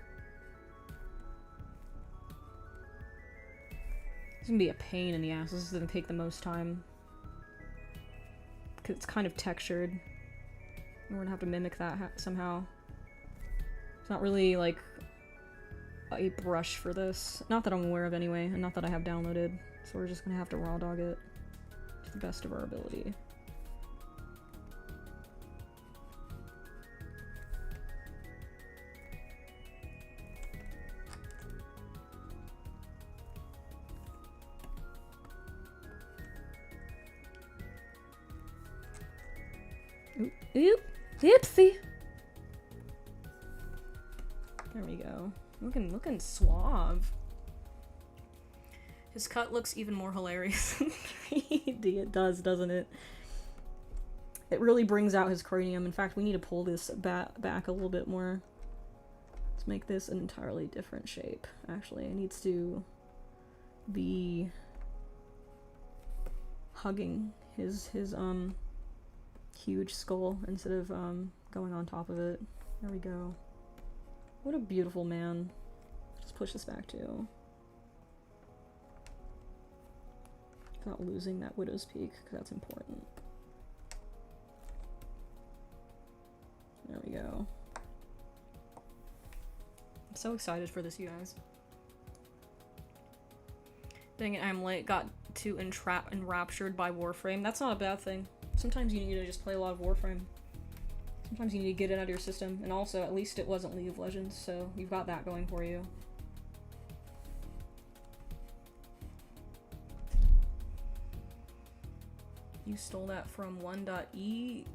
It's gonna be a pain in the ass. This is gonna take the most time. Because it's kind of textured. And we're gonna have to mimic that somehow. It's not really like a brush for this. Not that I'm aware of anyway, and not that I have downloaded. So we're just gonna have to raw dog it to the best of our ability. Oop, oopsie. There we go. Looking suave. His cut looks even more hilarious in 3D. It does, doesn't it? It really brings out his cranium. In fact, we need to pull this back a little bit more. Let's make this an entirely different shape. Actually, it needs to be hugging his huge skull instead of going on top of it. There we go. What a beautiful man. Just push this back too. Not losing that widow's peak, because that's important. There we go. I'm so excited for this, you guys. Dang it, I'm late. Got too enraptured by Warframe. That's not a bad thing. Sometimes you need to just play a lot of Warframe. Sometimes you need to get it out of your system. And also, at least it wasn't League of Legends, so you've got that going for you. You stole that from 1.e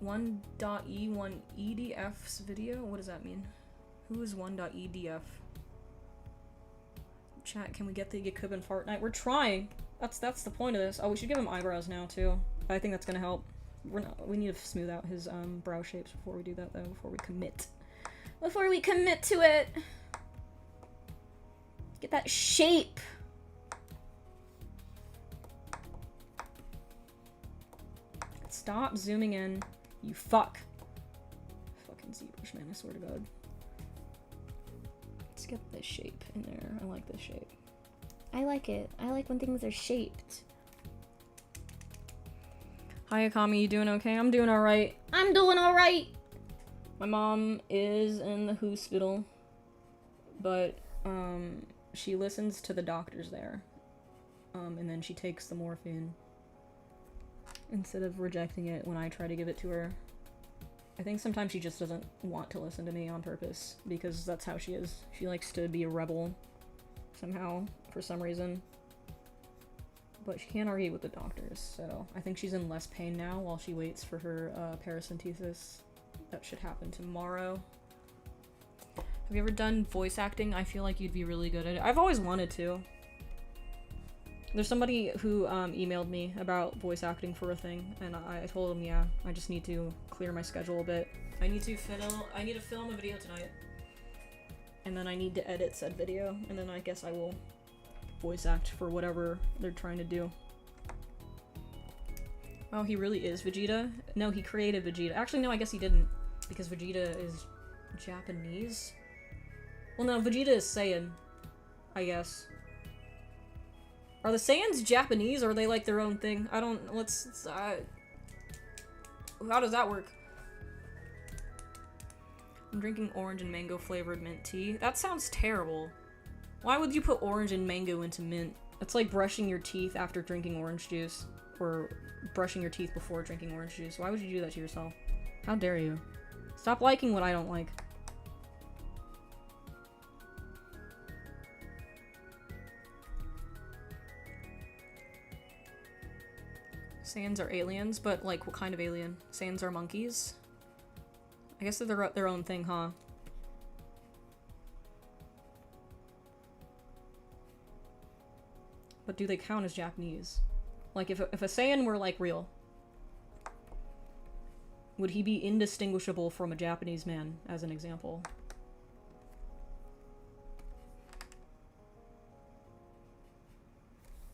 1.e1edf's video? What does that mean? Who is 1.edf? Chat, can we get the Yakub and Fortnite? We're trying. That's the point of this. Oh, we should give him eyebrows now too. I think that's gonna help. We need to smooth out his brow shapes before we do that though. Before we commit. Before we commit to it. Get that shape. Stop zooming in. You fuck. Fucking ZBrush, man, I swear to God. Let's get this shape in there. I like this shape. I like it. I like when things are shaped. Hi, Akami, you doing okay? I'm doing alright. I'm doing alright! My mom is in the hospital, but, she listens to the doctors there. And then she takes the morphine instead of rejecting it when I try to give it to her. I think sometimes she just doesn't want to listen to me on purpose, because that's how she is. She likes to be a rebel, somehow, for some reason. But she can't argue with the doctors, so I think she's in less pain now while she waits for her paracentesis. That should happen tomorrow. Have you ever done voice acting? I feel like you'd be really good at it. I've always wanted to. There's somebody who emailed me about voice acting for a thing, and I told him, yeah, I just need to clear my schedule a bit. I need to film a video tonight. And then I need to edit said video, and then I guess I will voice act for whatever they're trying to do. Oh, he really is Vegeta? No, he created Vegeta. Actually, no, I guess he didn't, because Vegeta is Japanese? Well, no, Vegeta is Saiyan, I guess. Are the Saiyans Japanese, or are they like their own thing? I don't, how does that work? I'm drinking orange and mango flavored mint tea. That sounds terrible. Why would you put orange and mango into mint? It's like brushing your teeth after drinking orange juice, or brushing your teeth before drinking orange juice. Why would you do that to yourself? How dare you? Stop liking what I don't like. Saiyans are aliens, but like what kind of alien? Saiyans are monkeys? I guess they're their own thing, huh? But do they count as Japanese? Like if a Saiyan were like real, would he be indistinguishable from a Japanese man, as an example?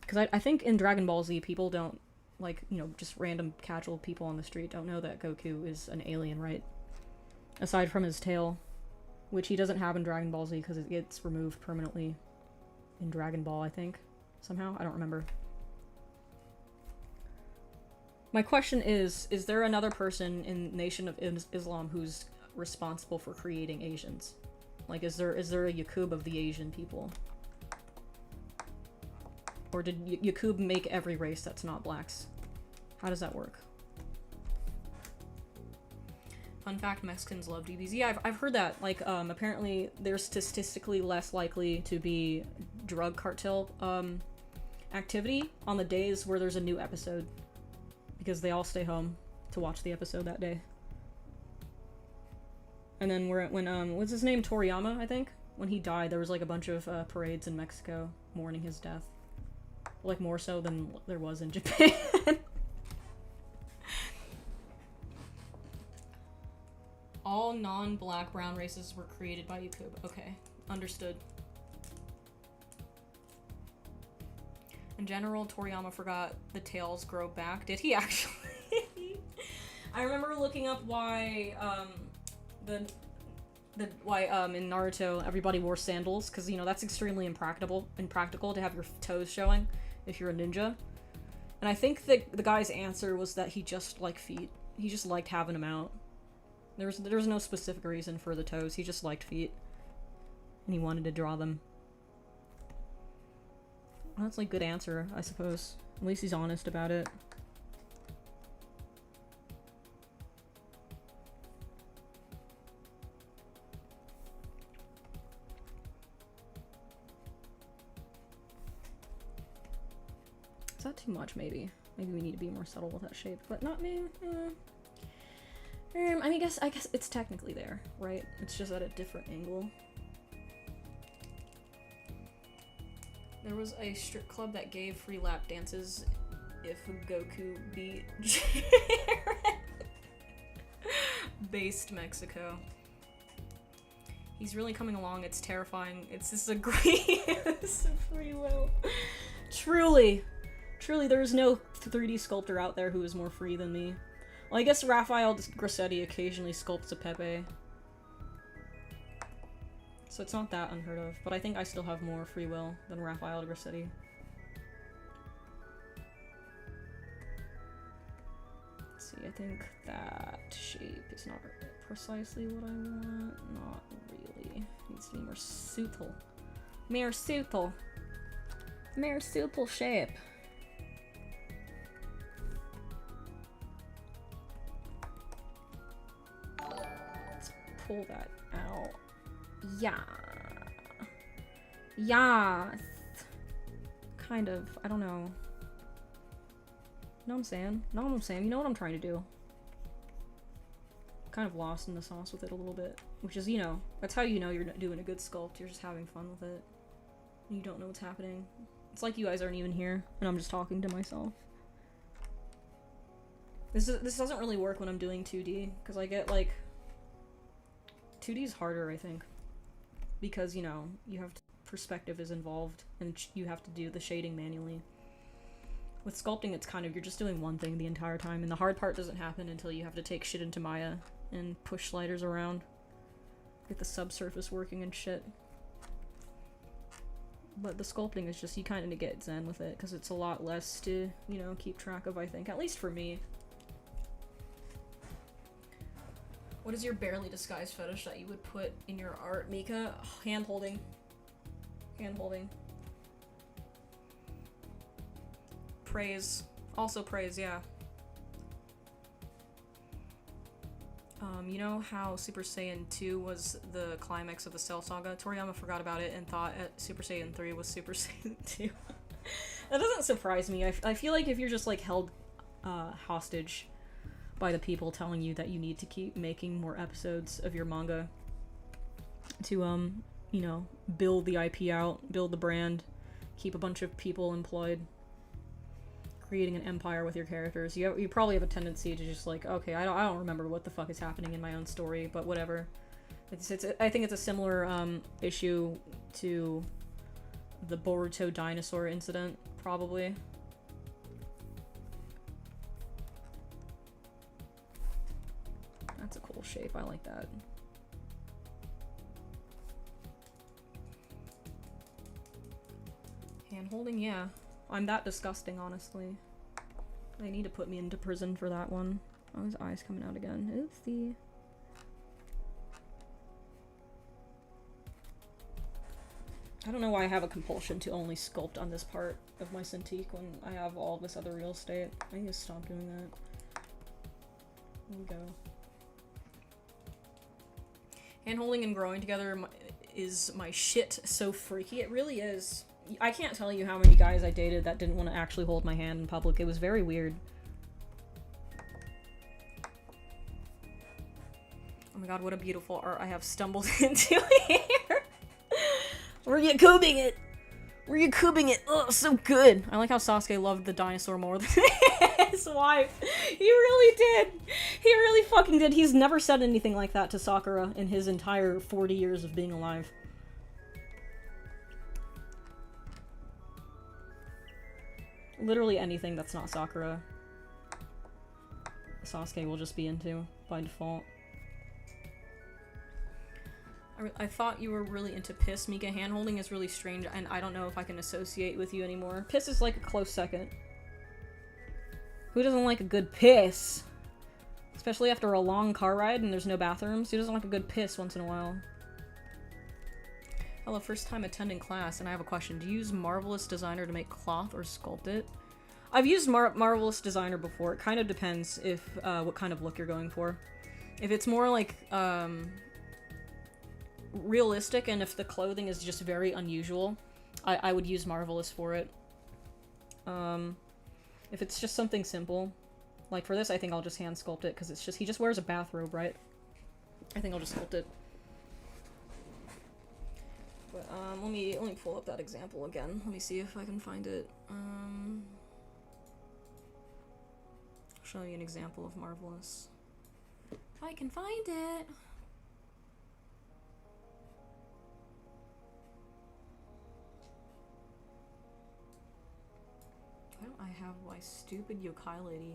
Because I think in Dragon Ball Z people don't, like, you know, just random casual people on the street don't know that Goku is an alien, right? Aside from his tail, which he doesn't have in Dragon Ball Z because it gets removed permanently in Dragon Ball, I think. Somehow? I don't remember. My question is there another person in Nation of Islam who's responsible for creating Asians? Like, is there a Yakub of the Asian people? Or did Yakub make every race that's not blacks? How does that work? Fun fact, Mexicans love DBZ. Yeah, I've heard that. Like, apparently they're statistically less likely to be drug cartel activity on the days where there's a new episode, because they all stay home to watch the episode that day. And then when what's his name, Toriyama, I think, when he died, there was like a bunch of parades in Mexico mourning his death, like more so than there was in Japan. All non-black brown races were created by Yakub. Okay, understood. In general, Toriyama forgot the tails grow back. Did he actually? I remember looking up why in Naruto everybody wore sandals, because, you know, that's extremely impractical to have your toes showing if you're a ninja. And I think the guy's answer was that he just liked feet. He just liked having them out. There was no specific reason for the toes. He just liked feet, and he wanted to draw them. Well, that's like a good answer, I suppose. At least he's honest about it. Is that too much, maybe? Maybe we need to be more subtle with that shape, but not me. I mean, I guess it's technically there, right? It's just at a different angle. There was a strip club that gave free lap dances if Goku beat Jiren. Based Mexico. He's really coming along. It's terrifying. It's this is a great use of free will. Truly, there's no 3D sculptor out there who is more free than me. Well, I guess Raphael Grassetti occasionally sculpts a Pepe. So it's not that unheard of, but I think I still have more free will than Raphael Grassetti. Let's see, I think that shape is not precisely what I want. Not really. It needs to be more supple. More supple. More supple shape. Let's pull that out. Yeah. Yeah. Kind of. I don't know. Know what I'm saying? Know what I'm saying? You know what I'm trying to do. Kind of lost in the sauce with it a little bit. Which is, you know, that's how you know you're doing a good sculpt. You're just having fun with it. You don't know what's happening. It's like you guys aren't even here, and I'm just talking to myself. This doesn't really work when I'm doing 2D, because I get, like... 2D is harder, I think. Because, you know, you have to, perspective is involved, and you have to do the shading manually. With sculpting, it's kind of, you're just doing one thing the entire time, and the hard part doesn't happen until you have to take shit into Maya and push sliders around. Get the subsurface working and shit. But the sculpting is just, you kind of get zen with it, because it's a lot less to, you know, keep track of, I think. At least for me. What is your barely disguised fetish that you would put in your art, Mika? Oh, hand-holding. Hand-holding. Praise. Also praise, yeah. You know how Super Saiyan 2 was the climax of the Cell Saga? Toriyama forgot about it and thought Super Saiyan 3 was Super Saiyan 2. That doesn't surprise me. I feel like if you're just, like, held hostage by the people telling you that you need to keep making more episodes of your manga to, you know, build the IP out, build the brand, keep a bunch of people employed, creating an empire with your characters. You probably have a tendency to just like, okay, I don't remember what the fuck is happening in my own story, but whatever. I think it's a similar issue to the Boruto dinosaur incident, probably. That's a cool shape. I like that. Hand holding, yeah. I'm that disgusting, honestly. They need to put me into prison for that one. Oh, his eye's coming out again. Oopsie. I don't know why I have a compulsion to only sculpt on this part of my Cintiq when I have all this other real estate. I need to stop doing that. There we go. Hand-holding and growing together is my shit so freaky. It really is. I can't tell you how many guys I dated that didn't want to actually hold my hand in public. It was very weird. Oh my god, what a beautiful art I have stumbled into here. We're Yakubing it! We're Yakubing it! Oh, so good! I like how Sasuke loved the dinosaur more than his wife. He really did! He really fucking did. He's never said anything like that to Sakura in his entire 40 years of being alive. Literally anything that's not Sakura, Sasuke will just be into by default. I thought you were really into piss, Mika. Handholding is really strange, and I don't know if I can associate with you anymore. Piss is like a close second. Who doesn't like a good piss? Especially after a long car ride and there's no bathrooms. Who doesn't like a good piss once in a while? Hello, first time attending class, and I have a question. Do you use Marvelous Designer to make cloth or sculpt it? I've used Marvelous Designer before. It kind of depends if what kind of look you're going for. If it's more like realistic and if the clothing is just very unusual, I would use Marvelous for it. If it's just something simple, Like for this, I think I'll just hand sculpt it because it's just, he just wears a bathrobe, right? I think I'll just sculpt it. But let me pull up that example again. Let me see if I can find it. I'll show you an example of Marvelous. If I can find it. Why don't I have my stupid yokai lady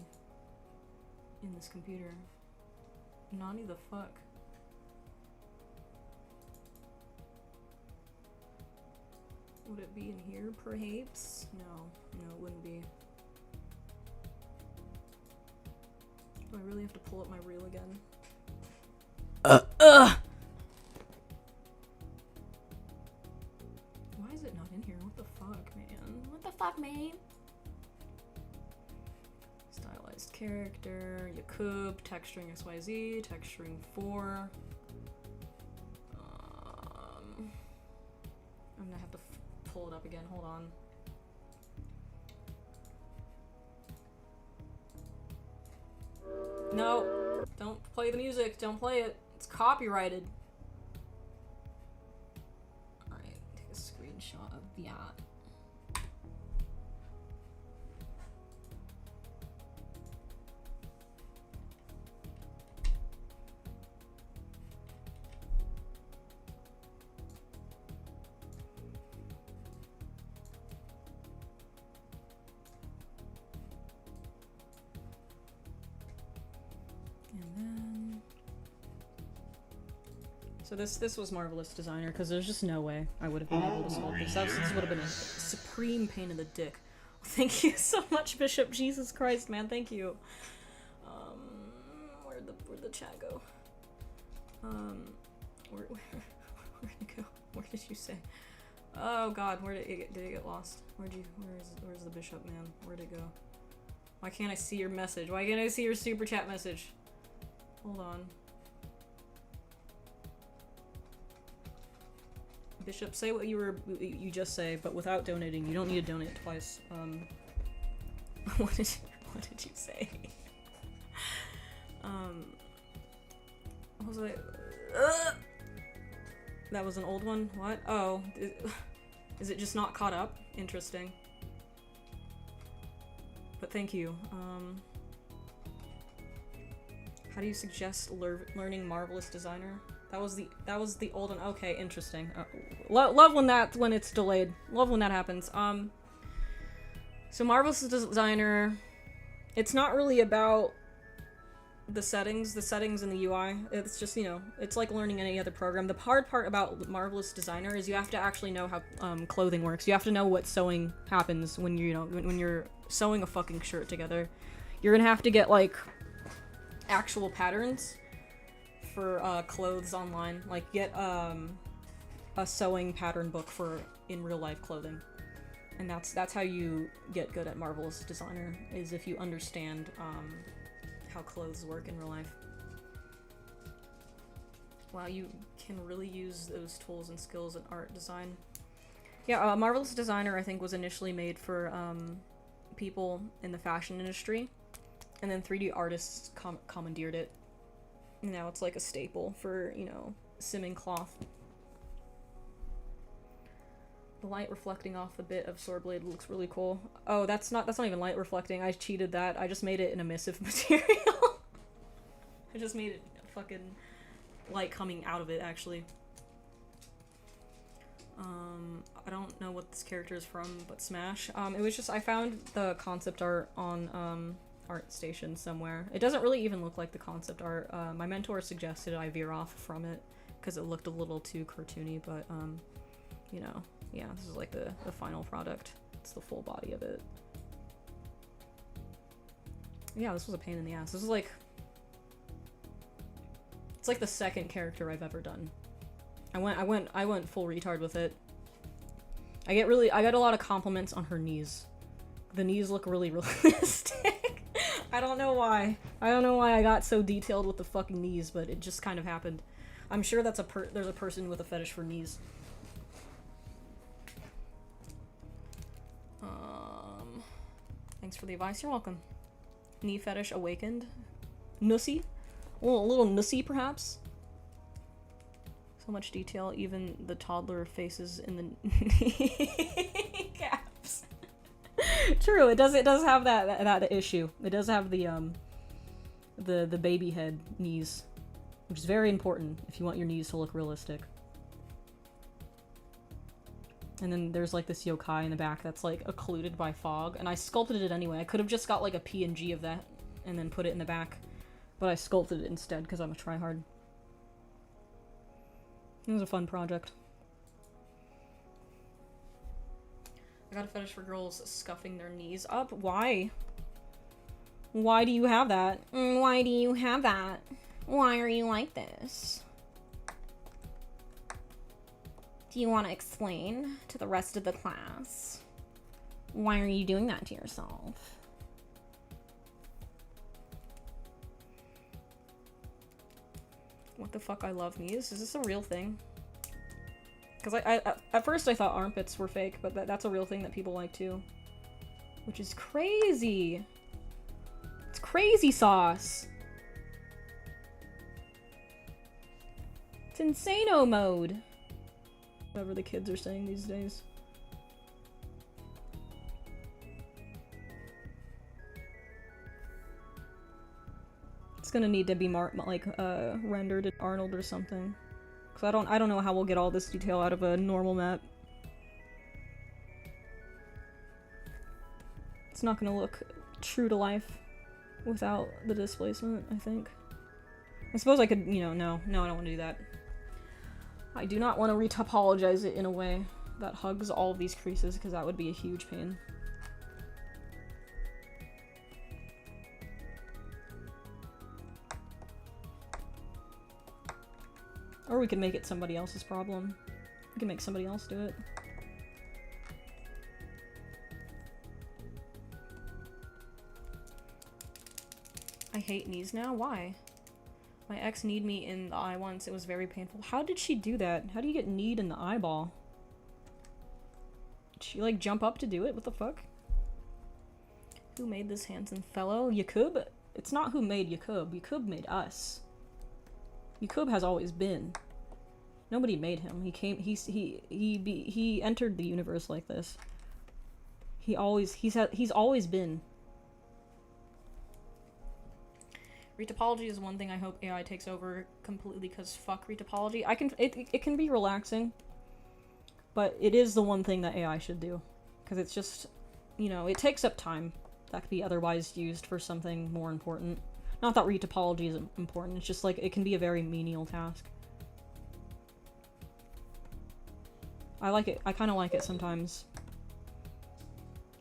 in this computer? Nani the fuck? Would it be in here, perhaps? No, it wouldn't be. Do I really have to pull up my reel again? Why is it not in here? What the fuck, man? What the fuck, man? Stylized character, Yakub, texturing XYZ, texturing 4. I'm gonna have to pull it up again, hold on. No, don't play the music, don't play it. It's copyrighted. Alright, take a screenshot of that. So this was Marvelous Designer, because there's just no way I would have been able to sculpt this. This would have been a supreme pain in the dick. Thank you so much, Bishop. Jesus Christ, man, thank you. Where'd the chat go? Where'd it go? Where did you say? Oh God, where did it get lost? Where's the Bishop, man? Where'd it go? Why can't I see your message? Why can't I see your super chat message? Hold on. Bishop, say what you just say, but without donating. You don't need to donate twice. What did you say? What was I? That was an old one. What? Oh, is it just not caught up? Interesting. But thank you. How do you suggest learning Marvelous Designer? That was the old one. Okay, interesting. Love when it's delayed. Love when that happens. So Marvelous Designer, it's not really about the settings and the UI. It's just, it's like learning any other program. The hard part about Marvelous Designer is you have to actually know how clothing works. You have to know what sewing happens when when you're sewing a fucking shirt together. You're gonna have to get like actual patterns for clothes online, like get a sewing pattern book for in real life clothing, and that's how you get good at Marvelous Designer, is if you understand how clothes work in real life. Wow, you can really use those tools and skills in art design. Yeah, Marvelous Designer I think was initially made for people in the fashion industry, and then 3D artists commandeered it. Now it's like a staple for, simming cloth. The light reflecting off the bit of sword blade looks really cool. Oh, that's not even light reflecting. I cheated that. I just made it an emissive material. I just made it fucking light coming out of it, actually. I don't know what this character is from, but Smash. It was just, I found the concept art on, ArtStation somewhere. It doesn't really even look like the concept art. My mentor suggested I veer off from it because it looked a little too cartoony, but yeah, this is like the final product. It's the full body of it. Yeah, this was a pain in the ass. This is like, it's like the second character I've ever done. I went full retard with it. I got a lot of compliments on her knees. The knees look really realistic. I don't know why. I got so detailed with the fucking knees, but it just kind of happened. I'm sure that's there's a person with a fetish for knees. Thanks for the advice. You're welcome. knee fetish awakened. Nussy? A little nussy, perhaps? So much detail, even the toddler faces in the caps. True, it does have that issue. It does have the baby head knees, which is very important if you want your knees to look realistic. And then there's like this yokai in the back that's like occluded by fog, and I sculpted it anyway. I could have just got like a PNG of that and then put it in the back, but I sculpted it instead because I'm a tryhard. It was a fun project. I got a fetish for girls scuffing their knees up. Why? Why do you have that? Why do you have that? Why are you like this? Do you want to explain to the rest of the class? Why are you doing that to yourself? What the fuck, I love knees? Is this a real thing? Because I at first I thought armpits were fake, but that's a real thing that people like too. Which is crazy. It's crazy sauce. It's insano mode. Whatever the kids are saying these days. It's gonna need to be rendered in Arnold or something. Cause I don't know how we'll get all this detail out of a normal map. It's not gonna look true to life without the displacement, I think. I suppose I could, you know, no, I don't want to do that. I do not want to retopologize it in a way that hugs all of these creases, because that would be a huge pain. Or we could make it somebody else's problem. We can make somebody else do it. I hate knees now. Why? My ex kneed me in the eye once. It was very painful. How did she do that? How do you get kneed in the eyeball? Did she like jump up to do it? What the fuck? Who made this handsome fellow? Yakub? It's not who made Yakub. Yakub made us. Yakub has always been. Nobody made him. He came. He entered the universe like this. He's always been. Retopology is one thing I hope AI takes over completely, because fuck retopology. It can be relaxing, but it is the one thing that AI should do, because it's just, you know, it takes up time that could be otherwise used for something more important. Not that retopology isn't important, it's just like it can be a very menial task. I like it. I kind of like it sometimes.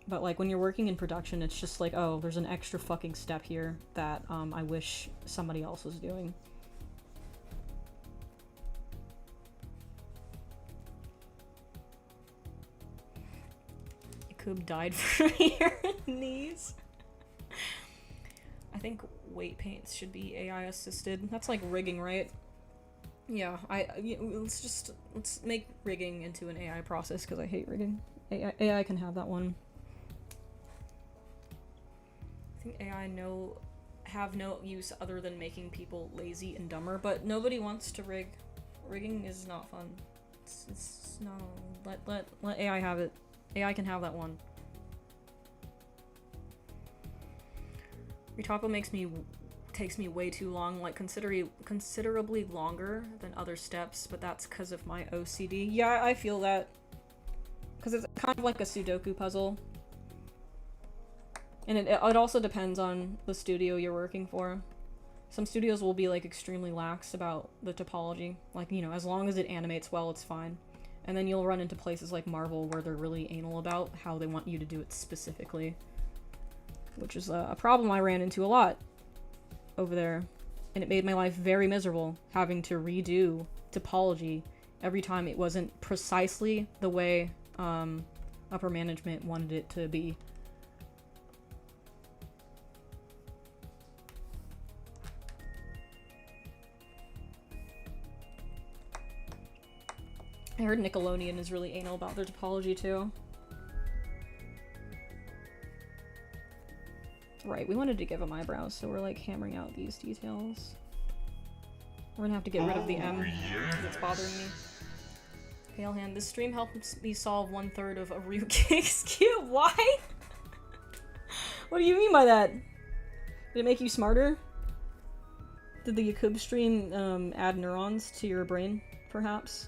But like when you're working in production, it's just like, oh, there's an extra fucking step here that I wish somebody else was doing. Yakub died for your knees. I think weight paints should be AI assisted. That's like rigging, right? Yeah, let's make rigging into an AI process, because I hate rigging. AI can have that one. I think AI have no use other than making people lazy and dumber, but nobody wants to rig. Rigging is not fun. It's no, let AI have it. AI can have that one. Retopo takes me way too long, like considerably longer than other steps, but that's because of my OCD. Yeah, I feel that. Because it's kind of like a Sudoku puzzle. And it also depends on the studio you're working for. Some studios will be like extremely lax about the topology. Like, you know, as long as it animates well, it's fine. And then you'll run into places like Marvel where they're really anal about how they want you to do it specifically. Which is a problem I ran into a lot over there. And it made my life very miserable, having to redo topology every time it wasn't precisely the way upper management wanted it to be. I heard Nickelodeon is really anal about their topology too. Right, we wanted to give him eyebrows, so we're like hammering out these details. We're gonna have to get rid of the M, because it's bothering me. Pale hand, this stream helps me solve 1/3 of a Ryuki's cube. Why? What do you mean by that? Did it make you smarter? Did the Yakub stream add neurons to your brain, perhaps?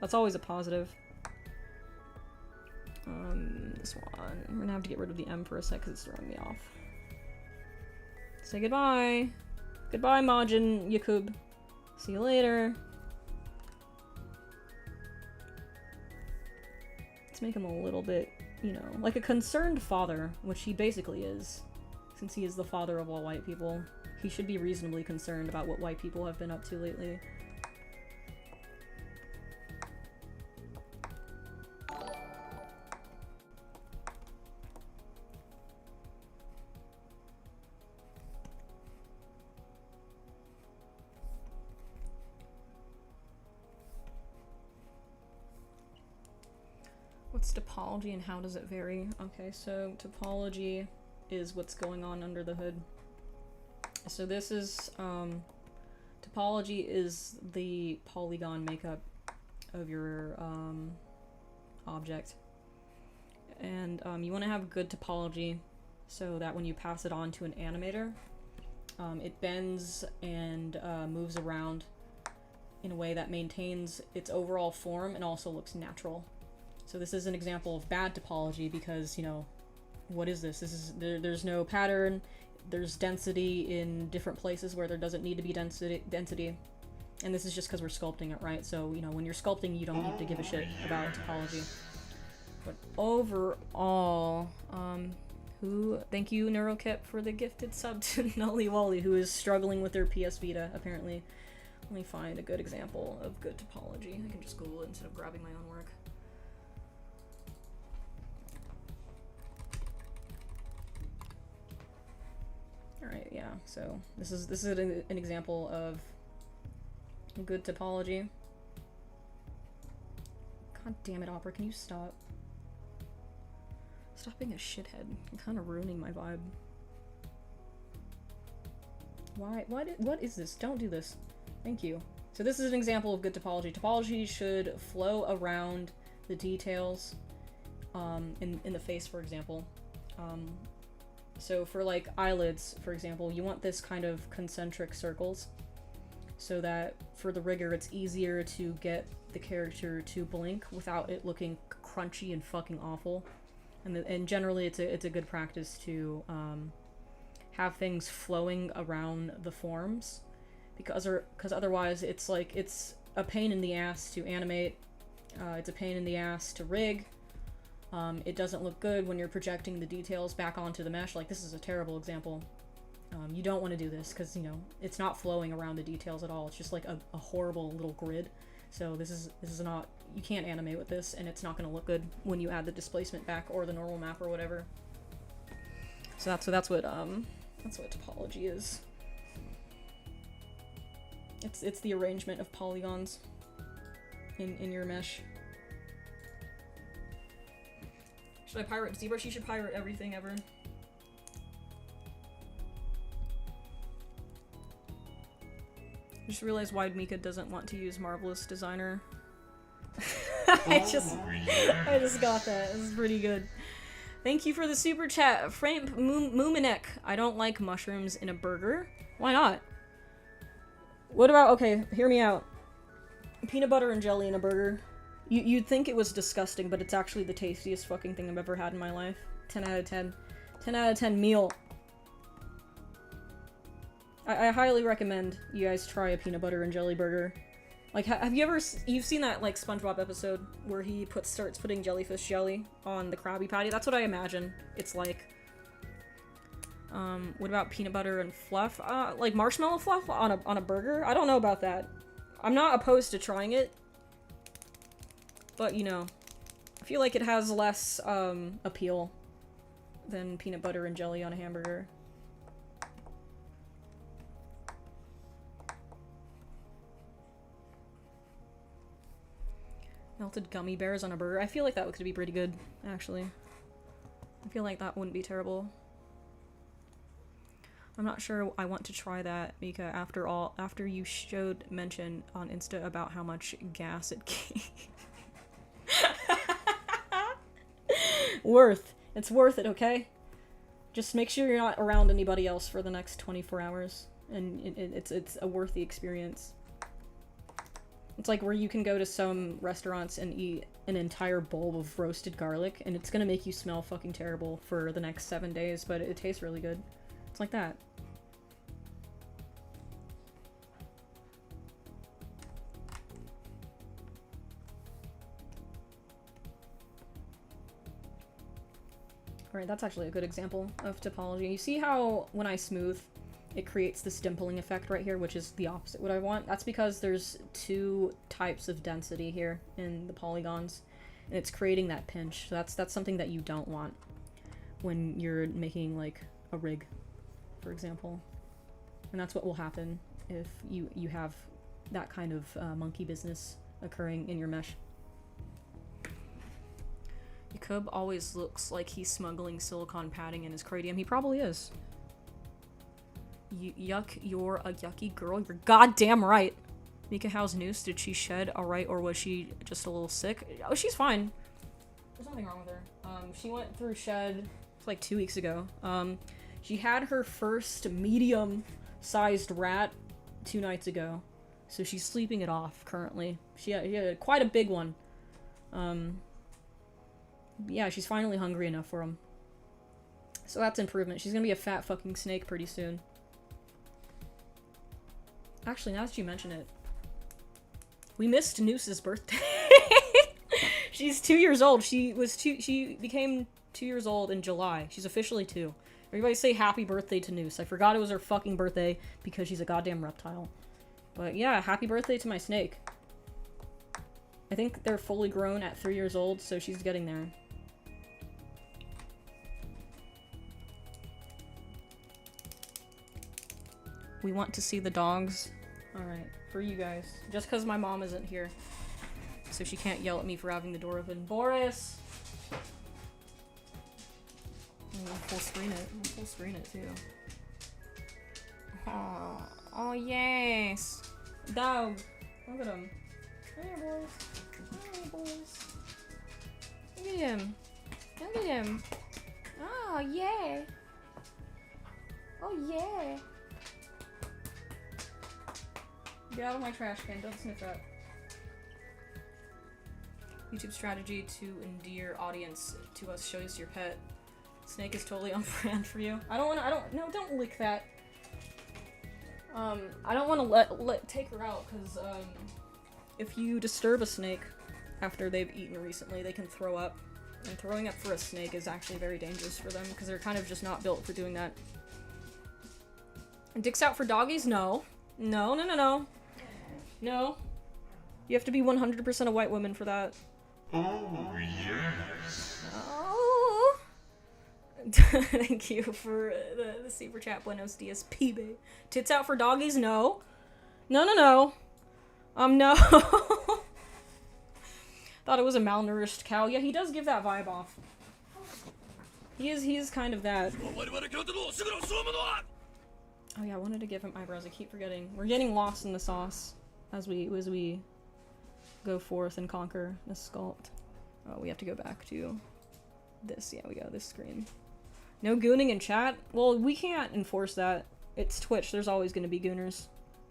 That's always a positive. This one. We're gonna have to get rid of the M for a sec because it's throwing me off. Say goodbye. Goodbye, Majin Yakub. See you later. Let's make him a little bit, you know, like a concerned father, which he basically is. Since he is the father of all white people, he should be reasonably concerned about what white people have been up to lately. What's topology and how does it vary? Okay, so topology is what's going on under the hood. So this is, topology is the polygon makeup of your object. And you want to have good topology so that when you pass it on to an animator, it bends and moves around in a way that maintains its overall form and also looks natural. So this is an example of bad topology because, you know, what is this? There's no pattern, there's density in different places where there doesn't need to be density. And this is just because we're sculpting it, right? So, you know, when you're sculpting, you don't need to give a shit about topology. But overall, thank you, NeuroKip, for the gifted sub to Nully Wally, who is struggling with their PS Vita, apparently. Let me find a good example of good topology. I can just Google it instead of grabbing my own work. Alright, yeah, so this is an example of good topology. God damn it, Opera, can you stop? Stop being a shithead. You're kind of ruining my vibe. Why? What is this? Don't do this. Thank you. So this is an example of good topology. Topology should flow around the details in the face, for example. So for like eyelids, for example, you want this kind of concentric circles so that for the rigger it's easier to get the character to blink without it looking crunchy and fucking awful. And generally it's a good practice to have things flowing around the forms because otherwise it's like it's a pain in the ass to animate, it's a pain in the ass to rig. It doesn't look good when you're projecting the details back onto the mesh. Like, this is a terrible example. You don't want to do this because, you know, it's not flowing around the details at all. It's just like a horrible little grid. So this is not, you can't animate with this, and it's not going to look good when you add the displacement back or the normal map or whatever. So that's what topology is. It's the arrangement of polygons in your mesh. Should I pirate ZBrush? You should pirate everything ever. I just realized why Mika doesn't want to use Marvelous Designer. I just got that. This is pretty good. Thank you for the super chat, Frank Muminek. I don't like mushrooms in a burger. Why not? What about, okay, hear me out. Peanut butter and jelly in a burger. You'd think it was disgusting, but it's actually the tastiest fucking thing I've ever had in my life. 10 out of 10. 10 out of 10 meal. I highly recommend you guys try a peanut butter and jelly burger. Like, have you ever... You've seen that, like, SpongeBob episode where he starts putting jellyfish jelly on the Krabby Patty? That's what I imagine it's like. What about peanut butter and fluff? Like marshmallow fluff on a burger? I don't know about that. I'm not opposed to trying it. But, you know, I feel like it has less, appeal than peanut butter and jelly on a hamburger. Melted gummy bears on a burger. I feel like that could be pretty good, actually. I feel like that wouldn't be terrible. I'm not sure I want to try that, Mika, after you showed mention on Insta about how much gas it gave. It's worth it, okay? Just make sure you're not around anybody else for the next 24 hours. And it's a worthy experience. It's like where you can go to some restaurants and eat an entire bowl of roasted garlic, and it's gonna make you smell fucking terrible for the next 7 days, but it tastes really good. It's like that. Alright, that's actually a good example of topology. You see how when I smooth, it creates this dimpling effect right here, which is the opposite what I want? That's because there's two types of density here in the polygons, and it's creating that pinch. So that's something that you don't want when you're making, like, a rig, for example. And that's what will happen if you have that kind of monkey business occurring in your mesh. Yakub always looks like he's smuggling silicone padding in his cranium. He probably is. Yuck, you're a yucky girl. You're goddamn right. Mika, how's Noose? Did she shed alright, or was she just a little sick? Oh, she's fine. There's nothing wrong with her. She went through shed like 2 weeks ago. She had her first medium-sized rat 2 nights ago. So she's sleeping it off currently. She had quite a big one. Yeah, she's finally hungry enough for him. So that's improvement. She's gonna be a fat fucking snake pretty soon. Actually, now that you mention it, we missed Noose's birthday. She's 2 years old. She became 2 years old in July. She's officially 2. Everybody say happy birthday to Noose. I forgot it was her fucking birthday because she's a goddamn reptile. But yeah, happy birthday to my snake. I think they're fully grown at 3 years old, so she's getting there. We want to see the dogs. Alright, for you guys. Just because my mom isn't here. So she can't yell at me for having the door open. Boris! I'm gonna full screen it. I'm gonna full screen it too. Oh yes! Dog! Look at him. Come here, boys. Come here, boys. Look at him. Look at him. Oh yeah! Oh yeah! Get out of my trash can, don't sniff that. YouTube strategy to endear audience to us, show us your pet. Snake is totally on brand for you. No, don't lick that. I don't wanna take her out, cause, if you disturb a snake after they've eaten recently, they can throw up. And throwing up for a snake is actually very dangerous for them, because they're kind of just not built for doing that. Dicks out for doggies? No. No, no, no, no. No. You have to be 100% a white woman for that. Oh, yes. Oh. Thank you for the super chat. Buenos dias, pibe. Tits out for doggies? No. No, no, no. No. Thought it was a malnourished cow. Yeah, he does give that vibe off. He is kind of that. Oh yeah, I wanted to give him eyebrows. I keep forgetting. We're getting lost in the sauce as we go forth and conquer this sculpt. Oh, we have to go back to this. Yeah, we got this screen. No gooning in chat? Well, we can't enforce that. It's Twitch. There's always going to be gooners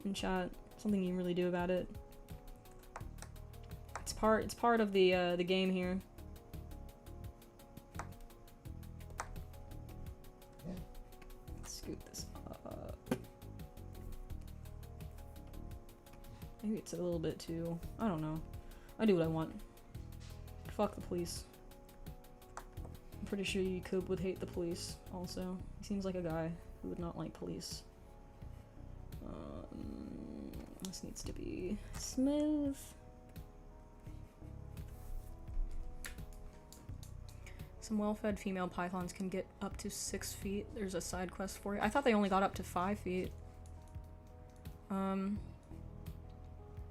in chat. Something you can really do about it. It's part of the game here. Let's scoot this up. Maybe it's a little bit too... I don't know. I do what I want. Fuck the police. I'm pretty sure Yakub would hate the police, also. He seems like a guy who would not like police. This needs to be smooth. Some well-fed female pythons can get up to 6 feet. There's a side quest for you. I thought they only got up to 5 feet.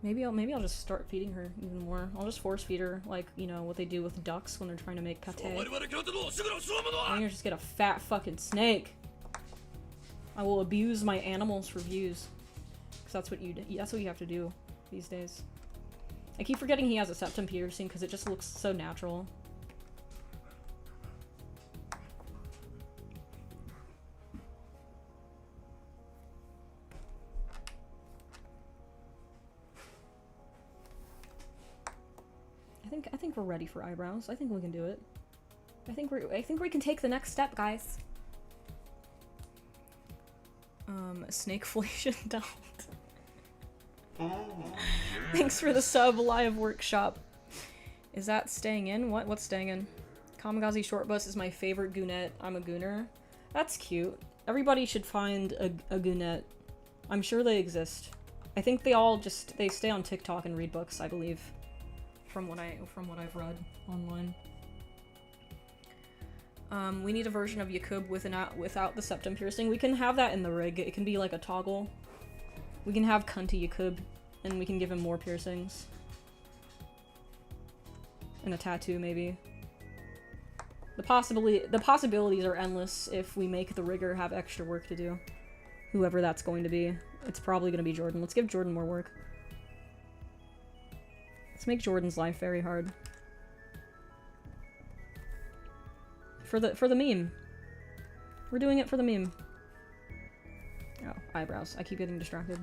Maybe I'll just start feeding her even more. I'll just force feed her, like, you know, what they do with ducks when they're trying to make pate. And you just get a fat fucking snake. I will abuse my animals for views. Because that's what you have to do these days. I keep forgetting he has a septum piercing because it just looks so natural. I think we're ready for eyebrows. I think we can do it. I think we can take the next step, guys. Snakeflation don't. Oh, Thanks for the sub live workshop. Is that staying in? What's staying in? Kamikaze short bus is my favorite goonette. I'm a gooner. That's cute. Everybody should find a goonette. I'm sure they exist. I think they stay on TikTok and read books, I believe. From what I've read online. We need a version of Yakub without the septum piercing. We can have that in the rig. It can be like a toggle. We can have cunty Yakub, and we can give him more piercings. And a tattoo, maybe. The possibilities are endless if we make the rigger have extra work to do. Whoever that's going to be. It's probably going to be Jordan. Let's give Jordan more work. Let's make Jordan's life very hard. For the meme. We're doing it for the meme. Oh, eyebrows. I keep getting distracted.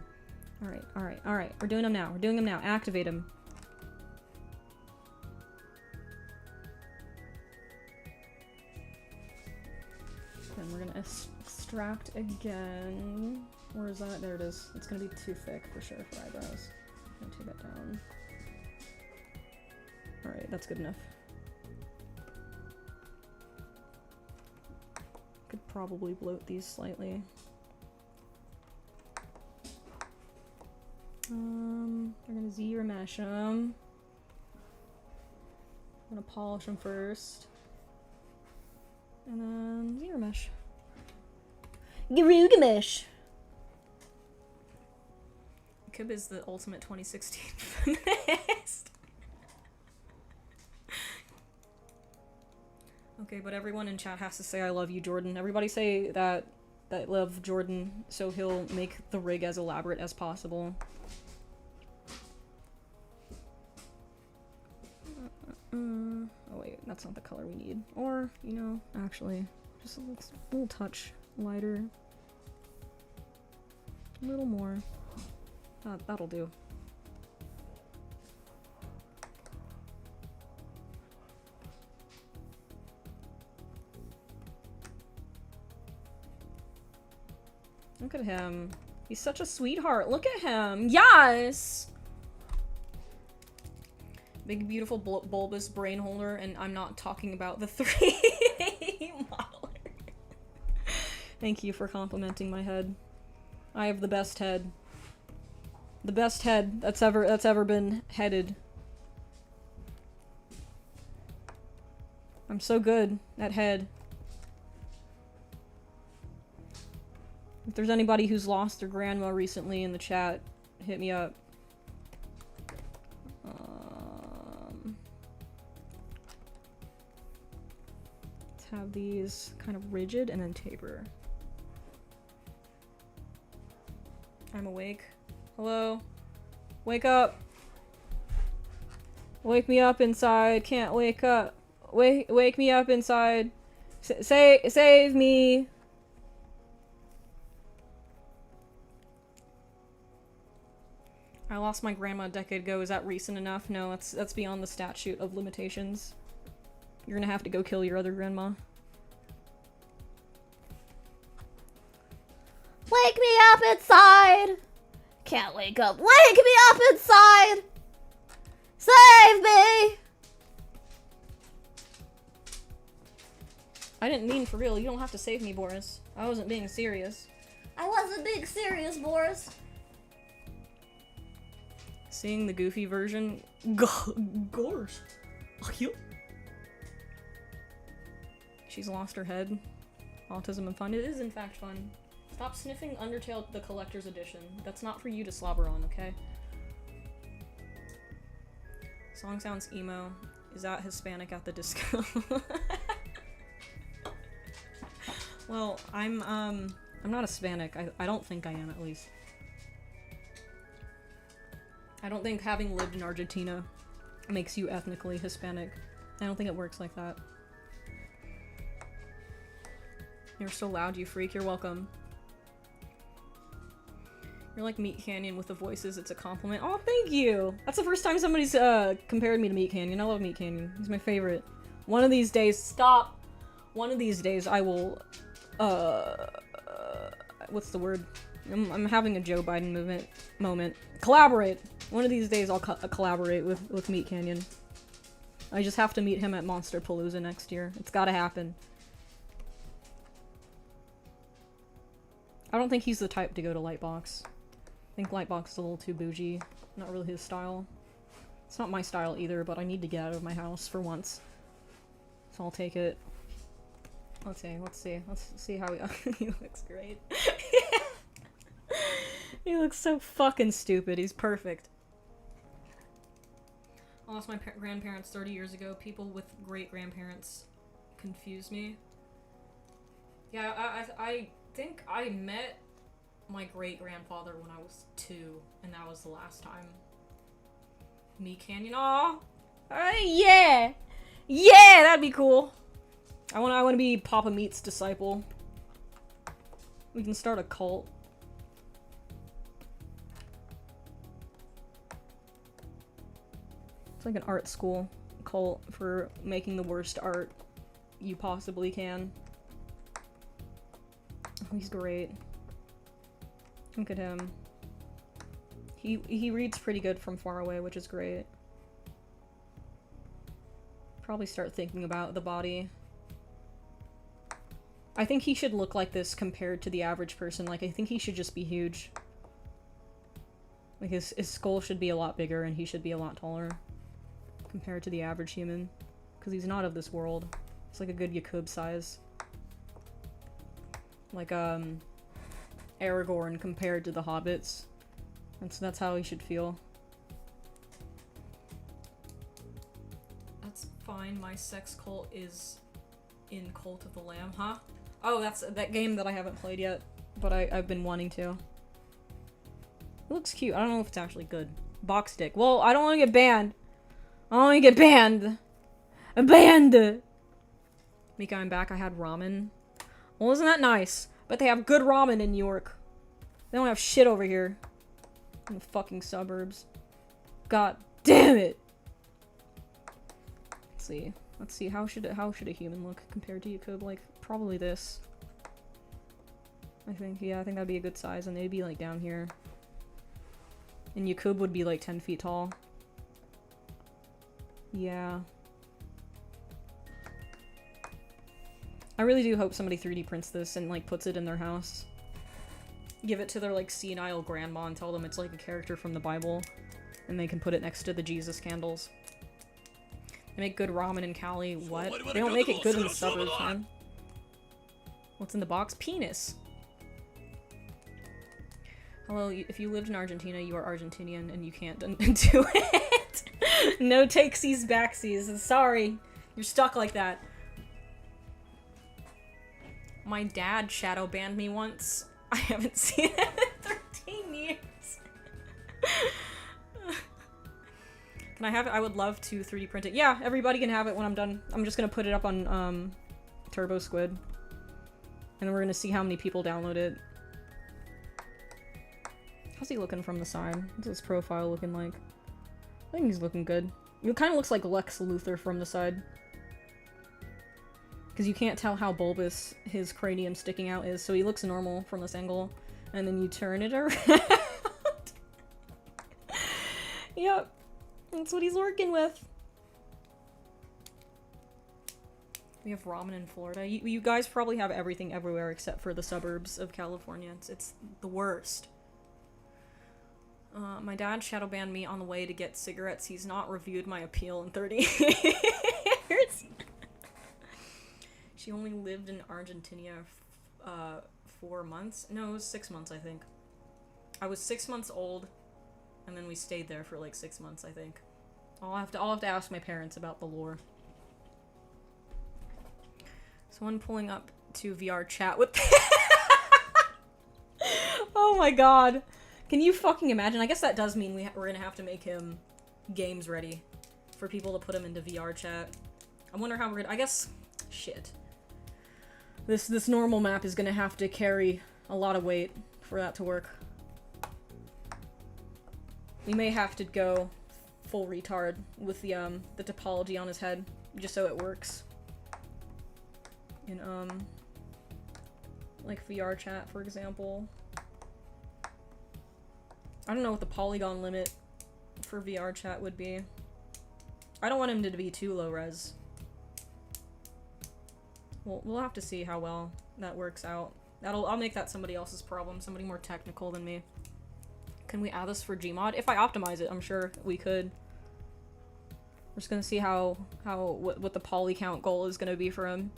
Alright, alright, alright. We're doing them now. We're doing them now. Activate them. Then we're gonna extract again. Where is that? There it is. It's gonna be too thick for sure for eyebrows. I'm gonna take that down. Alright, that's good enough. Could probably bloat these slightly. We're gonna Z-remesh them. I'm gonna polish them first. And then Z-remesh. Garugamesh! Kib is the ultimate 2016 feminist. Okay, but everyone in chat has to say I love you, Jordan. Everybody say that love Jordan so he'll make the rig as elaborate as possible. Oh wait, that's not the color we need. Or, you know, actually, just a little touch lighter. A little more. That'll do. Look at him. He's such a sweetheart. Look at him. Yes! Big, beautiful, bulbous brain holder, and I'm not talking about the 3D modeler. Thank you for complimenting my head. I have the best head. The best head that's ever been headed. I'm so good at head. If there's anybody who's lost their grandma recently in the chat, hit me up. Let's have these kind of rigid and then taper. I'm awake. Hello? Wake up! Wake me up inside. Can't wake up. Wake me up inside. Save me! I lost my grandma a decade ago. Is that recent enough? No, that's beyond the statute of limitations. You're gonna have to go kill your other grandma. Wake me up inside! Can't wake up. Wake me up inside! Save me! I didn't mean for real. You don't have to save me, Boris. I wasn't being serious. I wasn't being serious, Boris. Seeing the goofy version. Gosh. She's lost her head. Autism and fun. It is in fact fun. Stop sniffing Undertale the Collector's Edition. That's not for you to slobber on, okay? Song sounds emo. Is that Hispanic at the disco? Well, I'm I'm not Hispanic. I don't think I am, at least. I don't think having lived in Argentina makes you ethnically Hispanic. I don't think it works like that. You're so loud, you freak. You're welcome. You're like Meat Canyon with the voices. It's a compliment. Oh, thank you! That's the first time somebody's compared me to Meat Canyon. I love Meat Canyon. He's my favorite. One of these days, stop! One of these days I will, what's the word? I'm having a Joe Biden moment. Collaborate! One of these days I'll collaborate with Meat Canyon. I just have to meet him at Monster Palooza next year. It's gotta happen. I don't think he's the type to go to Lightbox. I think Lightbox is a little too bougie. Not really his style. It's not my style either, but I need to get out of my house for once. So I'll take it. Let's see how he he looks great. He looks so fucking stupid. He's perfect. I lost my grandparents 30 years ago. People with great-grandparents confuse me. Yeah, I think I met my great-grandfather when I was 2, and that was the last time. Meat Canyon, aw! Yeah! Yeah, that'd be cool! I wanna be Papa Meat's disciple. We can start a cult. It's like an art school cult for making the worst art you possibly can. Oh, he's great. Look at him. He reads pretty good from far away, which is great. Probably start thinking about the body. I think he should look like this compared to the average person. Like, I think he should just be huge. Like, his skull should be a lot bigger and he should be a lot taller compared to the average human. Because he's not of this world. It's like a good Yakub size. Like, Aragorn compared to the hobbits. That's how he should feel. That's fine, my sex cult is in Cult of the Lamb, huh? Oh, that's that game that I haven't played yet, but I've been wanting to. It looks cute. I don't know if it's actually good. Box stick. Well, I don't want to get banned. I don't want to get banned. Banned! Mika, I'm back. I had ramen. Well, isn't that nice? But they have good ramen in New York. They don't have shit over here. In the fucking suburbs. God damn it! Let's see. How should a human look compared to Yakub? Like, probably this. I think, yeah, I think that'd be a good size, and they'd be like down here. And Yakub would be like 10 feet tall. Yeah. I really do hope somebody 3D prints this and like puts it in their house. Give it to their like senile grandma and tell them it's like a character from the Bible. And they can put it next to the Jesus candles. They make good ramen in Cali. What? They don't make it good in the suburbs, man. What's in the box? Penis. Hello, if you lived in Argentina, you are Argentinian and you can't do it. No takesies, backsies. Sorry. You're stuck like that. My dad shadow banned me once. I haven't seen it in 13 years. Can I have it? I would love to 3D print it. Yeah, everybody can have it when I'm done. I'm just gonna put it up on Turbo Squid. And then we're gonna see how many people download it. How's he looking from the side? What's his profile looking like? I think he's looking good. He kind of looks like Lex Luthor from the side. Because you can't tell how bulbous his cranium sticking out is, so he looks normal from this angle. And then you turn it around. Yep. That's what he's working with. We have ramen in Florida. You guys probably have everything everywhere except for the suburbs of California. It's the worst. My dad shadow banned me on the way to get cigarettes. He's not reviewed my appeal in 30 years. She only lived in Argentina 4 months. No, it was 6 months, I think. I was 6 months old, and then we stayed there for like 6 months, I think. I'll have to ask my parents about the lore. Someone pulling up to VR chat with Oh my god. Can you fucking imagine? I guess that does mean we're gonna have to make him games ready for people to put him into VR chat. I wonder how we're gonna... I guess... Shit. This normal map is gonna have to carry a lot of weight for that to work. We may have to go full retard with the topology on his head, just so it works. In, like VR chat, for example. I don't know what the polygon limit for VR chat would be. I don't want him to be too low res. We'll have to see how well that works out. I'll make that somebody else's problem, somebody more technical than me. Can we add this for Gmod? If I optimize it, I'm sure we could. We're just gonna see what the poly count goal is gonna be for him.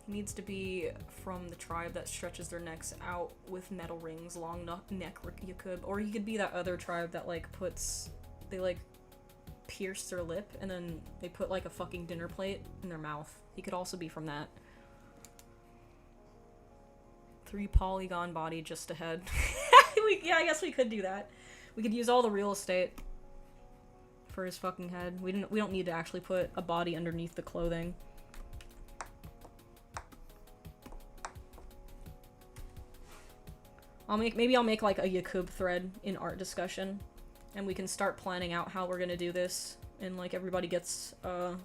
He needs to be from the tribe that stretches their necks out with metal rings, long neck Yakub. Or he could be that other tribe that like they like pierce their lip and then they put like a fucking dinner plate in their mouth. He could also be from that. 3 polygon body just ahead. Yeah, I guess we could do that. We could use all the real estate for his fucking head. We don't need to actually put a body underneath the clothing. Maybe I'll make like a Yakub thread in art discussion, and we can start planning out how we're gonna do this, and like everybody gets a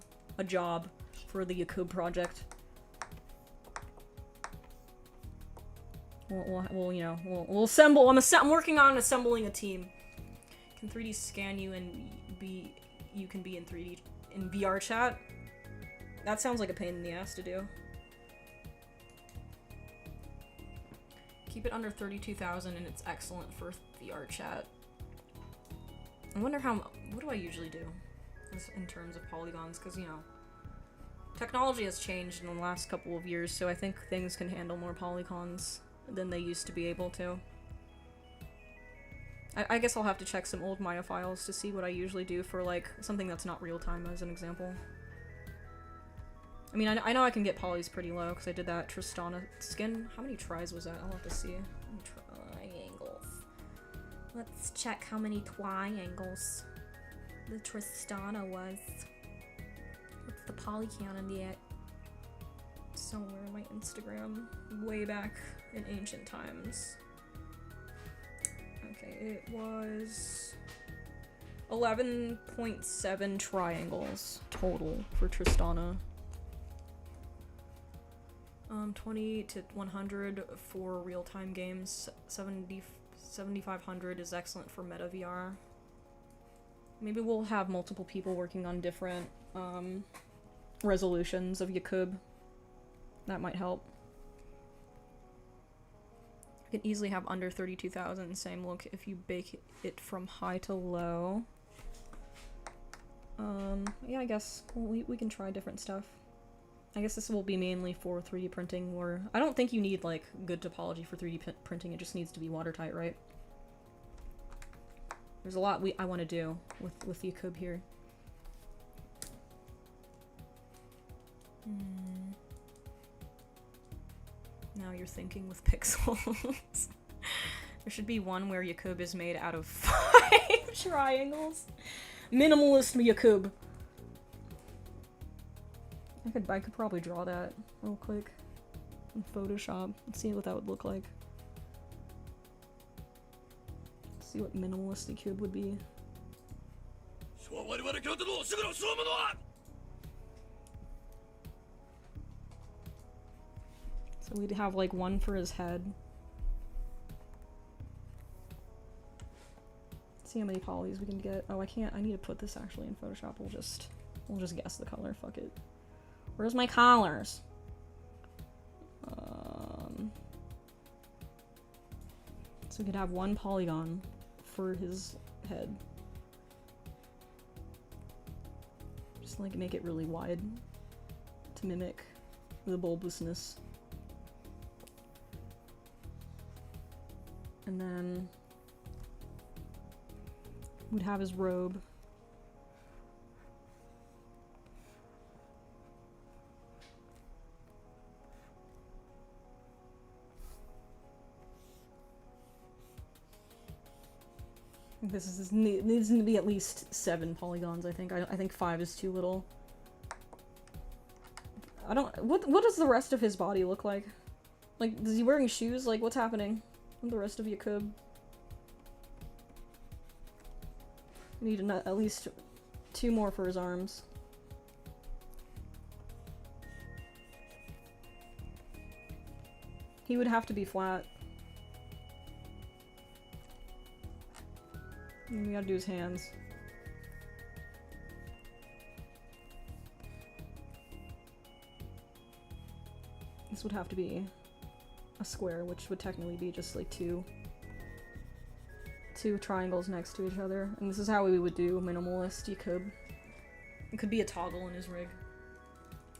job for the Yakub project. We'll assemble. I'm working on assembling a team. Can 3D scan you and you can be in 3D in VR chat? That sounds like a pain in the ass to do. Keep it under 32,000 and it's excellent for VR chat. I wonder what do I usually do in terms of polygons, because you know, technology has changed in the last couple of years, so I think things can handle more polygons than they used to be able to. I guess I'll have to check some old Maya files to see what I usually do for like something that's not real time as an example. I mean, I know I can get polys pretty low because I did that Tristana skin. How many tries was that? I'll have to see. Triangles. Let's check how many triangles the Tristana was. What's the poly count in the somewhere in my Instagram, way back in ancient times. Okay, it was 11.7 triangles total for Tristana. 20 to 100 for real-time games. 7,500 is excellent for meta VR. Maybe we'll have multiple people working on different resolutions of Yakub. That might help. You can easily have under 32,000, same look if you bake it from high to low. Yeah, I guess we can try different stuff. I guess this will be mainly for 3D printing, or I don't think you need like good topology for 3D printing, it just needs to be watertight, right? There's a lot I want to do with Yakub here. Now you're thinking with pixels. There should be one where Yakub is made out of 5 triangles. Minimalist Yakub. I could probably draw that real quick in Photoshop and see what that would look like. See what minimalist Yakub would be. So we'd have like one for his head. See how many polys we can get. Oh, I can't. I need to put this actually in Photoshop. We'll just guess the color. Fuck it. Where's my collars? So we could have one polygon for his head. Just like make it really wide to mimic the bulbousness. And then we'd have his robe. This needs to be at least 7 polygons, I think. I think 5 is too little. I don't... What does the rest of his body look like? Like, is he wearing shoes? Like, what's happening with the rest of Yakub? Need at least 2 more for his arms. He would have to be flat. And we gotta do his hands. This would have to be a square, which would technically be just like two triangles next to each other. And this is how we would do minimalist Yakub. It could be a toggle in his rig.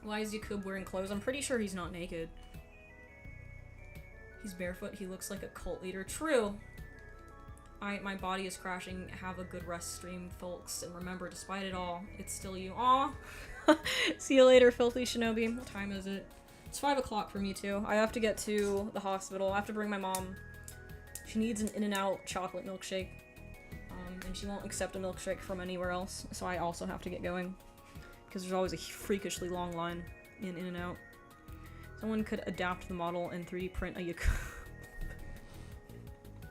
Why is Yakub wearing clothes? I'm pretty sure he's not naked. He's barefoot. He looks like a cult leader. True. My body is crashing. Have a good rest stream, folks. And remember, despite it all, it's still you. Aw. See you later, filthy shinobi. What time is it? It's 5 o'clock for me, too. I have to get to the hospital. I have to bring my mom. She needs an In-N-Out chocolate milkshake. And she won't accept a milkshake from anywhere else. So I also have to get going. Because there's always a freakishly long line in In-N-Out. Someone could adapt the model and 3D print a Yakub.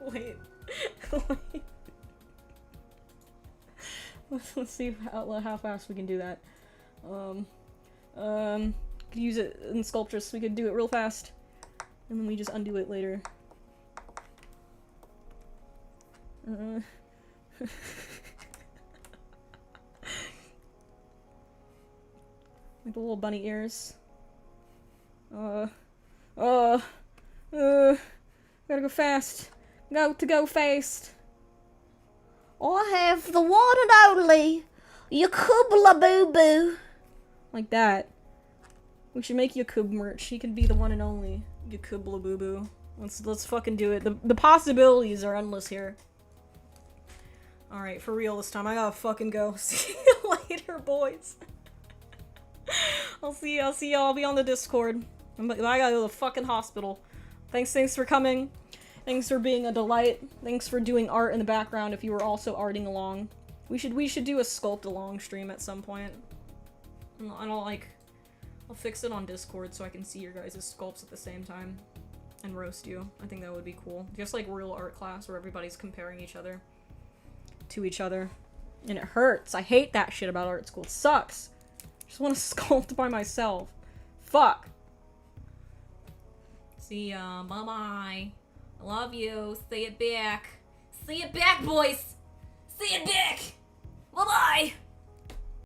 Wait. Wait. Let's see how fast we can do that. Could use it in Sculptress. We could do it real fast. And then we just undo it later. Like the little bunny ears. Gotta go fast. Go fast. I have the one and only Yakub Boo Boo. Like that. We should make Yakub merch. He could be the one and only Yakub Boo Boo. Let's fucking do it. The possibilities are endless here. Alright, for real this time. I gotta fucking go. See you later, boys. I'll see y'all. I'll be on the Discord. I gotta go to the fucking hospital. Thanks for coming. Thanks for being a delight. Thanks for doing art in the background if you were also arting along. We should do a sculpt along stream at some point. And I'll fix it on Discord so I can see your guys' sculpts at the same time. And roast you. I think that would be cool. Just like real art class where everybody's comparing each other to each other. And it hurts. I hate that shit about art school. It sucks. I just want to sculpt by myself. Fuck. See ya. Bye-bye. I love you. Say it back. Say it back, boys. Say it back. Bye-bye.